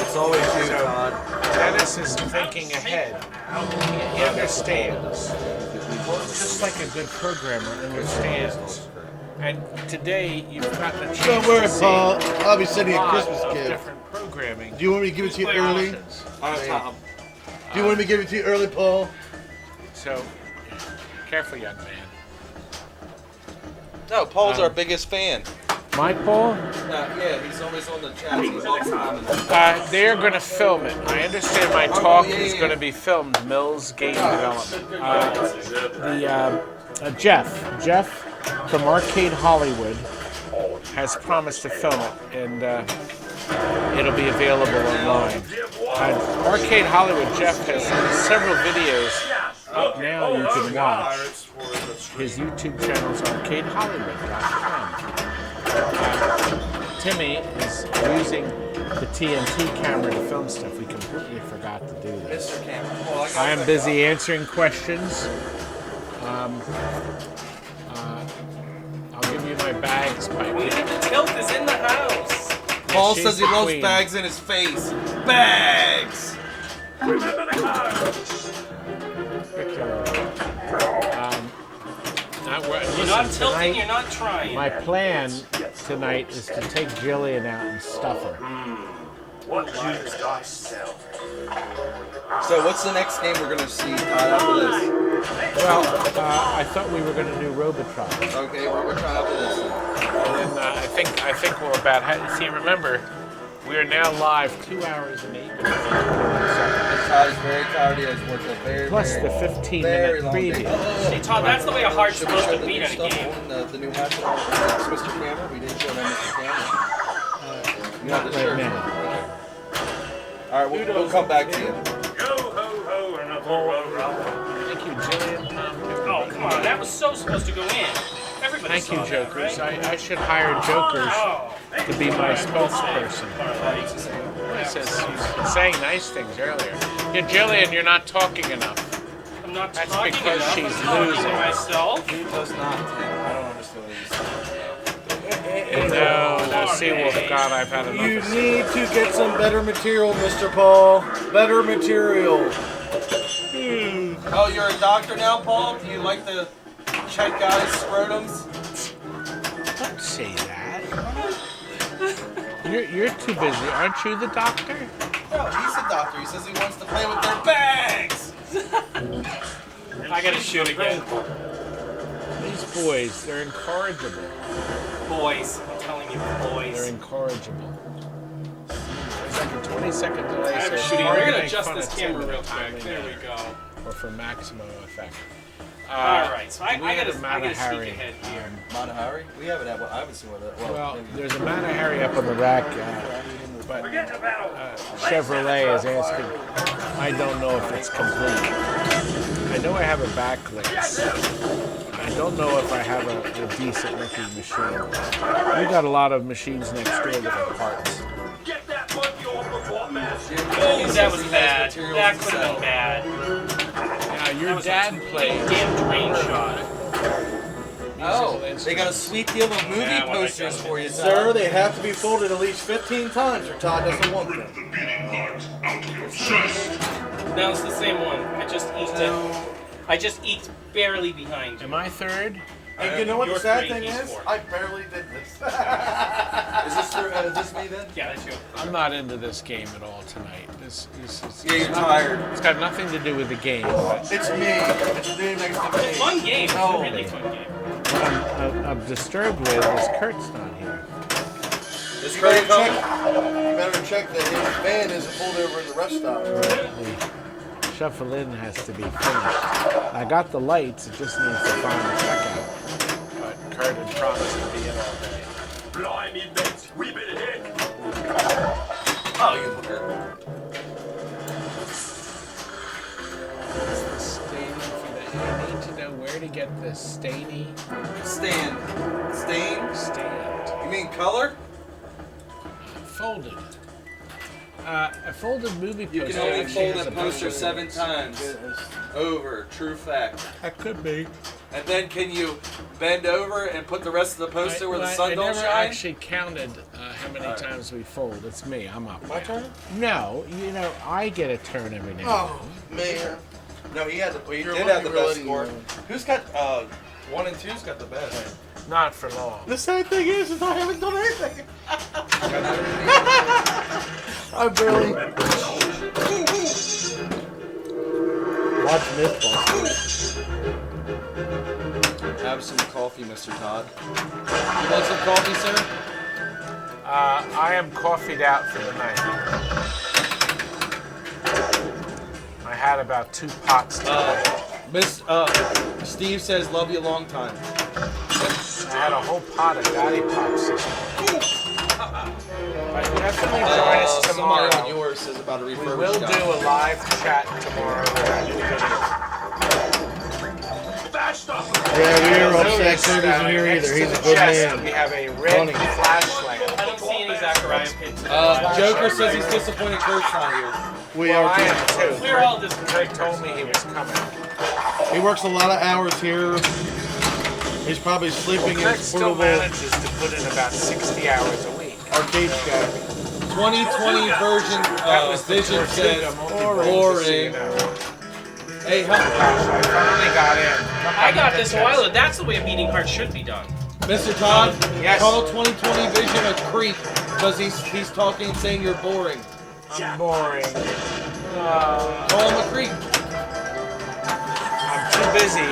It's always you, So Todd. Dennis is thinking ahead. He understands. Just like a good programmer understands. And today you've gotten a chance Don't worry, to see Paul. I'll be sending you a lot Christmas of gift. different programming. Do you want me to give it to you early? options. Tom. Do you want me to give it to you early, Paul? So, careful, young man. No, Paul's our biggest fan. My Paul? Yeah, he's always on the chat. He's always commenting. They are going to film it. I understand my talk is going to be filmed. Mills Game Development. Jeff from Arcade Hollywood has promised to film it, and it'll be available online. Arcade Hollywood, Jeff has several videos up now you can watch. His YouTube channel is arcadehollywood.com. Timmy is using the TNT camera to film stuff. We completely forgot to do this. Mr. Cameron. Well, I am busy answering questions. I'll give you my bags by Queen of the Tilt is in the house. Paul she's says he the loves queen. bags in his face. Bags! Remember the cards. You're not tilting, you're not trying. My plan tonight is to take Jillian out and stuff her. What juice dice tell? So what's the next game we're going to see after this? Well, I thought we were going to do Robotron. Okay, we're trying after this. And then I think we're about. See, remember, we are now live 2 hours and 8 minutes. Todd is very tired. He has worked a very, Plus very, the 15-minute very long day. preview. Hey, Todd, that's the way a heart's Should we supposed show to the beat new in a stuff game. on the new hat? That's Mr. Cameron. We didn't show them Mr. Cameron. Not the right shirt. now. All right, we'll come back to you. Yo ho ho, another row. Thank you, Jillian. Oh, come on, that was so supposed to go in. Everybody Thank saw you, that, Jokers. right? I should hire Jokers Oh, to be my spokesperson. Parlay. He says he's been saying nice things earlier. Yeah, Jillian, you're not talking enough. I'm not That's talking because enough. she's I'm talking losing. to myself. He does not, Tim. I don't understand what he's saying. No, Seawolf, God, I've had enough You of need to get some better material, Mr. Paul. Better material. Oh, you're a doctor now, Paul? Do you like to check guys' scrotums? Don't say that. You're too busy. Aren't you the doctor? No, he's a doctor. He says he wants to play with their bags. I gotta shoot again. These boys, they're incorrigible. Boys, I'm telling you, They're boys. incorrigible. It's like a 20-second delay. I'm so it's shooting. hard We're to gonna make adjust fun this of camera Tim real at the time quick. we There know. we go. Or for maximum effect. All right, so I we had a gotta Mata speak Hari. ahead here. Matahari? We haven't had one. I haven't seen one of that. Well, maybe. there's a Mata Hari up on the rack, but Forget about Chevrolet is asking. I don't know if it's complete. I know I have a backlink. I don't know if I have a decent looking machine. We got a lot of machines next door that are parts. Get that monkey off of what man? Oh, that was bad. That could have been bad. Now your dad played. Damn drain shot. Oh, they got a sweet deal of movie Yeah, well, I posters got it. for you, Sir, they have to be folded at least 15 times or Todd doesn't want them. No, it's the same one. I just eked it. I just eked barely behind you. Am I third? And you know what the You're sad three, thing he's is? four. I barely did this. Is this me then? Yeah, that's you. I'm not into this game at all tonight. Yeah, you're tired. It's got nothing to do with the game. But It's me. It's me next to me. Fun game. It's No. a really fun game. what I'm disturbed with is Kurt's not here. Is You Curry better coming? check that his van isn't pulled over in the rest stop. The shuffle-in has to be finished. I got the lights. It just needs the final checkout. But Kurt had promised to be in all day. Blimey, mate, we been hit. Oh, you hooker. It's the staining for the. I need to know where to get the stainy Stand. Stain? stand. You mean color? Folded. A folded movie poster. You can only actually fold has a poster bunch of 7 words. times. Over. True fact. That could be. And then can you bend over and put the rest of the poster where the sun I don't never shine? actually counted how many times we fold. It's me. I'm up. My turn? No, you know I get a turn every now. Oh, man. No, he had the, he You're did have the lucky best we're score. letting Who's got 1 and 2's got the best? and then. Not for long. The sad thing is I haven't done anything. I barely. Watch this one. Have some coffee, Mr. Todd. You want some coffee, sir? I am coffeeed out for the night. I had about 2 pots today. Steve says love you a long time. I had a whole pot of Daddy Pops. But definitely join us Somebody on tomorrow. yours says about a We refurbished will do a live chat tomorrow with our new video. Fast up. Yeah, we are upset. Notice Kurt that isn't here next either. to He's the a good chest, man. We have a red Funny. flash lamp. I don't see any Zachariah pins. Joker says he's disappointed Kurt's not here. We Well, are I too. am too. We're all Kurt disappointed. told me he was coming. He works a lot of hours here. He's probably sleeping in Kurt his still portable manages to put in about 60 hours a week. arcade shack. 2020 version That was the Vision Tortuga says multi-ball, boring. just so you know. Hey, help. Gosh, I finally got in. I got this a while ago. That's the way a beating heart should be done. Mr. Todd, Yes. call 2020 Vision a creep because he's talking and saying you're boring. I'm boring. Call him a creep. I'm too busy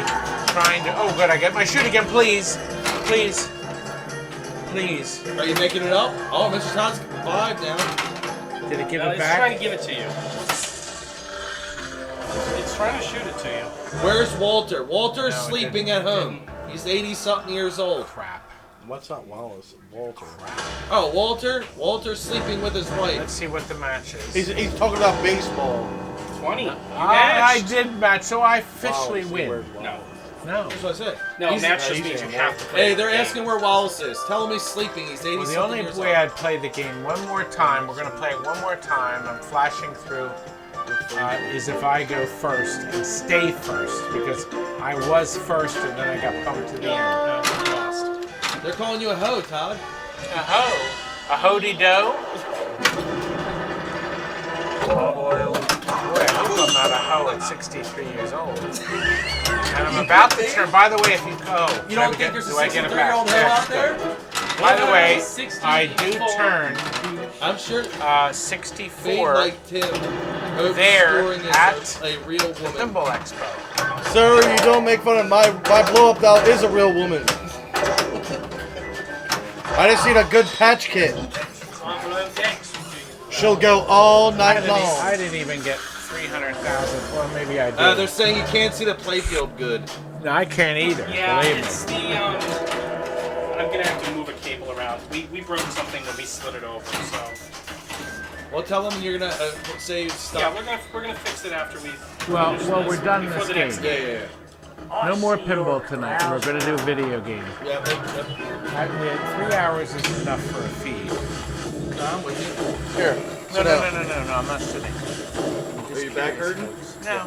trying to. Oh, good. I get my shoot again, please. Please. Please. Are you making it up? Oh, Mr. Todd's 5 now. Did it give No, it it's back? trying to give it to you. It's trying to shoot it to you. Where's Walter? Walter's No, it sleeping at home. He's 80-something years old. Crap. What's not Wallace? Walter. Oh, Walter? Walter's sleeping with his Let's wife. see what the match is. He's talking about baseball. 20. You I matched. did match, so I officially win. No. No. That's what I said. No, He's- match just means you have to play. Hey, they're the game. asking where Wallace is. Tell him he's sleeping. He's 80 Well, the something only years way old. I'd play the game one more time, we're going to play it one more time, I'm flashing through, is if I go first and stay first, because I was first and then I got bumped to the end. No, you lost. They're calling you a hoe, Todd. A ho. A ho-de-do? Boy, I hope I'm not a hoe at 63 years old. And I'm about to turn, by the way, if you go, You don't think there's a do I get it 63-year-old hoe back? out there? By the way, 64. I do turn I'm sure 64 Fade like Tim. there Overscoring is at a real woman. Pinball Expo. Sir, you don't make fun of my blow up doll is a real woman. I just need a good patch kit. She'll go all night I long. didn't even get 300,000, or maybe I did. They're saying you can't see the playfield good. No, I can't either. Yeah, believe it's me. the I'm gonna have to move a cable around. We broke something when we slid it over, so Well, tell them you're gonna say stop. yeah, we're gonna fix it after we. Well, finish well, this, we're done before this the next game. Yeah. No more pinball tonight. We're going to do a video game. Yeah. 3 hours is enough for a feed. I'm with you. Here. No, I'm not sitting. Are your back hurting? No.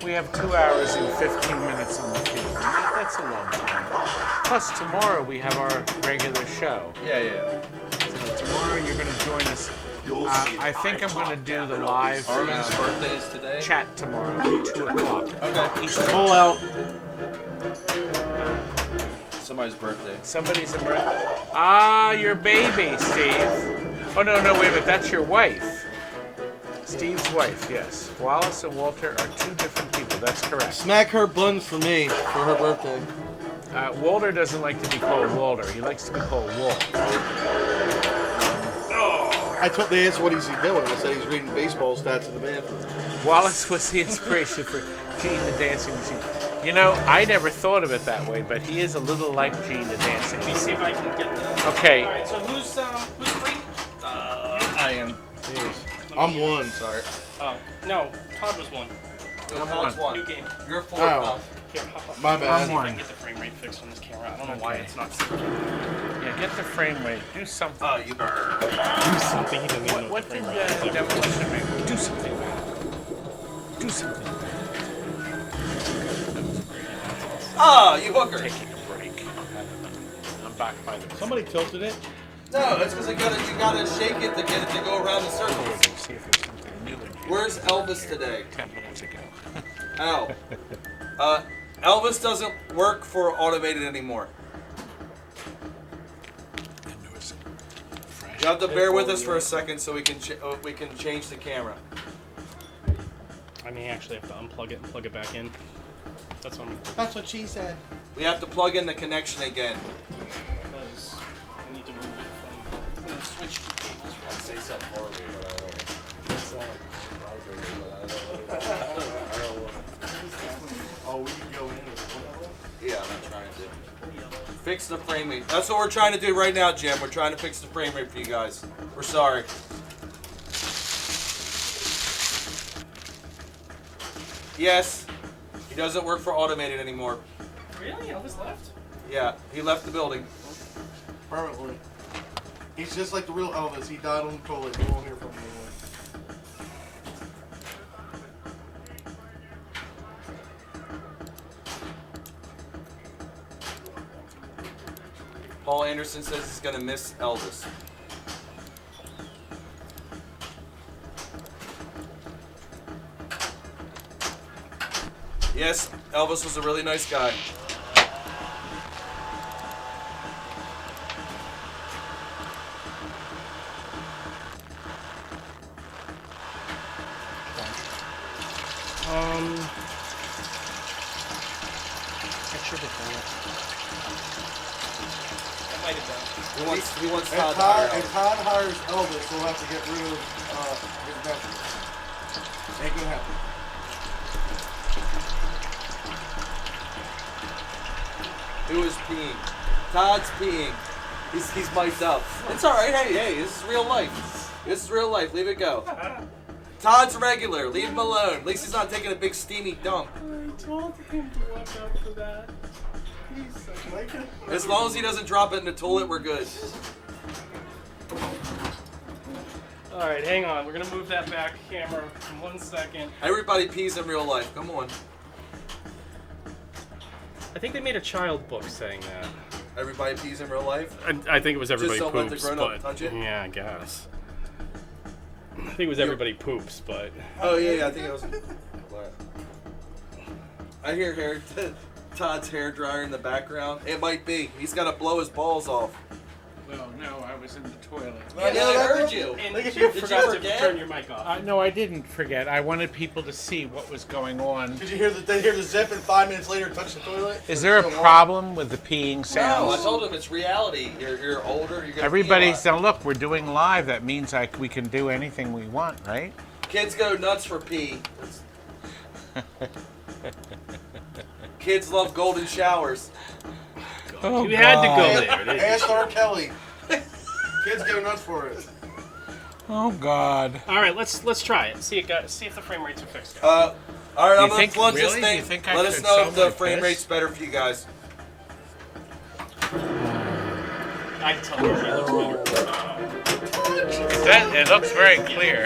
We have 2 hours and 15 minutes on the feed. That's a long time. Plus, tomorrow we have our regular show. Yeah. So tomorrow you're going to join us You'll see. I think I'm going to do the live Armin's birthday is today. chat tomorrow at 2 o'clock. Okay. Pull out. Somebody's birthday. Somebody's a birthday. Ah, your baby, Steve. Oh, no, wait a minute. That's your wife. Steve's wife, yes. Wallace and Walter are two different people. That's correct. Smack her buns for me for her birthday. Walter doesn't like to be called Walter. He likes to be called Walt. I told they asked what he's doing. I said he's reading baseball stats in the bathroom. Wallace was the inspiration for Gene the Dancing Machine. You know, I never thought of it that way, but he is a little like Gene the Dancing Let me Machine. see if I can get that. Okay. All right, so who's free? I am. I'm one. Sorry. Oh, no, Todd was one. Todd's one. New game. You're 4. Oh. Here, hop up. My See bad. if I can get the frame rate fixed on this camera. I don't know why Okay. it's not. Yeah, get the frame rate. Do something. Oh, you better. Do something. He doesn't even know What the did frame rate is. Demolition make? Do something about it. Do something about Ah, you hooker. it. Taking a break. I'm back by the Somebody tilted it. No, that's because you gotta shake it to get it to go around the circles. See if there's something new in here. Where's Elvis today? 10 minutes ago. Al. Elvis doesn't work for automated anymore. And there was some fresh. You have to bear with us for a second so we can change the camera. I may actually have to unplug it and plug it back in. That's what I'm That's what she said. We have to plug in the connection again. because I need to move it from. I'm gonna switch cables. I'll say something horrible, but I don't. Oh, we can go in. Yeah, I'm not trying to. Fix the frame rate. That's what we're trying to do right now, Jim. We're trying to fix the frame rate for you guys. We're sorry. Yes, he doesn't work for automated anymore. Really? Elvis left? Yeah, he left the building. Permanently. He's just like the real Elvis. He died on the toilet. You won't hear from him anymore. Paul Anderson says he's gonna miss Elvis. Yes, Elvis was a really nice guy. I should have done it. That might have done. He wants If Todd to Todd, hire if Elvis. Todd hires Elvis, we'll have to get rid of his nephew. Ain't gonna happen. Who is peeing? Todd's peeing. He's mic'd up. It's alright, hey, this is real life. This is real life, leave it go. Todd's regular, leave him alone. At least he's not taking a big steamy dump. I told him to watch out for that. As long as he doesn't drop it in the toilet, we're good. Alright, hang on. We're gonna move that back camera in 1 second. Everybody pees in real life, come on. I think they made a child book saying that. Everybody pees in real life? I think it was everybody don't let the poops, grown-up but touch it? yeah, I guess. I think it was everybody poops, but Oh yeah, I think it was. I hear Todd's hair dryer in the background. It might be. He's got to blow his balls off. Well, no, I was in the toilet. Yeah, I heard you. and Did you you forgot to forget? turn your mic off. No, I didn't forget. I wanted people to see what was going on. Did you hear that? They hear the zip and 5 minutes later touch the toilet? Is there a problem with the peeing No, sounds? I told him it's reality. You're older. You're gonna Everybody's pee a lot. now look. We're doing live. That means we can do anything we want, right? Kids go nuts for pee. Kids love golden showers. Oh, You had to go there. didn't you? Ask R. Kelly. Kids go nuts for it. Oh God. All right, let's try it. See if the frame rates are fixed. All right, I'm You gonna think- plunge really? this thing. You think I Let us should know sew if the my frame fist? rate's better for you guys. I can tell you it looks better. It looks very clear.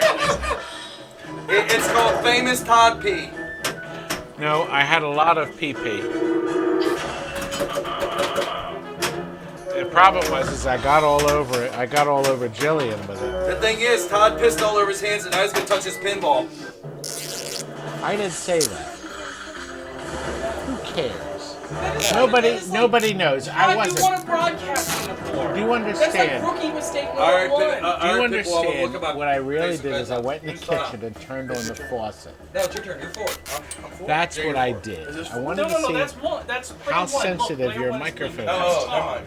It's called Famous Todd Pee. No, I had a lot of pee. problem was I got all over it. I got all over Jillian with it. The thing is, Todd pissed all over his hands, and now he's gonna touch his pinball. I didn't say that. Who cares? Nobody knows. I You wasn't. want to broadcast before. Do you understand? That's like rookie mistake number All right, one. Do you Pinball, we'll understand look about what I really basic did is I bets. went in the kitchen and turned on the faucet. Now it's your turn. You're four. I'm four. That's Yeah, what you're I four. did. I wanted No, to see that's one. That's player how one. Look, sensitive player your one is me. microphone That's is. never Todd.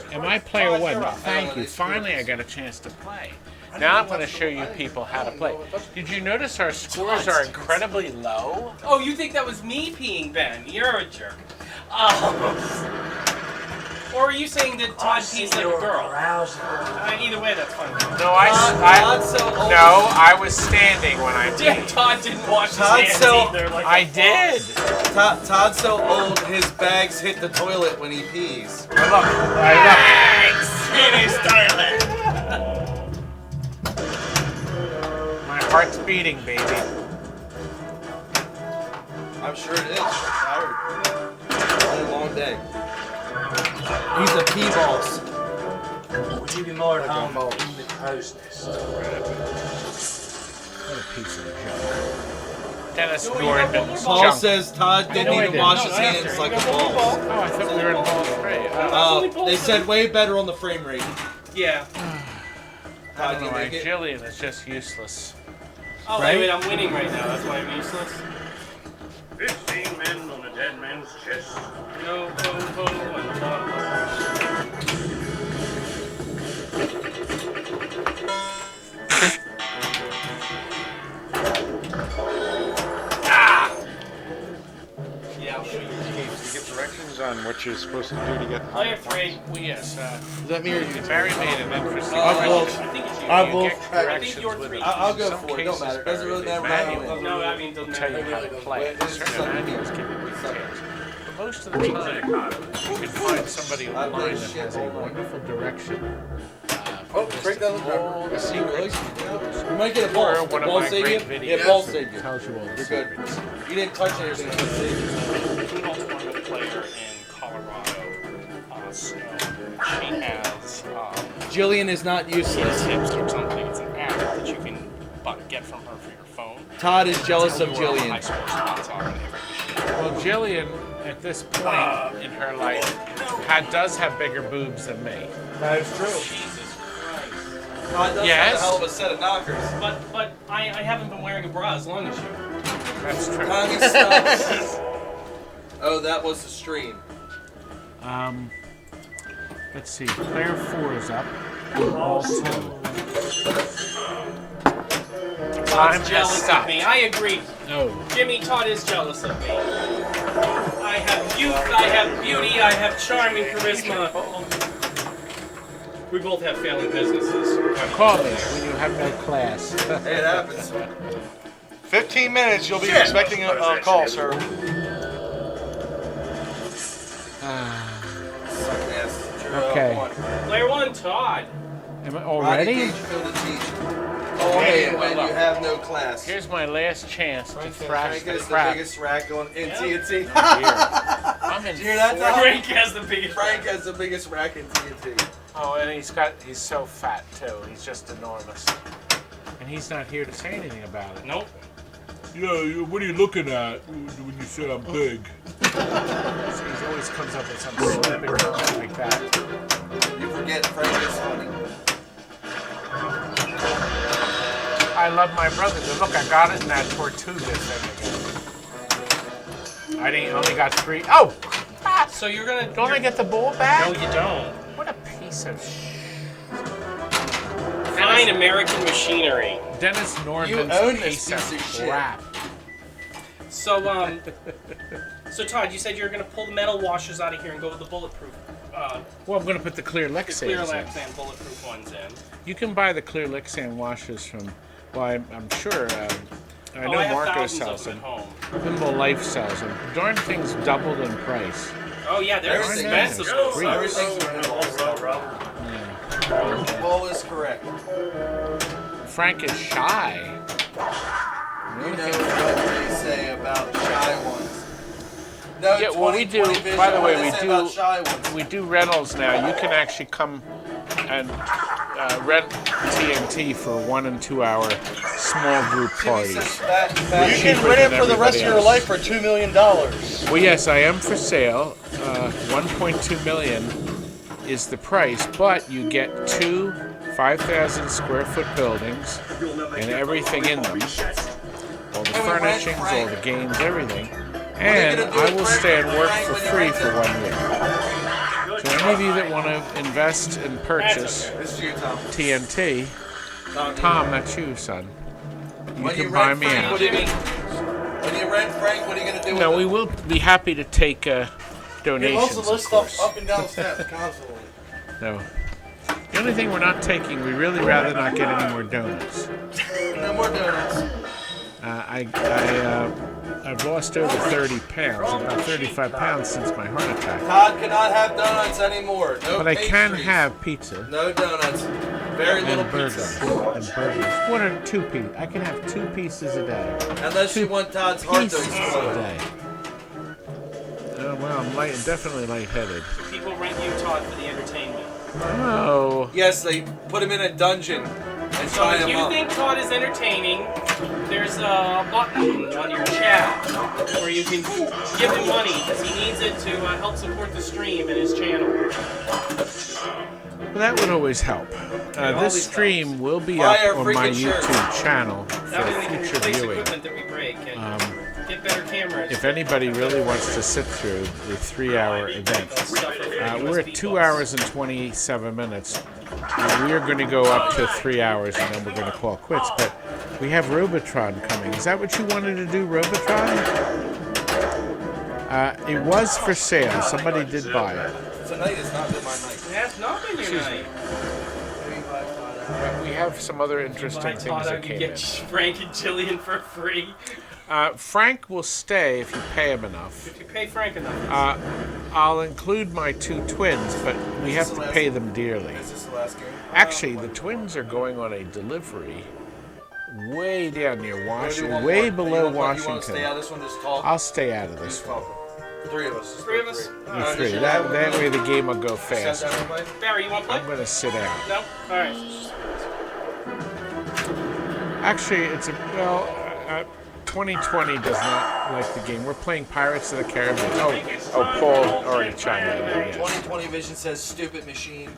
mind. Am I player Todd, one? you're up. Thank you. Finally, I got a chance to play. Now I'm going to show you people how to play. Did you notice our scores are incredibly low? Oh, you think that was me peeing, Ben? You're a jerk. Or are you saying that Todd pees like a girl? Either way, that's fine. No, I was standing when I Yeah, peed. Todd didn't wash his Todd's hands so- either. Like I a did. Todd's so old, his bags hit the toilet when he pees. Look, In his toilet. my heart's beating, baby. I'm sure it is. I'm tired. It's been a long day. He's a pee balls. Would you be more at home in the hostess? What a piece of junk. Dennis No, you got Norman's roller Paul junk. says Todd didn't No, I even didn't. wash No, his after. hands You like got a roller ball. Oh, I thought we were in ball three. They said way better on the frame rate. Yeah. I Todd, don't do know you why make it? Jillian is just useless. Oh, Right? wait, I'm winning right now. That's why I'm useless. 15 men on a dead man's chest. No, and blah, Yeah, I'll show you. You get directions on what you're supposed to do to get Player three. Well, yes. Is that me or you? Barry made an interesting I'll question. I think it's you. I You will. get I think directions you're with three. it. I'll go In some for it. Don't cases, matter. Doesn't really Barry, matter. the manual No, I mean, it doesn't will tell matter. you how to play it. It's Certain something manuals new. give you It's details. But most of the time, you can find somebody online that has a wonderful direction. Oh, break down the all the secrets. You might get a ball. Or one of Ball my save great you? videos Yeah, ball save you. tells you all the You're good. secrets. You didn't touch anything. It saved you. Pinball tournament player in Colorado, Snow. She has Jillian is not useless. tips or something. It's an app that you can get from her for your phone. Todd is jealous Tell of you where all the high Jillian. score spots are on every machine. Well, Jillian, at this point in her life, does have bigger boobs than me. That's true. Jesus Christ. Todd does Yes. have a hell of a set of knockers. But I haven't been wearing a bra as long as you. That's true. Tommy stops. Oh, that was the stream. Let's see. Player 4 is up. Ball 2. Todd's jealous of me. I agree. No. Jimmy Todd is jealous of me. I have youth, I have beauty, I have charm and charisma. We both have failing businesses. Call me when you have no class. Hey, it happens. 15 minutes, you'll be expecting a call, sir. Okay. Player one, Todd. Am I Rodney already? Dangerfield to teach. Only when you have no class. Here's my last chance to thrash Frank the is the crap. biggest rack on in TNT. I'm in Did you hear that, Tom? Frank has the biggest. Frank has the biggest rack in TNT. Oh, and he's so fat too. He's just enormous. And he's not here to say anything about it. Nope. Yeah, what are you looking at when you say I'm big? He always comes up with some stupid comment like that. You forget Frank is funny. I love my brother. Look, I got it in that Tortuga thing again. I didn't only got 3. Oh! So you're gonna. Don't I get the ball back? No, you don't. What a piece of Fine American machinery. Dennis Norman's You own this piece piece of of shit. crap. So so Todd, you said you're gonna pull the metal washers out of here and go with the bulletproof. Well, I'm going to put the clear The clear Lexans in. Lexan bulletproof ones in. You can buy the clear Lexan washers from, well, I'm sure, I know I have Marco thousands sells of them them. at home. Pinball Life sells them. Darn things doubled in price. Oh yeah, they're Everything expensive. is free. Everything's Paul is correct. Frank is shy. You know what they say about shy ones. no Yeah, well, we 20/20 do. vision. By the What way, did we they say about do. shy ones? We do rentals now. You can actually come and rent TNT for 1 and 2 hour small group parties. You can rent it for the rest of your life for $2 million. Well, yes, I am for sale. 1.2 million is the price, but you get 2 5,000 square foot buildings and everything in them. All the furnishings, all the games, everything. And I will stay and work for free for 1 year. So any of you that want to invest and purchase TNT, Tom, that's you, son. You can buy me out. When you rent Frank, what are you going to do with No, it? we will be happy to take He donations, wants to of lift course. stuff up and down steps constantly. No. The only thing we're not taking, we really rather not get any more donuts. No more donuts. I've lost over 30 pounds, about 35 pounds since my heart attack. Todd cannot have donuts anymore. No But I can pastries. have pizza. No donuts. Very little And burgers. pizza. And burgers. 1 or 2 pieces. I can have 2 pieces a day. Unless you want Todd's heart to Pieces a explode. day. Oh, well, I'm definitely lightheaded. People rent you, Todd, for the entertainment. Oh. Yes, they put him in a dungeon and So tie if him you up. think Todd is entertaining, there's a button on your chat where you can give him money because he needs it to help support the stream and his channel. Well, that would always help. This stream will be Buy up our on my freaking shirt. YouTube channel That way for we can future replace viewing. equipment that we break and get better cameras. If anybody really wants to sit through the 3-hour event, we're at 2 hours and 27 minutes. We are going to go up to 3 hours and then we're going to call quits. But we have Robotron coming. Is that what you wanted to do, Robotron? It was for sale. Somebody did buy it. Tonight has not been my night. It has not been your night. We have some other interesting By things Todd, I that could came get in. Frank and Jillian for free. Frank will stay if you pay him enough. If you pay Frank enough. I'll include my 2 twins, but we have to pay them dearly. Is this the last game? Actually, the twins are going on a delivery way down near Do Washington, one way more. below You want to stay Washington. out of this one? Just talk. I'll stay out of this Just one. talk. 3 of us. Three of us? You 3. That way the game will go fast. Barry, you want to play? I'm going to sit out. No? Alright. Actually, 2020 does not like the game. We're playing Pirates of the Caribbean. Oh, Paul already chimed in. Yes. 2020 Vision says stupid machine.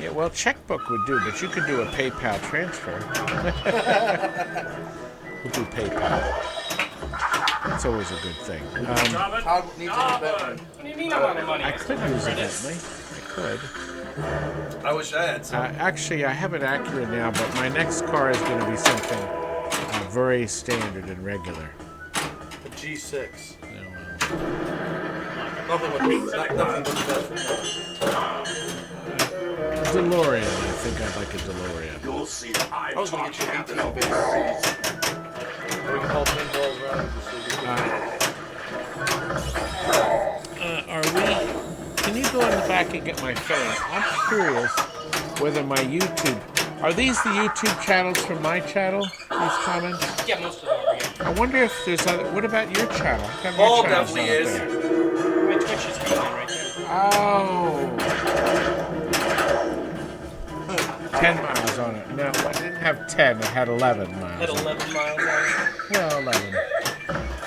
Yeah, well, checkbook would do, but you could do a PayPal transfer. We'll do PayPal. That's always a good thing. Todd needs a Bentley. What do you mean a lot of money? I could use a Bentley. I could. I wish I had some. Actually, I have an Acura now, but my next car is going to be something very standard and regular. The G6. Nothing but the DeLorean. I think I'd like a DeLorean. You'll see. I was going to get you 18 bits. We can haul pinballs around. Are we? Can you go in the back and get my phone? I'm curious whether my YouTube. Are these the YouTube channels from my channel? These comments? Yeah, most of them are here. I wonder if there's other. What about your channel? How come Paul your channel's definitely not is. there? My Twitch is coming in right there. Oh. 10 miles on it. No, I didn't have 10. I had 11 miles. At 11 miles an hour. Well, 11.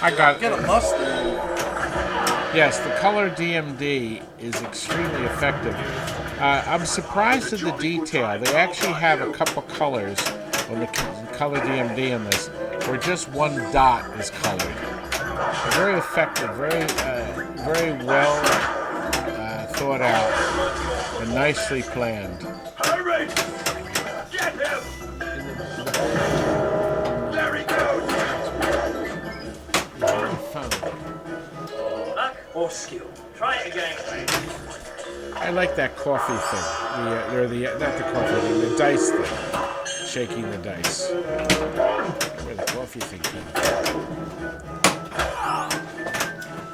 I got Get a Mustang. Yes, the color DMD is extremely effective. I'm surprised at the detail. They actually have a couple colors on the color DMD in this, where just one dot is colored. Very effective, very well thought out, and nicely planned. All right. Get him. There he goes. Very fun. Luck or skill. Try it again. I like that coffee thing. Not the coffee thing, the dice thing. Shaking the dice. Where the coffee thing came from.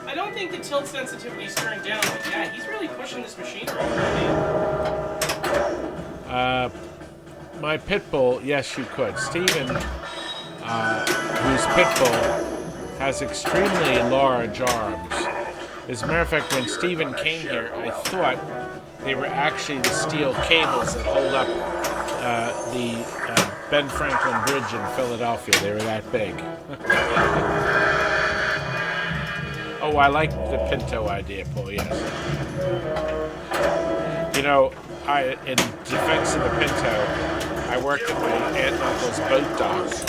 I don't think the tilt sensitivity is turned down, but yeah, he's really pushing this machine around. My pit bull, yes, you could. Steven, whose pit bull has extremely large arms. As a matter of fact, when Stephen came here, I thought they were actually the steel cables that hold up the Ben Franklin Bridge in Philadelphia. They were that big. Oh, I like the Pinto idea, Paul, yes. You know, in defense of the Pinto, I worked at my Aunt and Uncle's boat docks.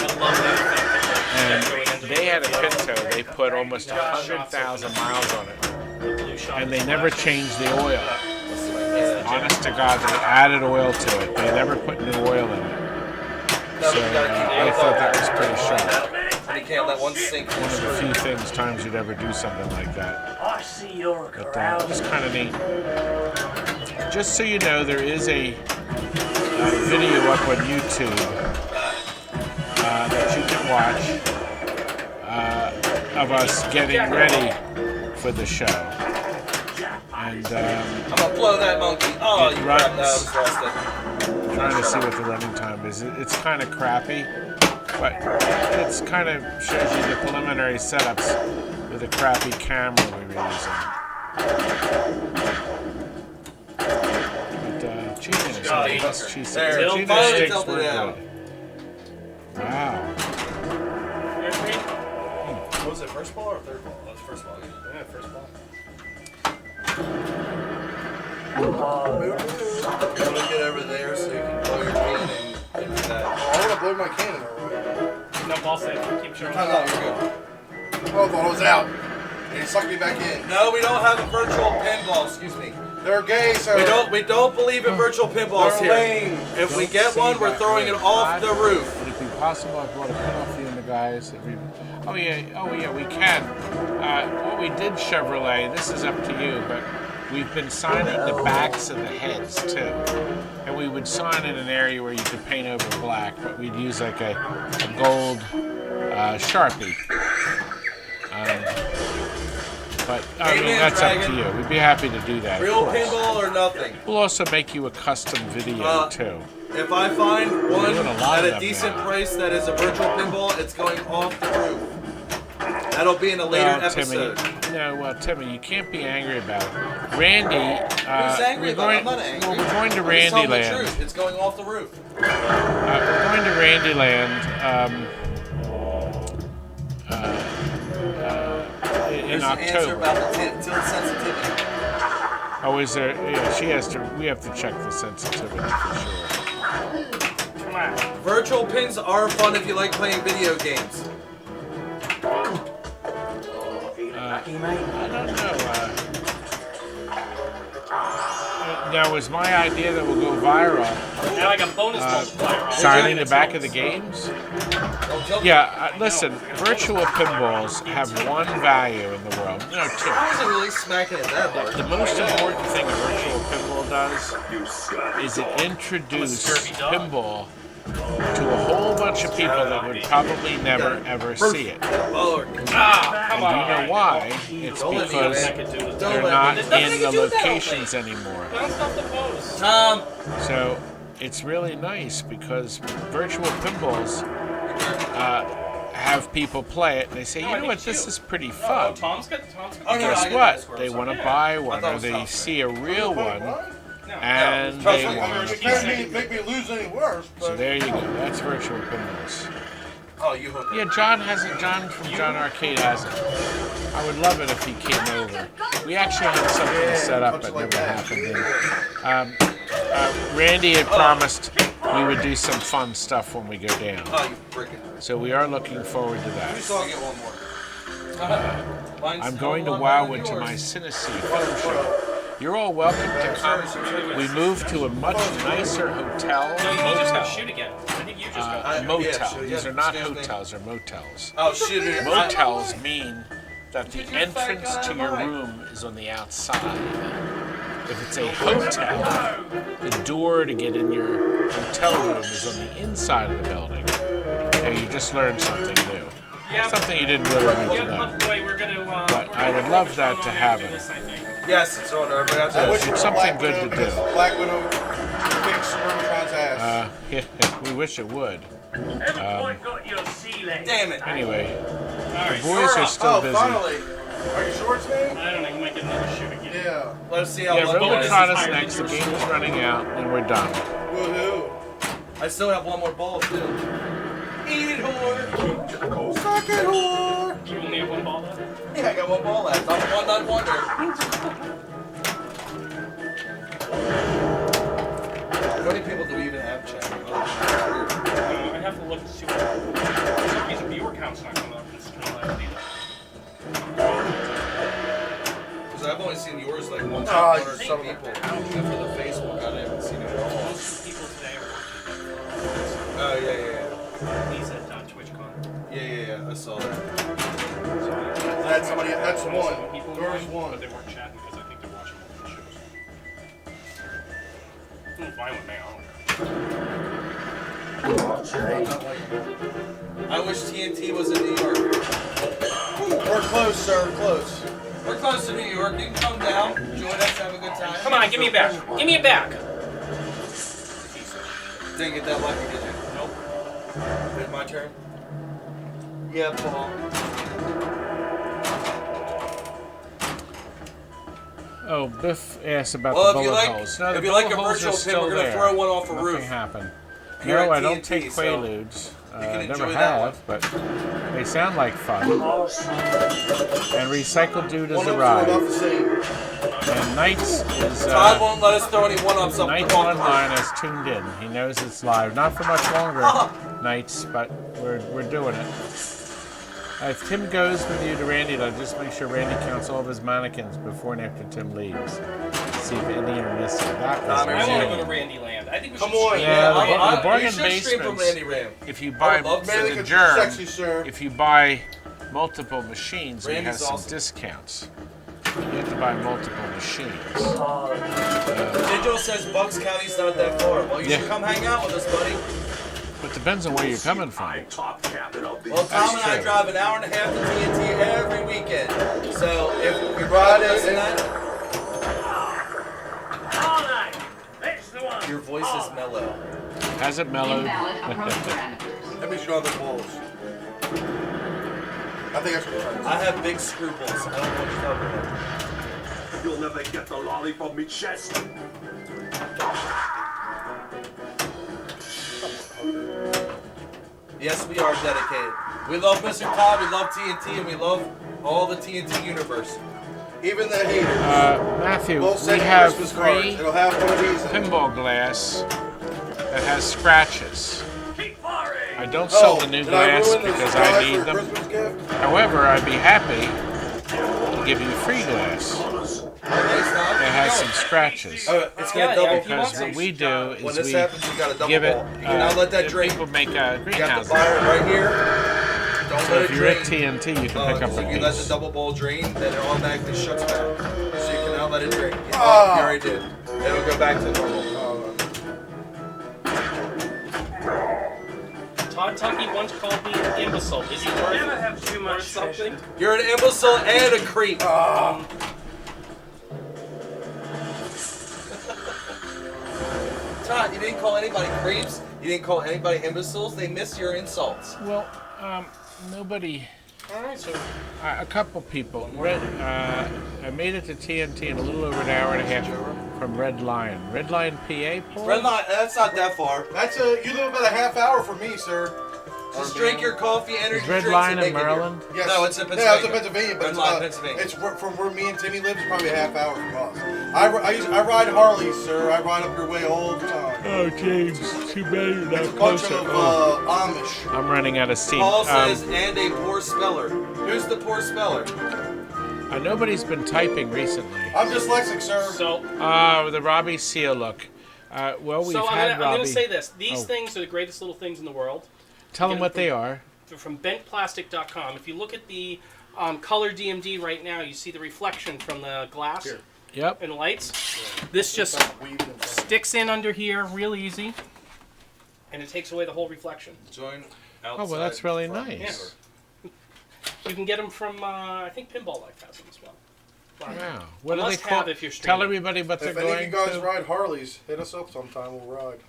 And they had a Pinto. They put almost 100,000 miles on it. And they never changed the oil. Honest to God, they added oil to it. They never put new oil in it. So I thought that was pretty sharp. You can't let one sink. One of the few times you'd ever do something like that. I see you're But it was kind of neat. Just so you know, there is a video up on YouTube that you can watch of us getting ready for the show. And I'm gonna blow that monkey. Oh, you crap! No, I just lost it. I'm trying to see what the running time is. It's kind of crappy, but it's kind of shows you the preliminary setups with a crappy camera we were using. But Gina sticks were good. Wow. What was it, first ball or third ball? That was first ball. Yeah, first ball. I'm gonna get over there so you can blow your cannon and do that. I want to blow my cannon already. No ball safe. Keep showing. No, you're good. Oh, I thought I was out. And he sucked me back in. No, we don't have a virtual pinball. Excuse me. They're gay, sir. We don't believe in virtual pinballs here. Lame. If we get one, we're throwing it off the roof. Would it be possible I brought a pin off you and the guys? Oh yeah, we can. What we did Chevrolet, this is up to you, but we've been signing the backs of the heads too. And we would sign in an area where you could paint over black, but we'd use like a gold Sharpie. But I mean, that's up to you. We'd be happy to do that. Real pinball or nothing. We'll also make you a custom video too. If I find one at a them decent now. price that is a virtual pinball, it's going off the roof. That'll be in a later episode. Timmy, you can't be angry about it. Randy, Who's angry about it? I'm not angry. Well, we're going to I'm just telling the Randyland. truth. It's going off the roof. We're going to Randyland in There's an answer October. about the tilt sensitivity. Oh, is there? Yeah, she has to. We have to check the sensitivity for sure. Come on. Virtual pins are fun if you like playing video games. I don't know. Now, was my idea that will go viral And like a bonus multiplier. signing the back of the games? Yeah, listen, virtual pinballs have one value in the world. No, two. I wasn't really smacking it that hard. The most important thing a virtual pinball does is it introduces pinball to a whole bunch of people that would probably never ever see it. And you know why? It's because they're not in the locations anymore. Tom! So it's really nice because virtual pinballs have people play it and they say, you know what, this is pretty fun. Tom's got. Guess what? They want to buy one or they see a real one and they want You can't make me lose any worse. So there you go. That's virtual pinballs. Oh, you hooked Yeah, John hasn't. John from John Arcade hasn't. I would love it if he came over. We actually had something set up, but never happened. And, Randy had promised we would do some fun stuff when we go down. Oh, you freaking. So we are looking forward to You that. saw I get one more. I'm going to Wildwood to my Cinecittà photo show. You're all welcome to come. We moved to a much nicer hotel. You just got to shoot again. I think you just got to Motel. These are not hotels, they're motels. Oh, shit. Motels mean that the entrance to your room is on the outside. If it's a hotel, the door to get in your hotel room is on the inside of the building. And you just learned something new. Something you didn't really need to know. But I would love that to happen. Yes, it's on there. But It's something good to do. Black Widow kicks Robotron's ass. Yeah, we wish it would. Haven't quite got your sea legs. Damn it. Anyway, Alright, the boys are still busy. Finally. Are you sure it's me? I don't know, you might get another shoot again. Yeah. Let's see how Yeah, long this Robotron is. is next. The game is running out, and we're done. Woohoo. I still have one more ball, too. Eat it, whore. Suck it, whore. You only have one ball left? Yeah, I got one ball left. I'm a one-nut wonder. How many people do we even have chat? I have to look to see what. For some reason, viewer count's not coming up in Stream Live either. Because I've only seen yours like once. Oh, One you or two son of a people. bitch. Except for the Facebook, I haven't seen it at all. Most of the people today are Oh, yeah. working. He's at TwitchCon. Yeah, I saw that. That's somebody. That's one. People There's online, one. but they weren't chatting because I think they're watching one of the shows. Fine with me, I don't care. I wish TNT was in New York. We're close, sir. Close. We're close to New York. You can come down, join us, have a good time. Come on, give me it back. Give me it back. Didn't get that lucky, did you? Nope. It's my turn. Yeah, Paul. Oh, Biff asked about Well, the if you bullet like, holes. No, the if you like a bullet holes virtual are pin, still we're gonna there. throw one off a Nothing roof. happened. Here No, at I don't TNT, take so Quaaludes. you can Never enjoy that have, but they sound like fun. And Recycle Dude is One a of them are ride. about the same. And Knights is Todd won't let us throw any one-ups up Knights the Online is tuned in. He knows it's live. Not for much longer, Knights, but we're doing it. If Tim goes with you to Randy, I'll just make sure Randy counts all of his mannequins before and after Tim leaves. See if any are missing. That was I want to go to amazing. Randy Land. I think we Come should on, stream Yeah, that. the you bargain should stream from basements. Randy Ram. If you I buy would love for to. the Mannequins are germ, sexy, sir. if you buy multiple machines, we Randy's have some awesome. discounts. You have to buy multiple machines. Digital says Bucks County's not that far. Well, you Yeah. should come hang out with us, buddy. But depends on where you're coming from. Well, Tom and I true. drive an hour and a half to TNT every weekend. So if we ride us in that, That's the one. your voice is mellow. Has it mellowed? Invalid approach parameters. That means you don't have the balls. I think that's what you're trying to say. I have big scruples. I don't know what you're talking about. You'll never get the lolly from me chest. Yes, we are dedicated. We love Mr. Todd, we love TNT, and we love all the TNT universe. Even the haters. Matthew, We'll we send you have Christmas cards. free It'll have one of these in it. pinball glass that has scratches. Keep firing. I don't sell the new did I glass ruin this because glass I need for a them. Christmas gift? However, I'd be happy to give you free glass that has some scratches. It's Yeah, gonna double. if you want Because what we do When is this we happens, you got a double give it. ball. You cannot let that if drink. People make You got the greenhouses. fire right here. Don't So let if it you're at drain. TNT, you can pick up So a if you let the piece. double ball drain, then it automatically shuts back. So you cannot let it drain. You Oh. already did. It'll go back to normal. Todd Tucky once called me an imbecile. Is he worth Never have too much something? You're an imbecile and a creep. Todd, you didn't call anybody creeps. You didn't call anybody imbeciles. They miss your insults. Well, nobody. Alright, so A couple people. I made it to TNT in a little over an hour and a half from Red Lion. Red Lion, PA, Paul? Red Lion, that's not that far. That's you live about a half hour from me, sir. Just drink your coffee, energy Is Red drinks, Lion and in make it Maryland? here. Yes. No, it's in Pennsylvania. Yeah, it's in Pennsylvania, but Red it's Lion, not. Pennsylvania. It's from where me and Timmy live. It's probably a half hour from us. I ride Harleys, sir. I ride up your way all the time. Oh, James, too bad you're It's a not bunch closer. of Amish. I'm running out of steam. Paul says, and a poor speller. Who's the poor speller? Nobody's been typing recently. I'm dyslexic, sir. so The Robbie Seal look. Well, we've so had I'm Robbie. gonna say this. These Oh. things are the greatest little things in the world. Tell them Get what them they are. From bentplastic.com. If you look at the color DMD right now, you see the reflection from the glass Yep. and the lights. This just sticks in under here real easy, and it takes away the whole reflection. Join outside. Oh, well, that's really front. nice. You can get them from, I think Pinball Life has them as well. Wow. What do they Must call? have if you're Tell streaming. everybody what they're If any of going you guys to. ride Harleys, hit us up sometime. We'll ride.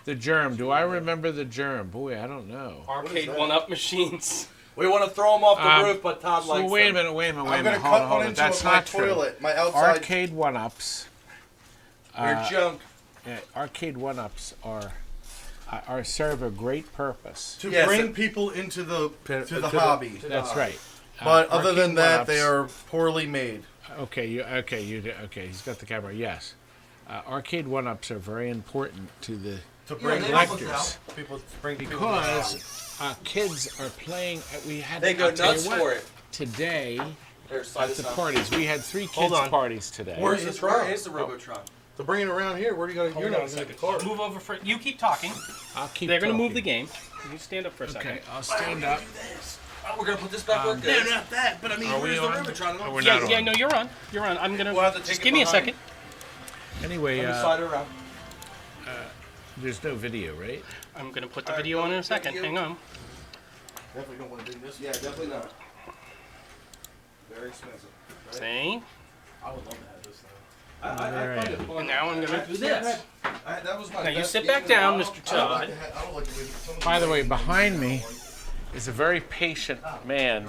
The germ. Do I remember the germ? Boy, I don't know. Arcade one-up machines. We want to throw them off the roof, but Todd likes wait a them. minute, wait a minute. I'm gonna Hold cut one on. into That's my not toilet. true. My outside. Arcade one-ups. You're junk. Arcade one-ups are serve a great purpose. To bring people into the hobby. That's right. But other than arcade that, one-ups- they are poorly made. Okay. He's got the camera. Yes. Arcade one-ups are very important to the collectors. People bring because kids are playing. We had. They go I'll tell you nuts what, for it. Today There's at the parties. We had 3 kids parties today. Where's the Robotron? To bring it around here, where do you go? You're not going to the car. Move over for you. Keep talking. I'll keep. They're going to talking. move the game. You stand up for a second. Okay, I'll stand up. Oh, we're gonna put this back where it goes. No, not that. But I mean, Are where's we the on? Robotron? Oh, we're not on. Yeah, no, you're on. You're on. I'm gonna We'll have to take just it give me a behind. second. Anyway, Let me slide it around. there's no video, right? I'm gonna put the video on in a second. Hang on. Definitely don't want to do this. Yeah, definitely not. Very expensive. See? I would love to have this thing. I find it fun. And now I'm gonna do this. That was my Now you best sit game back in a down, while. Mr. Todd. By the way, behind me is a very patient man,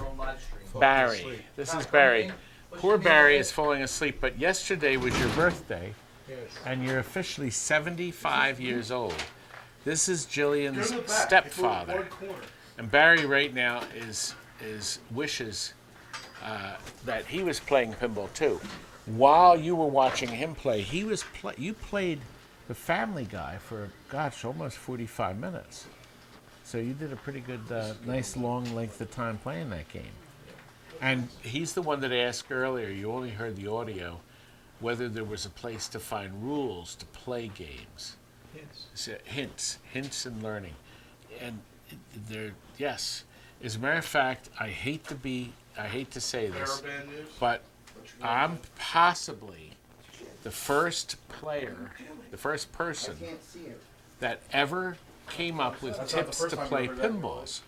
Barry. This is Barry. Poor Barry is falling asleep, but yesterday was your birthday, and you're officially 75 years old. This is Jillian's stepfather, and Barry right now wishes that he was playing pinball too. While you were watching him play, you played the Family Guy for almost 45 minutes. So you did a pretty good, nice long length of time playing that game. And he's the one that asked earlier, you only heard the audio, whether there was a place to find rules to play games. Hints and learning. And yes. As a matter of fact, I hate to say this, but I'm possibly the first person that ever came up with tips to play pinballs.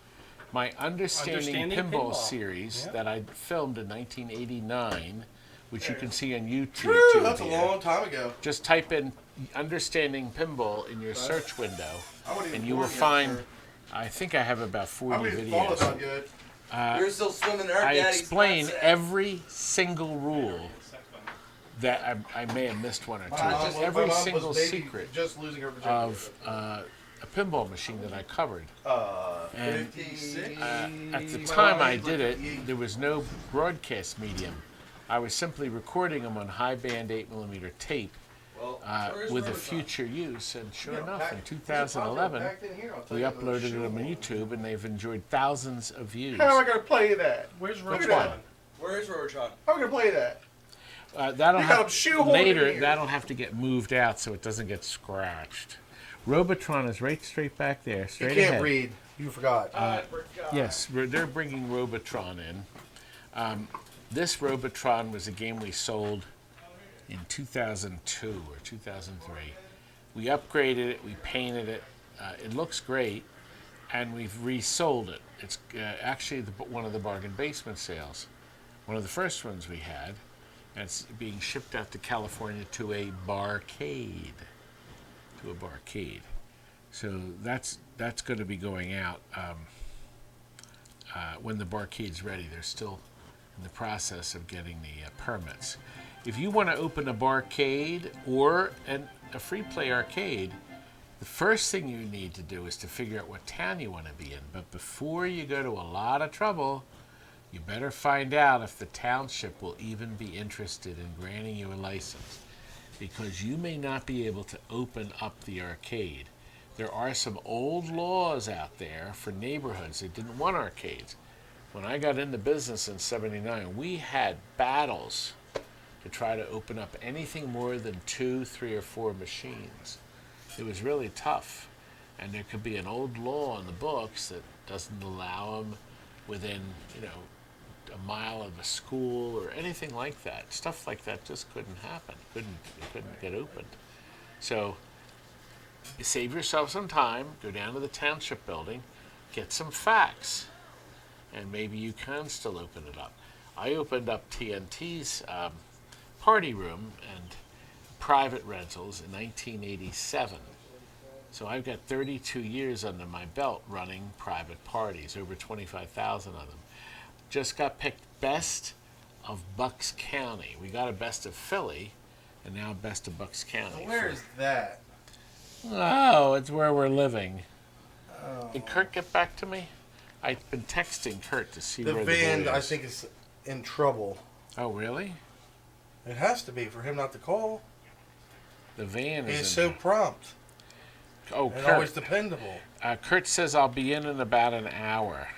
My Understanding Pinball series that I filmed in 1989, which you can see on YouTube. That's a long time ago. Just type in Understanding Pinball in your search window, and you will find, I think I have about 40 videos. You're still swimming in our I daddy's explain nutsack. every single rule that I may have missed one or two. Every single secret of a pinball machine that I covered. And at the time I did it, there was no broadcast medium. I was simply recording them on high band 8mm tape with a future use. And sure enough, in 2011, we uploaded them on YouTube, and they've enjoyed thousands of views. How am I going to play that? Where's Which Robotron? one? Where is Robotron? How am I going to play that? That'll have to get moved out so it doesn't get scratched. Robotron is right straight back there, straight ahead. You can't read. You forgot. Yes, they're bringing Robotron in. This Robotron was a game we sold in 2002 or 2003. We upgraded it, we painted it. It looks great, and we've resold it. It's actually one of the bargain basement sales, one of the first ones we had, and it's being shipped out to California to a barcade. So that's going to be going out when the barcade's ready. They're still in the process of getting the permits. If you want to open a barcade or a free play arcade, the first thing you need to do is to figure out what town you want to be in. But before you go to a lot of trouble, you better find out if the township will even be interested in granting you a license, because you may not be able to open up the arcade. There are some old laws out there for neighborhoods that didn't want arcades. When I got into business in '79, we had battles to try to open up anything more than 2, 3, or 4 machines. It was really tough, and there could be an old law in the books that doesn't allow them within, a mile of a school or anything like that. Stuff like that just couldn't happen. It couldn't get opened. So you save yourself some time, go down to the township building, get some facts, and maybe you can still open it up. I opened up TNT's party room and private rentals in 1987. So I've got 32 years under my belt running private parties, over 25,000 of them. Just got picked best of Bucks County. We got a best of Philly, and now best of Bucks County. Where is that? Oh, it's where we're living. Oh. Did Kurt get back to me? I've been texting Kurt to see The where band, the boy I is. think, is in trouble. Oh, really? It has to be for him not to call. The van is He's in so there. prompt. Oh, And Kurt. always dependable. Kurt says I'll be in about an hour.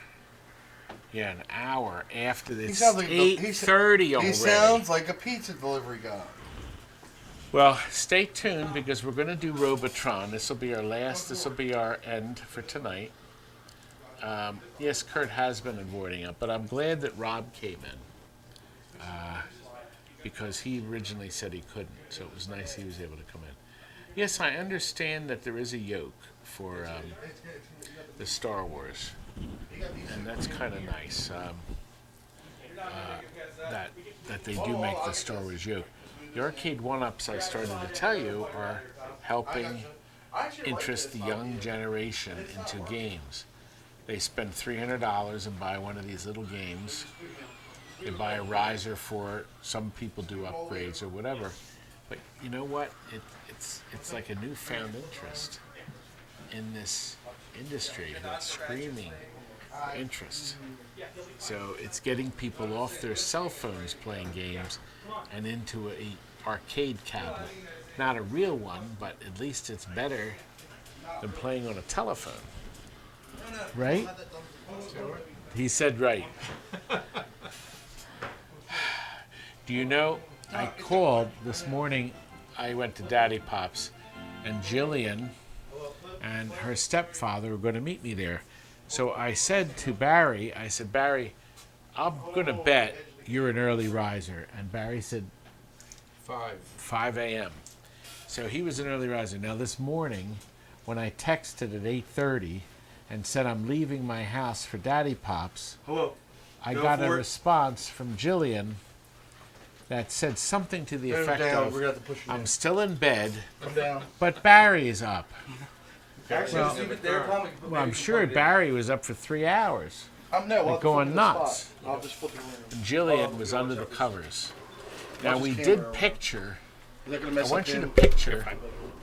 Yeah, an hour after this. He sounds like 8:30 already. He sounds like a pizza delivery guy. Well, stay tuned because we're going to do Robotron. This will be our last. This will be our end for tonight. Yes, Kurt has been avoiding it, but I'm glad that Rob came in because he originally said he couldn't. So it was nice he was able to come in. Yes, I understand that there is a yoke for the Star Wars, and that's kind of nice. That they do make the Star Wars yoke. The arcade one-ups I started to tell you are helping interest the young generation into games. They spend $300 and buy one of these little games. They buy a riser for it. Some people do upgrades or whatever. But you know what? It's like a newfound interest in this industry that's screaming interest. So it's getting people off their cell phones playing games and into a arcade cabinet. Not a real one, but at least it's better than playing on a telephone. Right? He said right. Do you know, I called this morning, I went to Daddy Pop's, and Jillian and her stepfather were going to meet me there. So I said to Barry, Barry, I'm going to bet you're an early riser. And Barry said 5 a.m. So he was an early riser. Now this morning, when I texted at 8:30 and said I'm leaving my house for Daddy Pop's, I got a response from Jillian that said something to the effect of, I'm still in bed, but Barry's up. Well, I'm sure Barry was up for 3 hours. Going nuts. Jillian was under the covers. Now we did picture, I want you to picture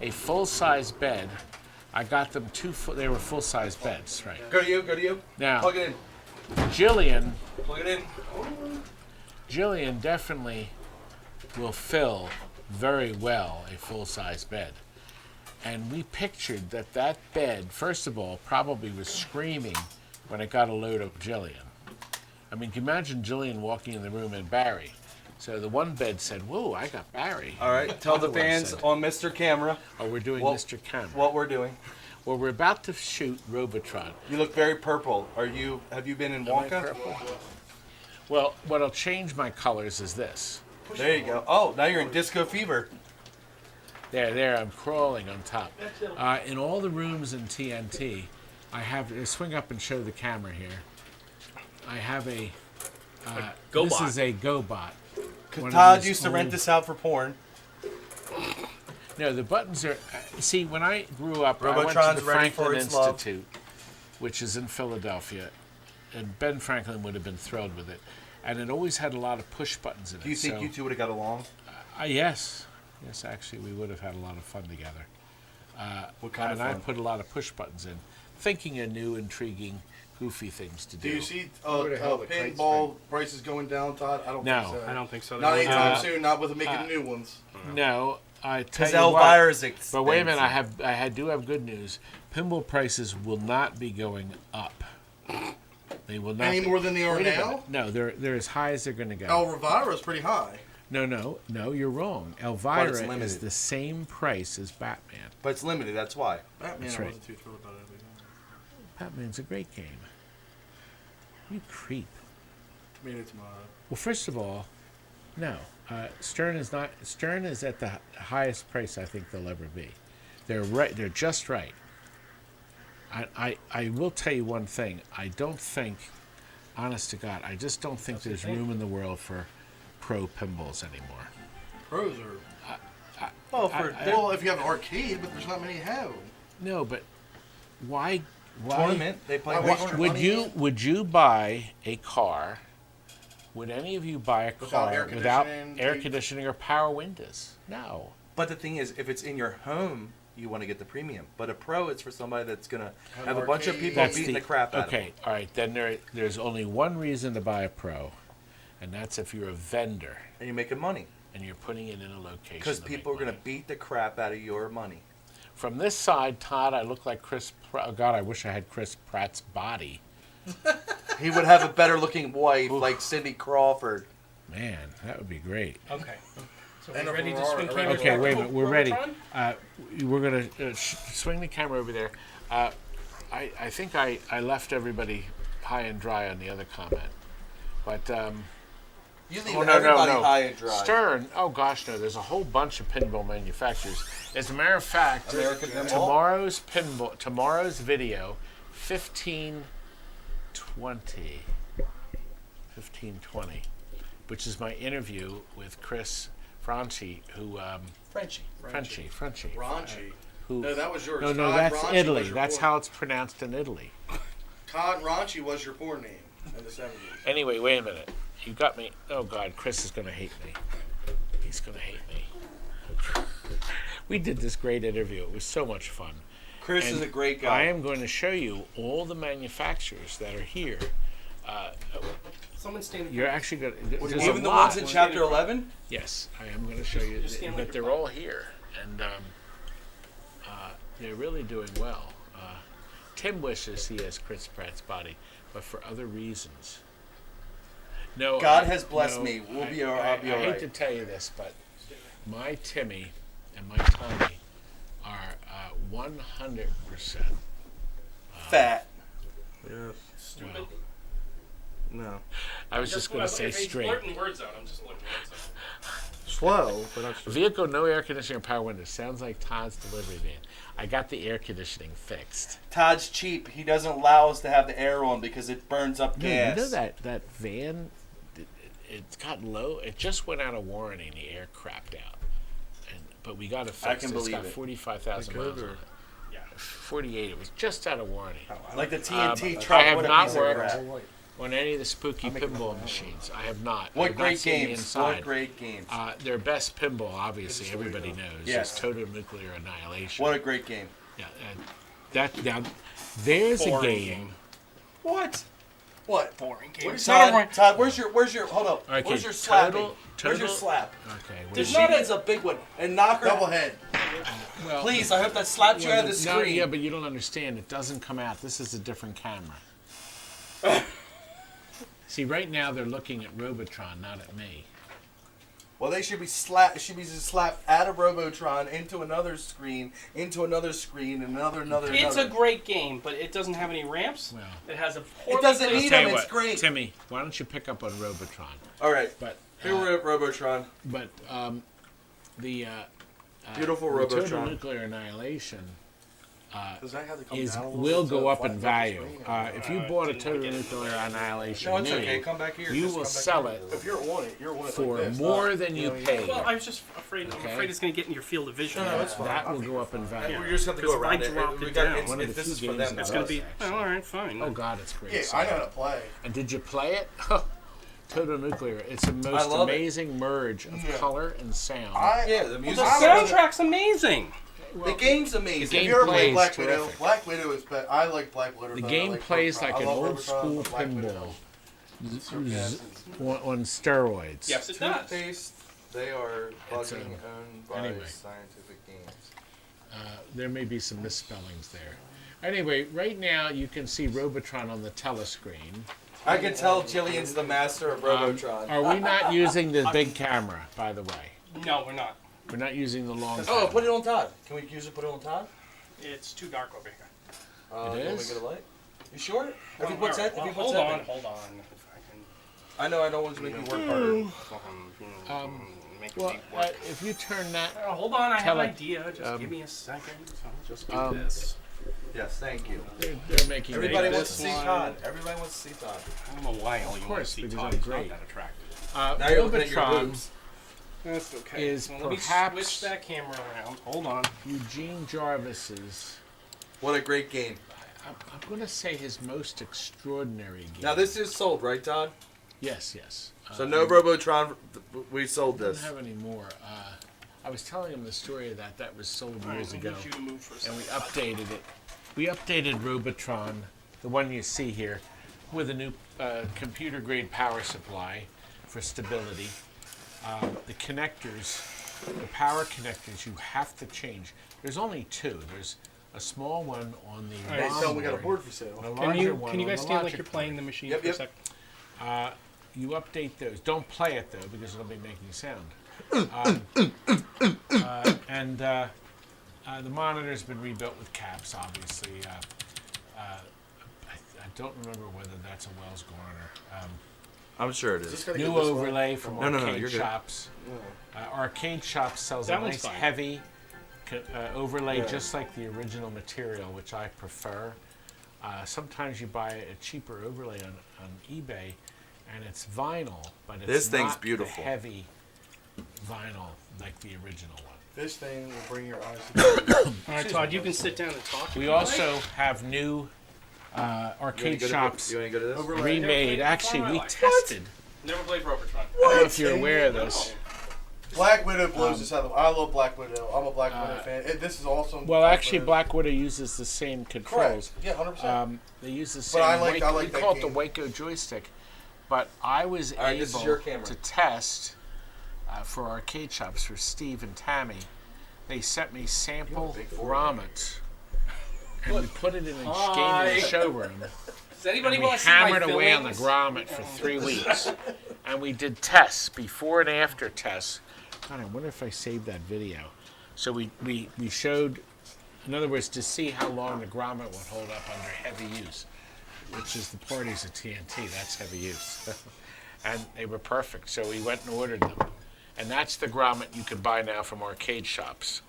a full-size bed. I got them they were full-size beds, right? Go to you. Now, plug it in. Jillian, Plug it in. Jillian definitely will fill very well a full-size bed. And we pictured that bed, first of all, probably was screaming when it got a load of Jillian. I mean, can you imagine Jillian walking in the room and Barry? So the one bed said, whoa, I got Barry. All right, tell the fans on Mr. Camera. Oh, we're doing Mr. Camera. What we're doing. Well, we're about to shoot Robotron. You look very purple. Have you been in Wonka? Well, what'll change my colors is this. There you go. Oh, now you're in disco fever. There, I'm crawling on top. In all the rooms in TNT, I have, swing up and show the camera here. I have a GoBot. This is a GoBot. Todd used to rent this out for porn. No, the buttons are, see, when I grew up, I went to Robotron's the ready Franklin for its love. Institute, which is in Philadelphia, and Ben Franklin would have been thrilled with it. And it always had a lot of push buttons in it. Do you think you two would have got along? Yes. Yes, actually, we would have had a lot of fun together. What kind of fun? And I put a lot of push buttons in, thinking of new, intriguing, goofy things to do. Do you see pinball prices going down, Todd? I don't think so. I don't think so. Not anytime soon, not with making new ones. No, I tell Because you Elvira is what. expensive. But wait a minute, I do have good news. Pinball prices will not be going up. They will not Any more than they are Wait a now? minute. No, they're as high as they're going to go. Elvira is pretty high. No, you're wrong. Elvira is the same price as Batman. But it's limited, that's why. Batman, That's I right. wasn't too thrilled about it. Batman's a great game. You creep. Tomato, tomato. Well, first of all, no. Stern is not. Stern is at the highest price I think they'll ever be. They're right. They're just right. I will tell you one thing. I don't think, honest to God, I just don't think there's room in the world for pro pinballs anymore. Pros are. Well, if you have an arcade, but there's not many have them. No, but why? Tournament. They play Why extra Would money. would you buy a car? Would any of you buy a Without car air without conditioning, air conditioning or power windows? No. But the thing is, if it's in your home, you want to get the premium. But a pro, it's for somebody that's gonna have a bunch of people beating the crap out of them. Okay, all right. Then there's only one reason to buy a pro, and that's if you're a vendor And you're making money. and you're putting it in a location. Because to people are make gonna money. beat the crap out of your money. From this side, Todd, I look like Chris. Oh God, I wish I had Chris Pratt's body. He would have a better looking wife like Cindy Crawford. Man, that would be great. Okay. So And we're a ready to Ferrari, swing a cameras Okay, back wait a to minute. We're ready. Robotron? We're gonna swing the camera over there. I think I left everybody high and dry on the other comment, but You leave no, everybody no. high and dry. Stern. Oh gosh, no. There's a whole bunch of pinball manufacturers. As a matter of fact, American Pinball? tomorrow's video, 1520, which is my interview with Chris Franchi, who Frenchie. Raunchy. who No, that was yours. no, Todd that's Raunchy Italy. was your That's porn- how it's pronounced in Italy. Todd Raunchy was your porn name in the 70s. Anyway, wait a minute. You got me. Oh God, Chris is gonna hate me. He's gonna hate me. We did this great interview. It was so much fun. Chris And is a great I guy. am going to show you all the manufacturers that are here. Someone stand. You're actually going to. Even the ones in Chapter 11? Yes, I am going to show you. Just stand like But you're they're all here, and they're really doing well. Tim wishes he has Chris Pratt's body, but for other reasons. No, God has blessed me. I'll be all I right. hate to tell you this, but my Timmy and my Tommy are 100% Fat. Yes. Stupid. No. I was just going to say if he's straight. blurting words out, I'm just blurting words out. Slow, but not Vehicle, no air conditioning or power windows. Sounds like Todd's delivery van. I got the air conditioning fixed. Todd's cheap. He doesn't allow us to have the air on because it burns up No, gas. you know that van, it's got low. It just went out of warranty and the air crapped out. But we got it fixed. I can It's believe got it. 45,000 Like miles on over. it. Yeah, 48. It was just out of warranty. Like the TNT I truck. have What a not piece of worked crap. on any of the spooky pinball machines. I have not. What I've not great seen the games. inside. What great games. Their best pinball, obviously, everybody knows, Yes. is Total Nuclear Annihilation. What a great game. Yeah, now, there's Boring a game. game. What? What? Boring game. Todd, where's your, hold up. Okay, Where's your slapping? Where's your total- slap? Okay. The wait. sheet is a big one. And knock her. Double head. Well, Please, I hope that slapped you out of the no, screen. yeah, but you don't understand. It doesn't come out. This is a different camera. See, right now they're looking at Robotron, not at me. Well, they should be slapped. Should be just slapped out of Robotron into another screen, and another. It's a great game, but it doesn't have any ramps. Well, It has a poorly It doesn't placed- need tell you them. It's what, great. Timmy, why don't you pick up on Robotron? All right. But Here we're at Robotron. but the Beautiful the Total Robotron. Nuclear Annihilation Does that have to come is down a little will bit go to up flatten in the value. screen? If you bought a Total Nuclear Annihilation No, it's new, okay. Come back here. you Just will come back sell here. it If you're on it, you're on it for like this. more than you paid. Well, I was just afraid. I'm Okay. afraid it's going to get in your field of vision. No, it's fine. That will go up in value. We just have to Because go if I around it. dropped We it got- down- it's- One of the this few is for games them. that It's not going us. to be. actually. Oh, all right, fine. Oh God, it's great. Yeah, I know how to play. And did you play it? Total Nuclear. It's the most love it. amazing merge of color and sound. Yeah, the The music. soundtrack's amazing. The game's amazing. The game If you ever played plays Black Widow, terrific. Black Widow is better. I like Black Widow. The better. game I like plays Robotron. like I an love old Robotron, school but Black pinball Widow. on steroids. Yes, it does. Toothpaste, they are It's, bugging owned by anyway. Scientific Games. There may be some misspellings there. Anyway, right now you can see Robotron on the telescreen. I can tell Jillian's the master of Robotron. Are we not using the big camera, by the way? No, we're not. We're not using the long Oh, camera. put it on Todd. Can we use it? Put it on Todd. It's too dark over here. It Can we is? get a light? You sure? If you Well, put that, all if you right, put hold that on, in. hold on. If I can I know I don't want to make you work harder. make Well, it work. if you turn that, Hold on, I have an tele- idea. Just give me a second. I'll just do um, this. Yes, thank you. they're making Everybody it. wants to see one. Todd. Everybody wants to see Todd. I don't know why all you want to course, see because Todd. I'm He's not great. that attractive. Now you're looking at your Robotron boobs. That's okay. is Well, let me perhaps switch that camera around. Hold on. Eugene Jarvis's What a great game. I'm going to say his most extraordinary game. Now this is sold, right, Todd? Yes, yes. So no Robotron. We sold I this. don't have any more. I was telling him the story that was sold years ago, and we updated it. We updated Robotron, the one you see here, with a new computer-grade power supply for stability. The connectors, the power connectors, you have to change. There's only two. There's a small one on the All right, so we got a board for sale. Can you guys stand like you're playing the machine for a sec? You update those. Don't play it though, because it'll be making sound. The monitor's been rebuilt with caps, obviously. I don't remember whether that's a Wells Garner. I'm sure it is. New overlay from Arcade you're good. Shops. Arcade Shops sells That a one's nice fine. heavy overlay, just like the original material, which I prefer. Sometimes you buy a cheaper overlay on eBay, and it's vinyl, but it's This thing's not beautiful. the heavy vinyl like the original one. This thing will bring your eyes to All right, Todd, you can sit down and talk. We also have new Arcade Shops You want to go to this? remade. Actually, we tested. Never played Robotron. I don't know if you're aware of this. Black Widow blows this out of the I love Black Widow. I'm a Black Widow fan. This is awesome. Well, actually, Black Widow uses the same controls. Correct. Yeah, 100%. They use the same. I like we that call it the game. Waco joystick, but I was right, this is your able camera. to test for Arcade Shops for Steve and Tammy. They sent me sample grommets, and we put it in a game in the showroom. Does anybody And we want to see my hammered away on the fillings? grommet for 3 weeks, and we did tests, before and after tests. God, I wonder if I saved that video. So we showed, in other words, to see how long the grommet would hold up under heavy use, which is the parties at TNT. That's heavy use. And they were perfect, so we went and ordered them. And that's the grommet you can buy now from Arcade Shops.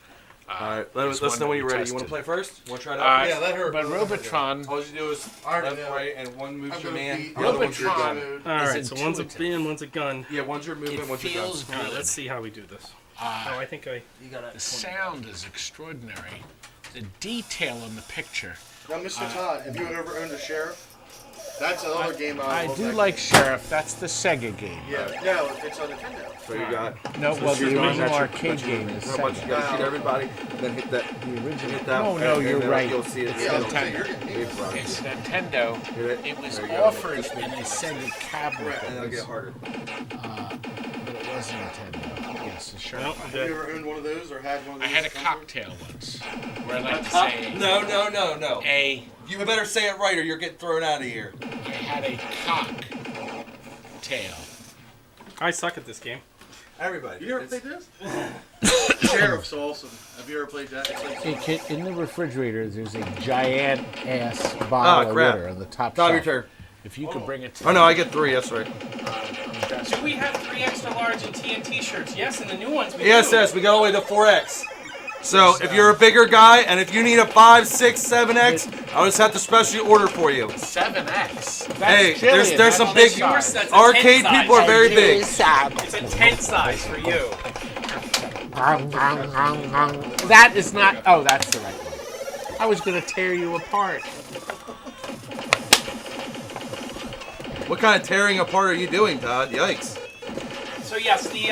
All right, let us know when you're ready. You want to play first? Want to try it out? Yeah, let her. But Robotron, All you do is left, right, and one moves your man. The Robotron- other one's your gun. All right, is so one's a intuitive. bin, one's a gun. Yeah, one's your movement, it one's your gun. feels All right, good. let's see how we do this. I think I. The sound is extraordinary. The detail in the picture. Now, Mr. Todd, have you ever owned a Sheriff? That's another game I love do that like game. Sheriff. That's the Sega game. Yeah, no, it's on Nintendo. So you got. No, well, the That's original your- arcade that's your- game is How much you Sega. got to shoot everybody, then hit that. The original. Hit that. No, no, and you're then right. You'll see it. It's Yeah, Nintendo. It's Nintendo. Hit it. It was There you go. offered in the Sega cabinet, And it'll get harder. but it was Nintendo. Yes, the Sheriff. Nope, Have you ever owned one of those or had one of I those? had a cocktail once, where I like to say No. you You better say it right or you're getting thrown out of here. I had a cocktail. I suck at this game. Everybody. You ever played this? Sheriff's awesome. Have you ever played that? It's like In the refrigerator, there's a giant ass bottle of crap. water on the top Todd, shelf. your turn. If you could bring it to Oh no, I get 3. That's right. Do we have 3 extra large and TNT shirts? Yes, and the new ones we Yes, do. yes, we got all the way to 4X. So if you're a bigger guy and if you need a 5, 6, 7X, I'll just have to specially order for you. 7X. That's Hey, Jillian. there's some That's big yours. That's a arcade 10 people are size. very big. It's a tent size for you. That is not. Oh, that's the right one. I was going to tear you apart. What kind of tearing apart are you doing, Todd? Yikes. So yes, the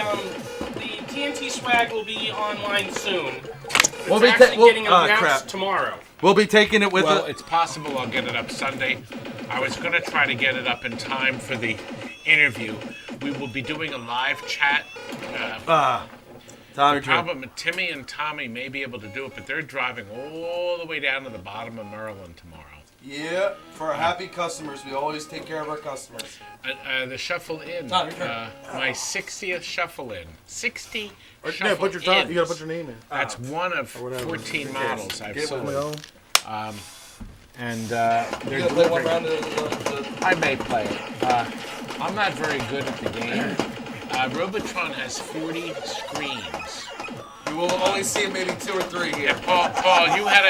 TNT swag will be online soon. We'll It's be actually getting announced crap. tomorrow. We'll be taking it with Well, us. it's possible I'll get it up Sunday. I was going to try to get it up in time for the interview. We will be doing a live chat. Tommy, turn. Problem, Timmy and Tommy may be able to do it, but they're driving all the way down to the bottom of Maryland tomorrow. Yeah, for our happy customers, we always take care of our customers. The Shuffle In, Tom, your turn. my 60th Shuffle In. 60 yeah, Shuffle put your time. Ins. You gotta put your name in. That's one of 14 models I've sold. Well, And You they're gonna play one delivering. round of the I may play it. I'm not very good at the game. Robotron has 40 screens. We will only see maybe 2 or 3 here. Paul, you had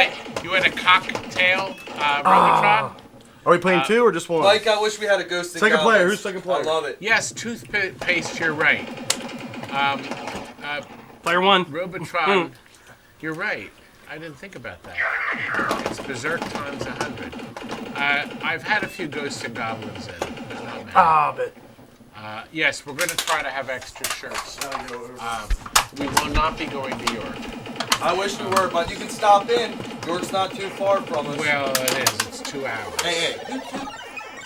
a cocktail, Robotron? are we playing 2 or just 1? Mike, I wish we had a ghost in Second Goblins. player, who's second player? I love it. Yes, toothpaste. You're right. Player 1. Robotron, you're right. I didn't think about that. It's Berserk times 100. I've had a few Ghosts and Goblins in, but not many. but Yes, we're going to try to have extra shirts. We will not be going to York. I wish we were, but you can stop in. York's not too far from us. Well, it is. It's 2 hours. Hey,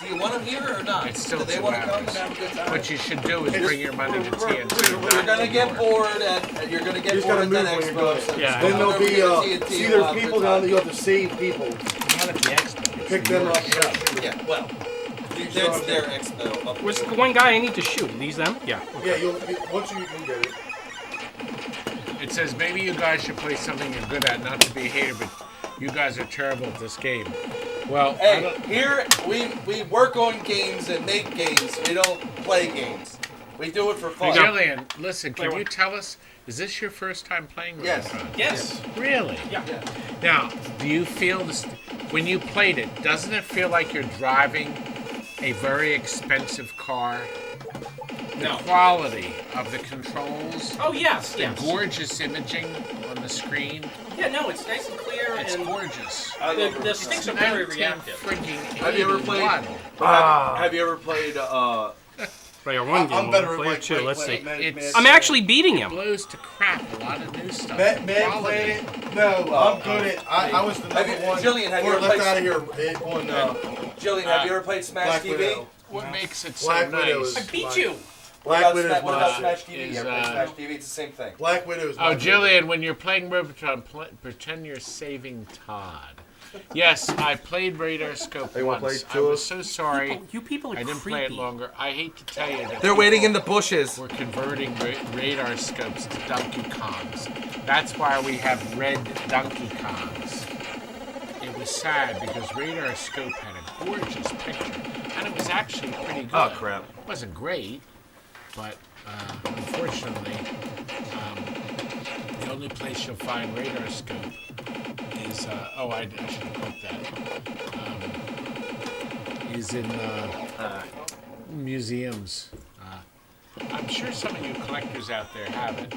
do you want them here or not? It's still do they 2 want to come hours. and have a good time? What you should do is bring your money to TNT. You're gonna get bored, and you're gonna get bored at that expo. So Yeah. then there'll be TNT, see, we'll there's have a people good down time. there. You have to save people. Not at the expo. Pick them up. Yeah, well, that's their expo. Up Where's there. the one guy I need to shoot? These them? Yeah. Yeah, once you can get it. It says maybe you guys should play something you're good at, not to be a hater, but you guys are terrible at this game. Well, Hey, here we work on games and make games. We don't play games. We do it for fun. Jillian, listen, can you tell us, is this your first time playing Yes. Robotron? Yes. Really? Yeah. Now, do you feel this, when you played it, doesn't it feel like you're driving a very expensive car? The quality of the controls, Oh yes. the Yes. gorgeous imaging on the screen, Yeah. No, it's nice and clear, it's and gorgeous. the sticks are very reactive. Have you ever played? Have you ever played? Player one game. I'm better Player at two. Let's see. It's- I'm actually beating It him. blows to crap a lot of new stuff. Man Quality. played it. No, I'm good at. I was the Have number you- one. Jillian, have you We're ever left played- out of here on Jillian, have you ever played Smash Black TV? Widow. What makes it so Black Widow nice? is- I beat you. Black Widow is What about my Smash shit. TV? Is, You ever played Smash TV? It's the same thing. Black Widow is Oh, my Jillian, when you're playing Robotron, pretend you're saving Todd. Yes, I played Radar Scope Hey, wanna once. play I was two? so sorry. You people are I didn't creepy. play it longer. I hate to tell you that They're waiting in people the bushes. We're converting Radar Scopes to Donkey Kongs. That's why we have red Donkey Kongs. It was sad because Radar Scope had a gorgeous picture, and it was actually pretty good. Oh, crap. It wasn't great, but unfortunately, the only place you'll find Radar Scope is, I should have put that, is in museums. I'm sure some of you collectors out there have it.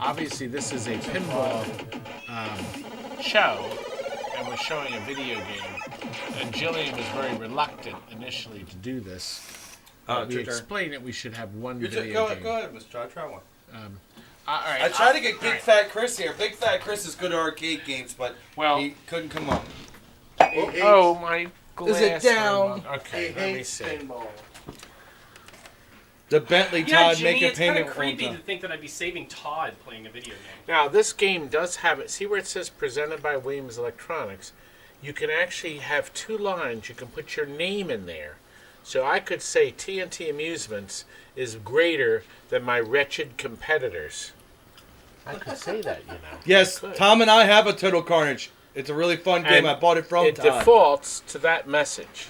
Obviously, this is a pinball show, and we're showing a video game. And Jillian was very reluctant initially to do this. We explained that we should have one video game. Go ahead, Mr. Todd. Try one. All right, I tried to get Big all right. Fat Chris here. Big Fat Chris is good at arcade games, but he couldn't come up. Oh, my glass. Is it down? Okay, let me see. The Bentley Yeah, Todd Jimmy, make a it's kind payment of one creepy to time. think that I'd be saving Todd playing a video game. Now, this game does have it. See where it says presented by Williams Electronics? You can actually have 2 lines. You can put your name in there. So I could say TNT Amusements is greater than my wretched competitors. I could say that, you know. Yes, I could. Tom and I have a Total Carnage. It's a really fun game. And I bought it from it Todd. defaults to that message.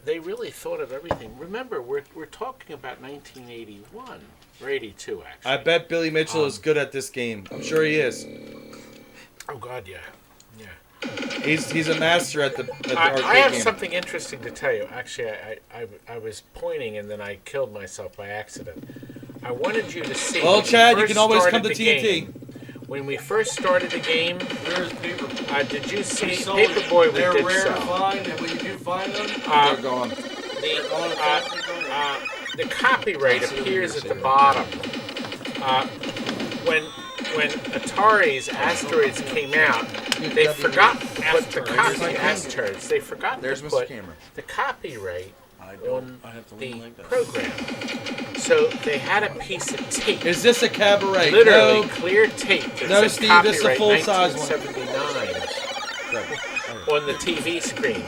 They really thought of everything. Remember, we're talking about 1981 or 82, actually. I bet Billy Mitchell is good at this game. I'm sure he is. Oh God, yeah. He's a master at the arcade I have game. something interesting to tell you. Actually, I was pointing and then I killed myself by accident. I wanted you to see. Well, when we Chad, you first can always started come to the TNT. game- When we first started the game, Where's Paper? did you see So Paperboy? We they're did rare to so. find, and when you do find them, Uh, they're gone. The copyright appears at the bottom. When Atari's Asteroids came out, they forgot to put the Asteroids. They forgot to put the copyright on the program. So they had a piece of tape. Is this a cabaret? Literally No. clear tape. That No, said Steve, this is a copyright full-size one. 1979 on the TV screen.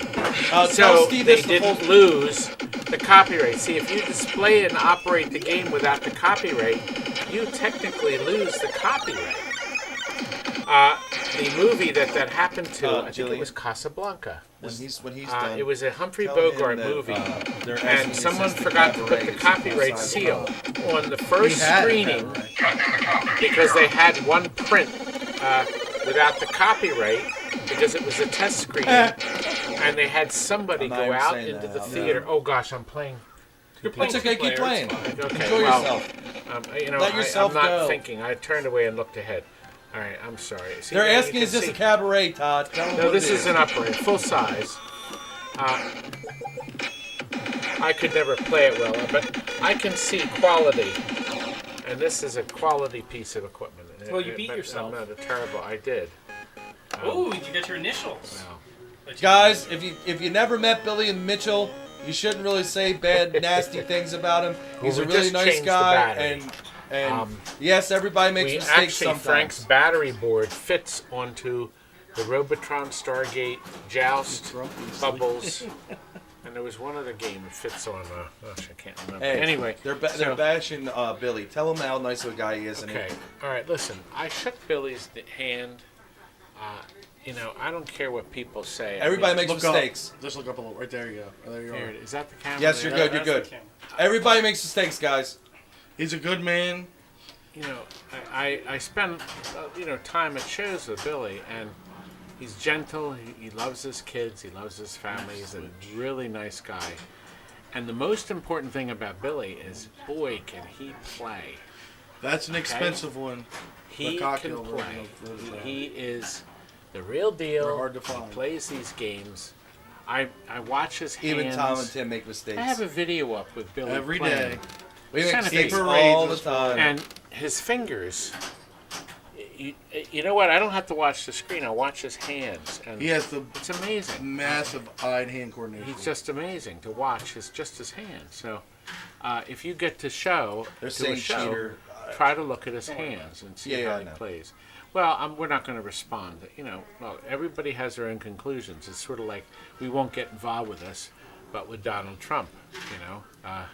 Tell So Steve they this is the didn't full- lose the copyright. See, if you display and operate the game without the copyright, you technically lose the copyright. The movie that happened to, I think it was Casablanca. When he's done, It was a Humphrey tell him Bogart that, movie, they're asking and to someone assist the forgot to put the copyright copyright seal on the first We had a screening because they had one print without the copyright because it was a test screening, and they had somebody I'm not go even out saying into that the out theater. Oh gosh, I'm playing. It's okay, keep playing. Okay, Enjoy well, yourself. You know, Let yourself I'm not go. thinking. I turned away and looked ahead. All right, I'm sorry. See, They're now you asking, can is this see- a cabaret, Todd? Tell them No, what this it is an upright, full size. I could never play it well, but I can see quality. And this is a quality piece of equipment. Well, you beat But yourself. I'm not a terrible. I did. Oh, you get your initials. No. Guys, if you never met Billy and Mitchell, you shouldn't really say bad, nasty things about him. He's Well, a we really just nice changed the guy, battery. and yes, everybody makes We mistakes actually, sometimes. Frank's battery board fits onto the Robotron Stargate Joust Bubbles. And there was one other game that fits on. Gosh, I can't remember. Hey, anyway, they're bashing Billy. Tell him how nice of a guy he is. Okay. All right. Listen, I shook Billy's hand. You know, I don't care what people say. Everybody makes Look mistakes. Up. Just look up a little. Right there you go. Oh, there you Here are. it is. Is that the camera? Yes, you're good. You're good. Everybody makes mistakes, guys. He's a good man. You know, I spend time at shows with Billy, and he's gentle. He loves his kids. He loves his family. He's a really nice guy. And the most important thing about Billy is, boy, can he play. That's an expensive one. He The can cocktail play. version of He is the real deal. They're hard to He find. plays these games. I watch his hands. Even Tom and Tim make mistakes. I have a video up with Billy Every playing. day. We make Send it to mistakes me. all the time. And his fingers. You know what? I don't have to watch the screen. I watch his hands, and He has the it's amazing. massive eye-hand coordination. He's just amazing to watch. His hands. So, if you get to show, They're to saying a show, cheater. try to look at his hands and see Yeah, how I he know. plays. Well, we're not going to respond. You know, well, everybody has their own conclusions. It's sort of like we won't get involved with this, but with Donald Trump, you know, I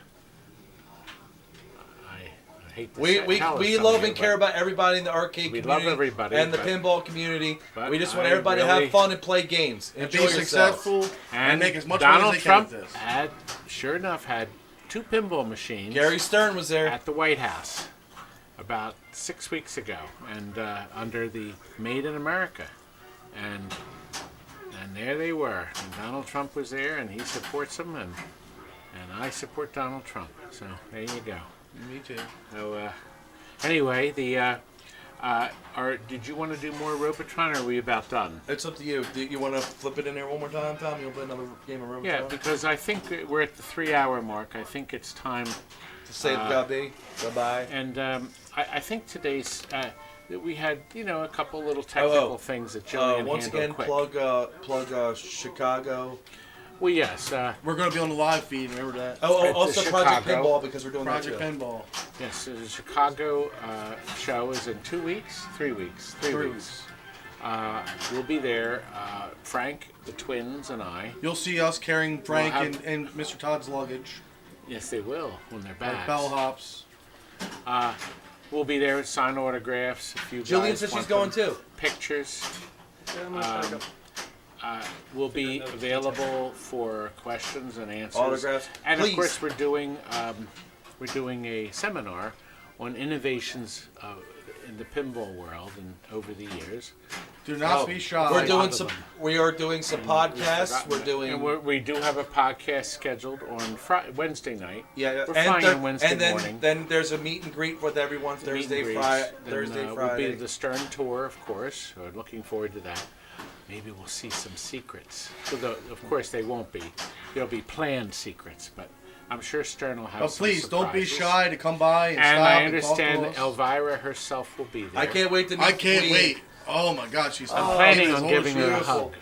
hate to We tell we some love of you, and care but about everybody in the arcade we community love everybody, and the but- pinball community. but We just want I everybody to really- have fun and play games. and Enjoy be yourselves. successful and make as much Donald money as they Trump can with this. had, sure enough, had 2 pinball machines. Gary Stern was there. At the White House about 6 weeks ago, and under the Made in America, and there they were. And Donald Trump was there, and he supports them, and I support Donald Trump. So there you go. Me too. So anyway, did you want to do more Robotron, or are we about done? It's up to you. Do you want to flip it in there one more time, Tom? You'll play another game of Robotron? Yeah, because I think we're at the 3-hour mark. I think it's time To say goodbye. And I think today's that we had a couple little technical things that Jillian once handled again, quick. plug Well, Chicago. yes. We're going to be on the live feed. Remember that? Also the Project Chicago. Pinball, because we're doing Project that too. Pinball. Yes, the Chicago show is in 2 weeks, 3 weeks, 3 weeks. We'll be there. Frank, the twins, and I. You'll see us carrying Frank We'll have- and Mr. Todd's luggage. Yes, they will when they're back. Like bellhops. We'll be there to sign autographs. If you Jillian guys said she's want going them. too. Pictures. Will be available for questions and answers. Autographs. And Please. of course, we're doing a seminar on innovations in the pinball world and over the years. Do not be shy. We are doing some podcasts. We're doing. And we do have a podcast scheduled on Wednesday night. Yeah, we're flying in Wednesday and then, morning. Then there's a meet and greet with everyone Thursday, Friday. Will Friday. be the Stern tour, of course. We're looking forward to that. Maybe we'll see some secrets. Although, of course, they won't be. There'll be planned secrets, but I'm sure Stern will have But some please, don't be surprises. shy to come by and stop I and understand talk to us. Elvira herself will be there. I can't wait to meet I can't Queen. wait. Oh my God, she's. I'm planning on giving her a hug.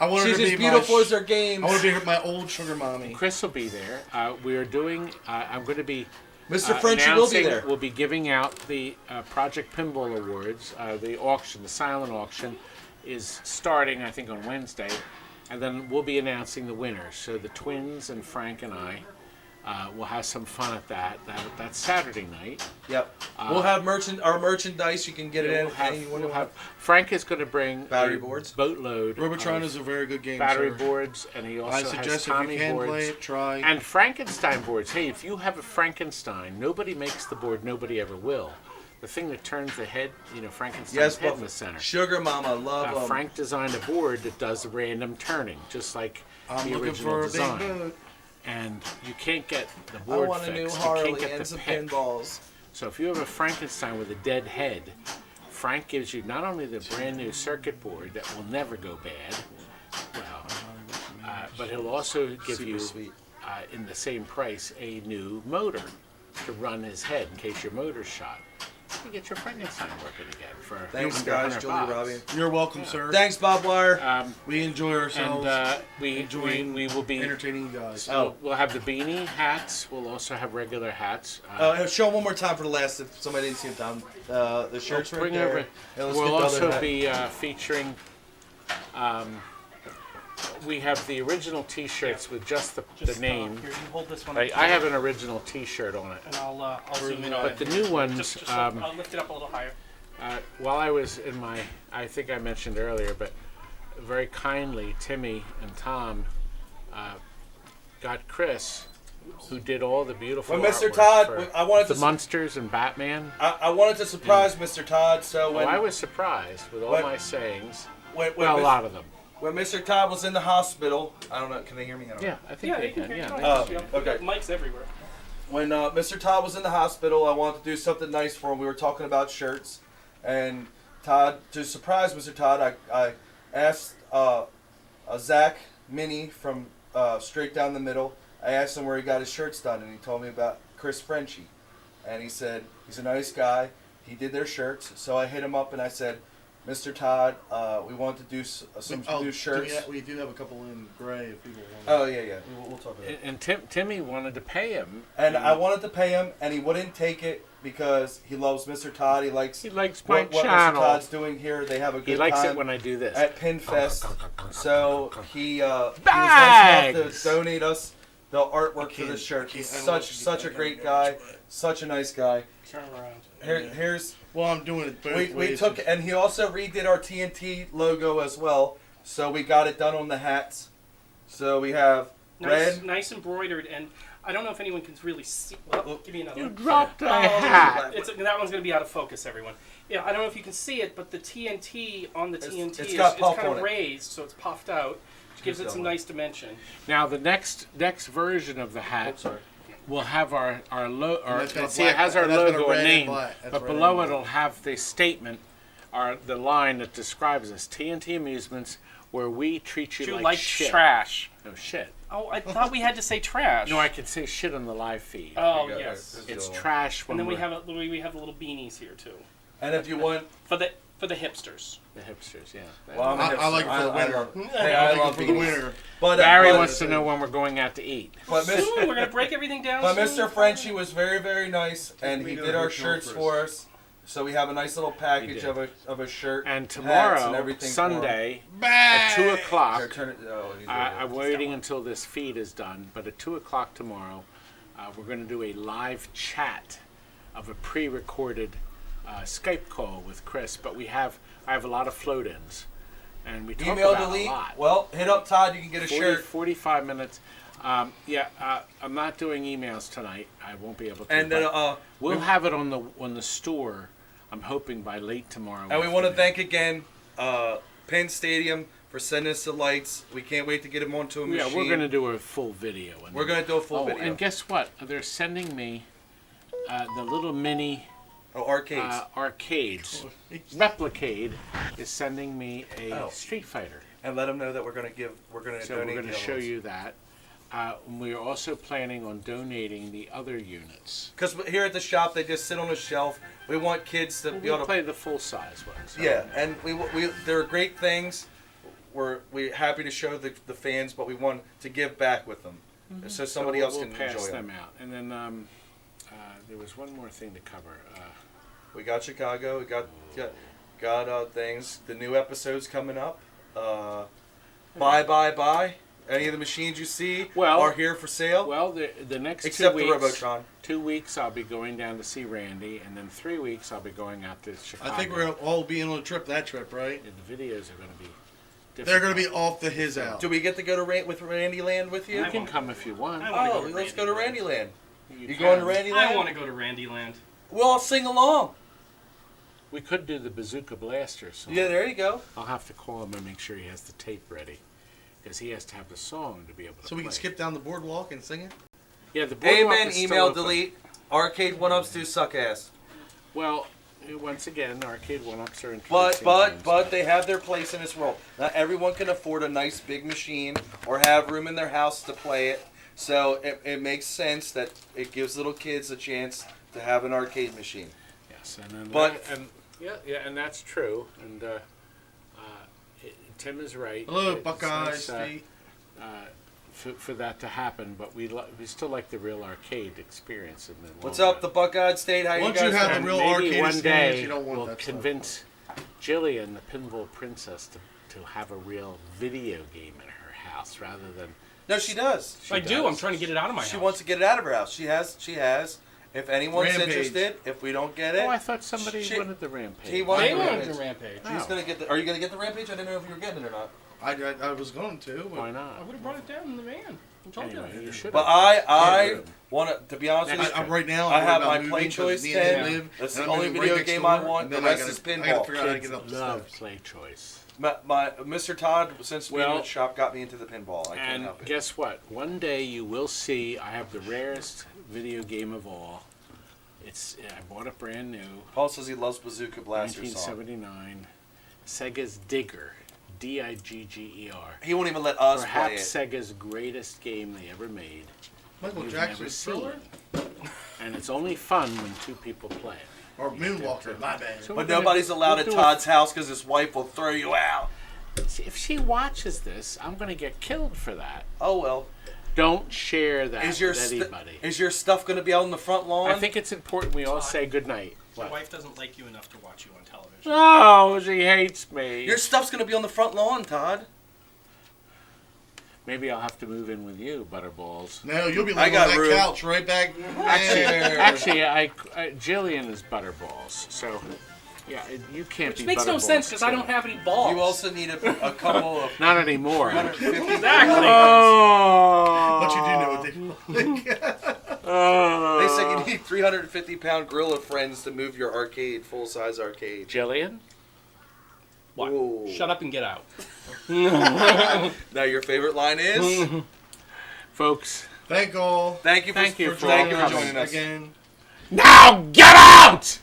I want her She's to as be beautiful my, as her games. I want to be my old sugar mommy. Chris will be there. We are doing. I'm going to be. Mr. Frenchie will be there. We'll be giving out the Project Pinball Awards. The auction, the silent auction, is starting, I think, on Wednesday, and then we'll be announcing the winners. So the twins and Frank and I will have some fun at that. That's Saturday night. Yep. We'll have our merchandise. You can get it in. We'll have Frank is going to bring battery a boards, boatload. Robotron of is a very good game. battery sir. boards, and he also I has suggest if Tommy you can boards play it, try. and Frankenstein boards. Hey, if you have a Frankenstein, nobody makes the board. Nobody ever will. The thing that turns the head, Frankenstein's head in the center. Sugar Mama, love them. Frank designed a board that does random turning, just like I'm the looking original for a design. big boat. And you can't get the I board want fixed. a new You Harley can't get and the some pick. pinballs. So if you have a Frankenstein with a dead head, Frank gives you not only the brand new circuit board that will never go bad, well, but he'll also give you, in the same price, a new motor to run his head in case your motor's shot. You get your Frankenstein working again for Thanks, under guys. 100 Julie, bucks. Robbie. You're welcome, sir. Thanks, Bob Wire. We enjoy ourselves. And we will be entertaining you guys. So we'll have the beanie hats. We'll also have regular hats. Show them one more time for the last, if somebody didn't see them down. The shirts right bring there. over. And let's We'll get the other also hat. be featuring. We have the original T-shirts with just the name. Here, you hold this one. I have an original T-shirt on it. And I'll zoom in on But it. the new ones. Just I'll lift it up a little higher. While I was in my, I think I mentioned earlier, but very kindly, Timmy and Tom got Chris, who did all the beautiful Well, Mr. artwork Todd, for I wanted the to Munsters and Batman. I wanted to surprise Mr. Todd, so when I was surprised with all my sayings. when Well, a lot of them. When Mr. Todd was in the hospital, I don't know, can they hear me? I don't know. Yeah, I think they can. Yeah. Okay. Mike's everywhere. When Mr. Todd was in the hospital, I wanted to do something nice for him. We were talking about shirts, and Todd, to surprise Mr. Todd, I asked Zach Minnie from Straight Down the Middle. I asked him where he got his shirts done, and he told me about Chris Frenchie, and he said he's a nice guy. He did their shirts, so I hit him up and I said, Mr. Todd, we want to do some new shirts. We do have a couple in gray if people want. Oh yeah. We'll talk about it. And Timmy wanted to pay him. And I wanted to pay him, and he wouldn't take it because he loves Mr. Todd. He likes my what Mr. channel. Todd's doing here. They have a good time. He likes it when I do this. At Pinfest. So he was nice enough to donate us the artwork for this shirt. He's such a great guy, such a nice guy. Turn around. Here's. Well, I'm doing it both ways. We took, and he also redid our TNT logo as well. So we got it done on the hats. So we have red. Nice embroidered, and I don't know if anyone can really see. Well, give me another You one. dropped a hat. That one's going to be out of focus, everyone. Yeah, I don't know if you can see it, but the TNT on the TNT it's got puff kind on of it. raised, so it's puffed out, which gives it some nice dimension. Now the next version of the hat will have our logo. It has our and that's got a logo red and and name, black. That's but red below and it'll have the statement, the line that describes us: TNT Amusements, where we treat you like shit. Trash. No shit. Oh, I thought we had to say trash. No, I can say shit on the live feed. Oh yes. It's trash when And then we we're have the little beanies here too. And if you want for the hipsters. The hipsters, yeah. Well, I like it for the winter. I love for the winter. But Barry wants to know when we're going out to eat. But Soon, we're gonna break everything down. But soon. Mr. Frenchie was very nice, and he did our shirts for us. So we have a nice little package of a shirt. And hats tomorrow, and everything Sunday, at 2 o'clock, he's I'm waiting until this feed is done, but at 2 o'clock tomorrow, we're going to do a live chat of a pre-recorded Skype call with Chris. But I have a lot of float-ins, and we talk email about delete. a lot. Well, hit up Todd. You can get a shirt. 45 minutes. I'm not doing emails tonight. I won't be able to. And then we'll have it on the store. I'm hoping by late tomorrow. And we want to thank again Penn Stadium for sending us the lights. We can't wait to get them onto a machine. Yeah, we're going to do a full video. We're going to do a full video. And guess what? They're sending me the little mini arcades. Replicade is sending me a Street Fighter. And let them know that we're going to donate. We're going to show you that. We are also planning on donating the other units. Because here at the shop, they just sit on a shelf. We want kids to be able to play the full size ones. Yeah, and they're great things. We're happy to show the fans, but we want to give back with them, so somebody else can pass enjoy them out. And then there was one more thing to cover. We got Chicago. We got things. The new episodes coming up. Bye. Any of the machines you see are here for sale. Well, the next except 2 the weeks, Robotron. 2 weeks I'll be going down to see Randy, and then 3 weeks I'll be going out to Chicago. I think we're all being on that trip, right? And the videos are going to be different. They're going to be off the his out. Do we get to go to with Randyland with you? You can come if you want. Let's go to Randyland. You going to Randyland? I want to go to Randyland. We'll all sing along. We could do the Bazooka Blaster song. Yeah, there you go. I'll have to call him and make sure he has the tape ready, because he has to have the song to be able to So we can skip down the boardwalk and sing it? Yeah, the boardwalk Amen, is still email, open. delete. Arcade 1-ups do suck ass. Well, once again, arcade one-ups are But they have their place in this world. Not everyone can afford a nice big machine or have room in their house to play it. So it makes sense that it gives little kids a chance to have an arcade machine. Yes, and and that's true. And Tim is right. Hello, It's Buckeye nice, State. For that to happen, but we still like the real arcade experience. In the What's long up, the Buckeye State? How Once you you guys have doing? the real Maybe arcade one experience, day you don't want we'll that stuff. convince Jillian, the pinball princess, to have a real video game in her house rather than. No, she does. I do. I'm trying to get it out of my house. She wants to get it out of her house. She has. If anyone's Rampage. interested, if we don't get it, Oh, I thought somebody wanted the rampage. he wanted They the wanted rampage. the rampage. She's gonna get the. Are you gonna get the rampage? I didn't know if you were getting it or not. I was going to. But Why not? I would have brought it down in the van. I told Anyway, you. you should. But I want to be honest with you. Right now, I have I'm my moving Play 'cause Choice me and him 10. live, That's and the I'm only moving video right next game door, I want. and The then I rest gotta- is I gotta pinball. figure out how to Kids get up the love steps. Play Choice. My Mr. Todd, since being in Well, the shop, got me into the pinball. I can't And help it. guess what? One day you will see. I have the rarest video game of all. I bought it brand new. Paul says he loves Bazooka Blaster song. 1979. Sega's Digger. Digger. He won't even let us Perhaps play it. Sega's greatest game they ever made. Michael You've Jackson's never Thriller? seen. And it's only fun when two people play it. Or Moonwalker, my bad. So But we're gonna- nobody's allowed we'll at do Todd's house because his wife will throw you out. If she watches this, I'm going to get killed for that. Oh well. Don't share that Is your with anybody. is your stuff going to be out on the front lawn? I think it's important we all say goodnight. My What? wife doesn't like you enough to watch you on television. Oh, she hates me. your stuff's going to be on the front lawn, Todd. Maybe I'll have to move in with you, Butterballs. No, you'll be I like got on that room. couch right back there. Actually, Jillian is Butterballs, so yeah, you can't Which be. makes no Butterballs sense because I don't have any balls. You also need a couple of Not anymore. 150 Exactly. Oh. But you do know what they They said you need 350-pound gorilla friends to move your arcade, full-size arcade. Jillian? What? Ooh. Shut up and get out. Now your favorite line is? Folks, Thank all. Thank you for joining us. Again. now get out!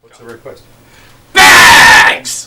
What's the request? Thanks!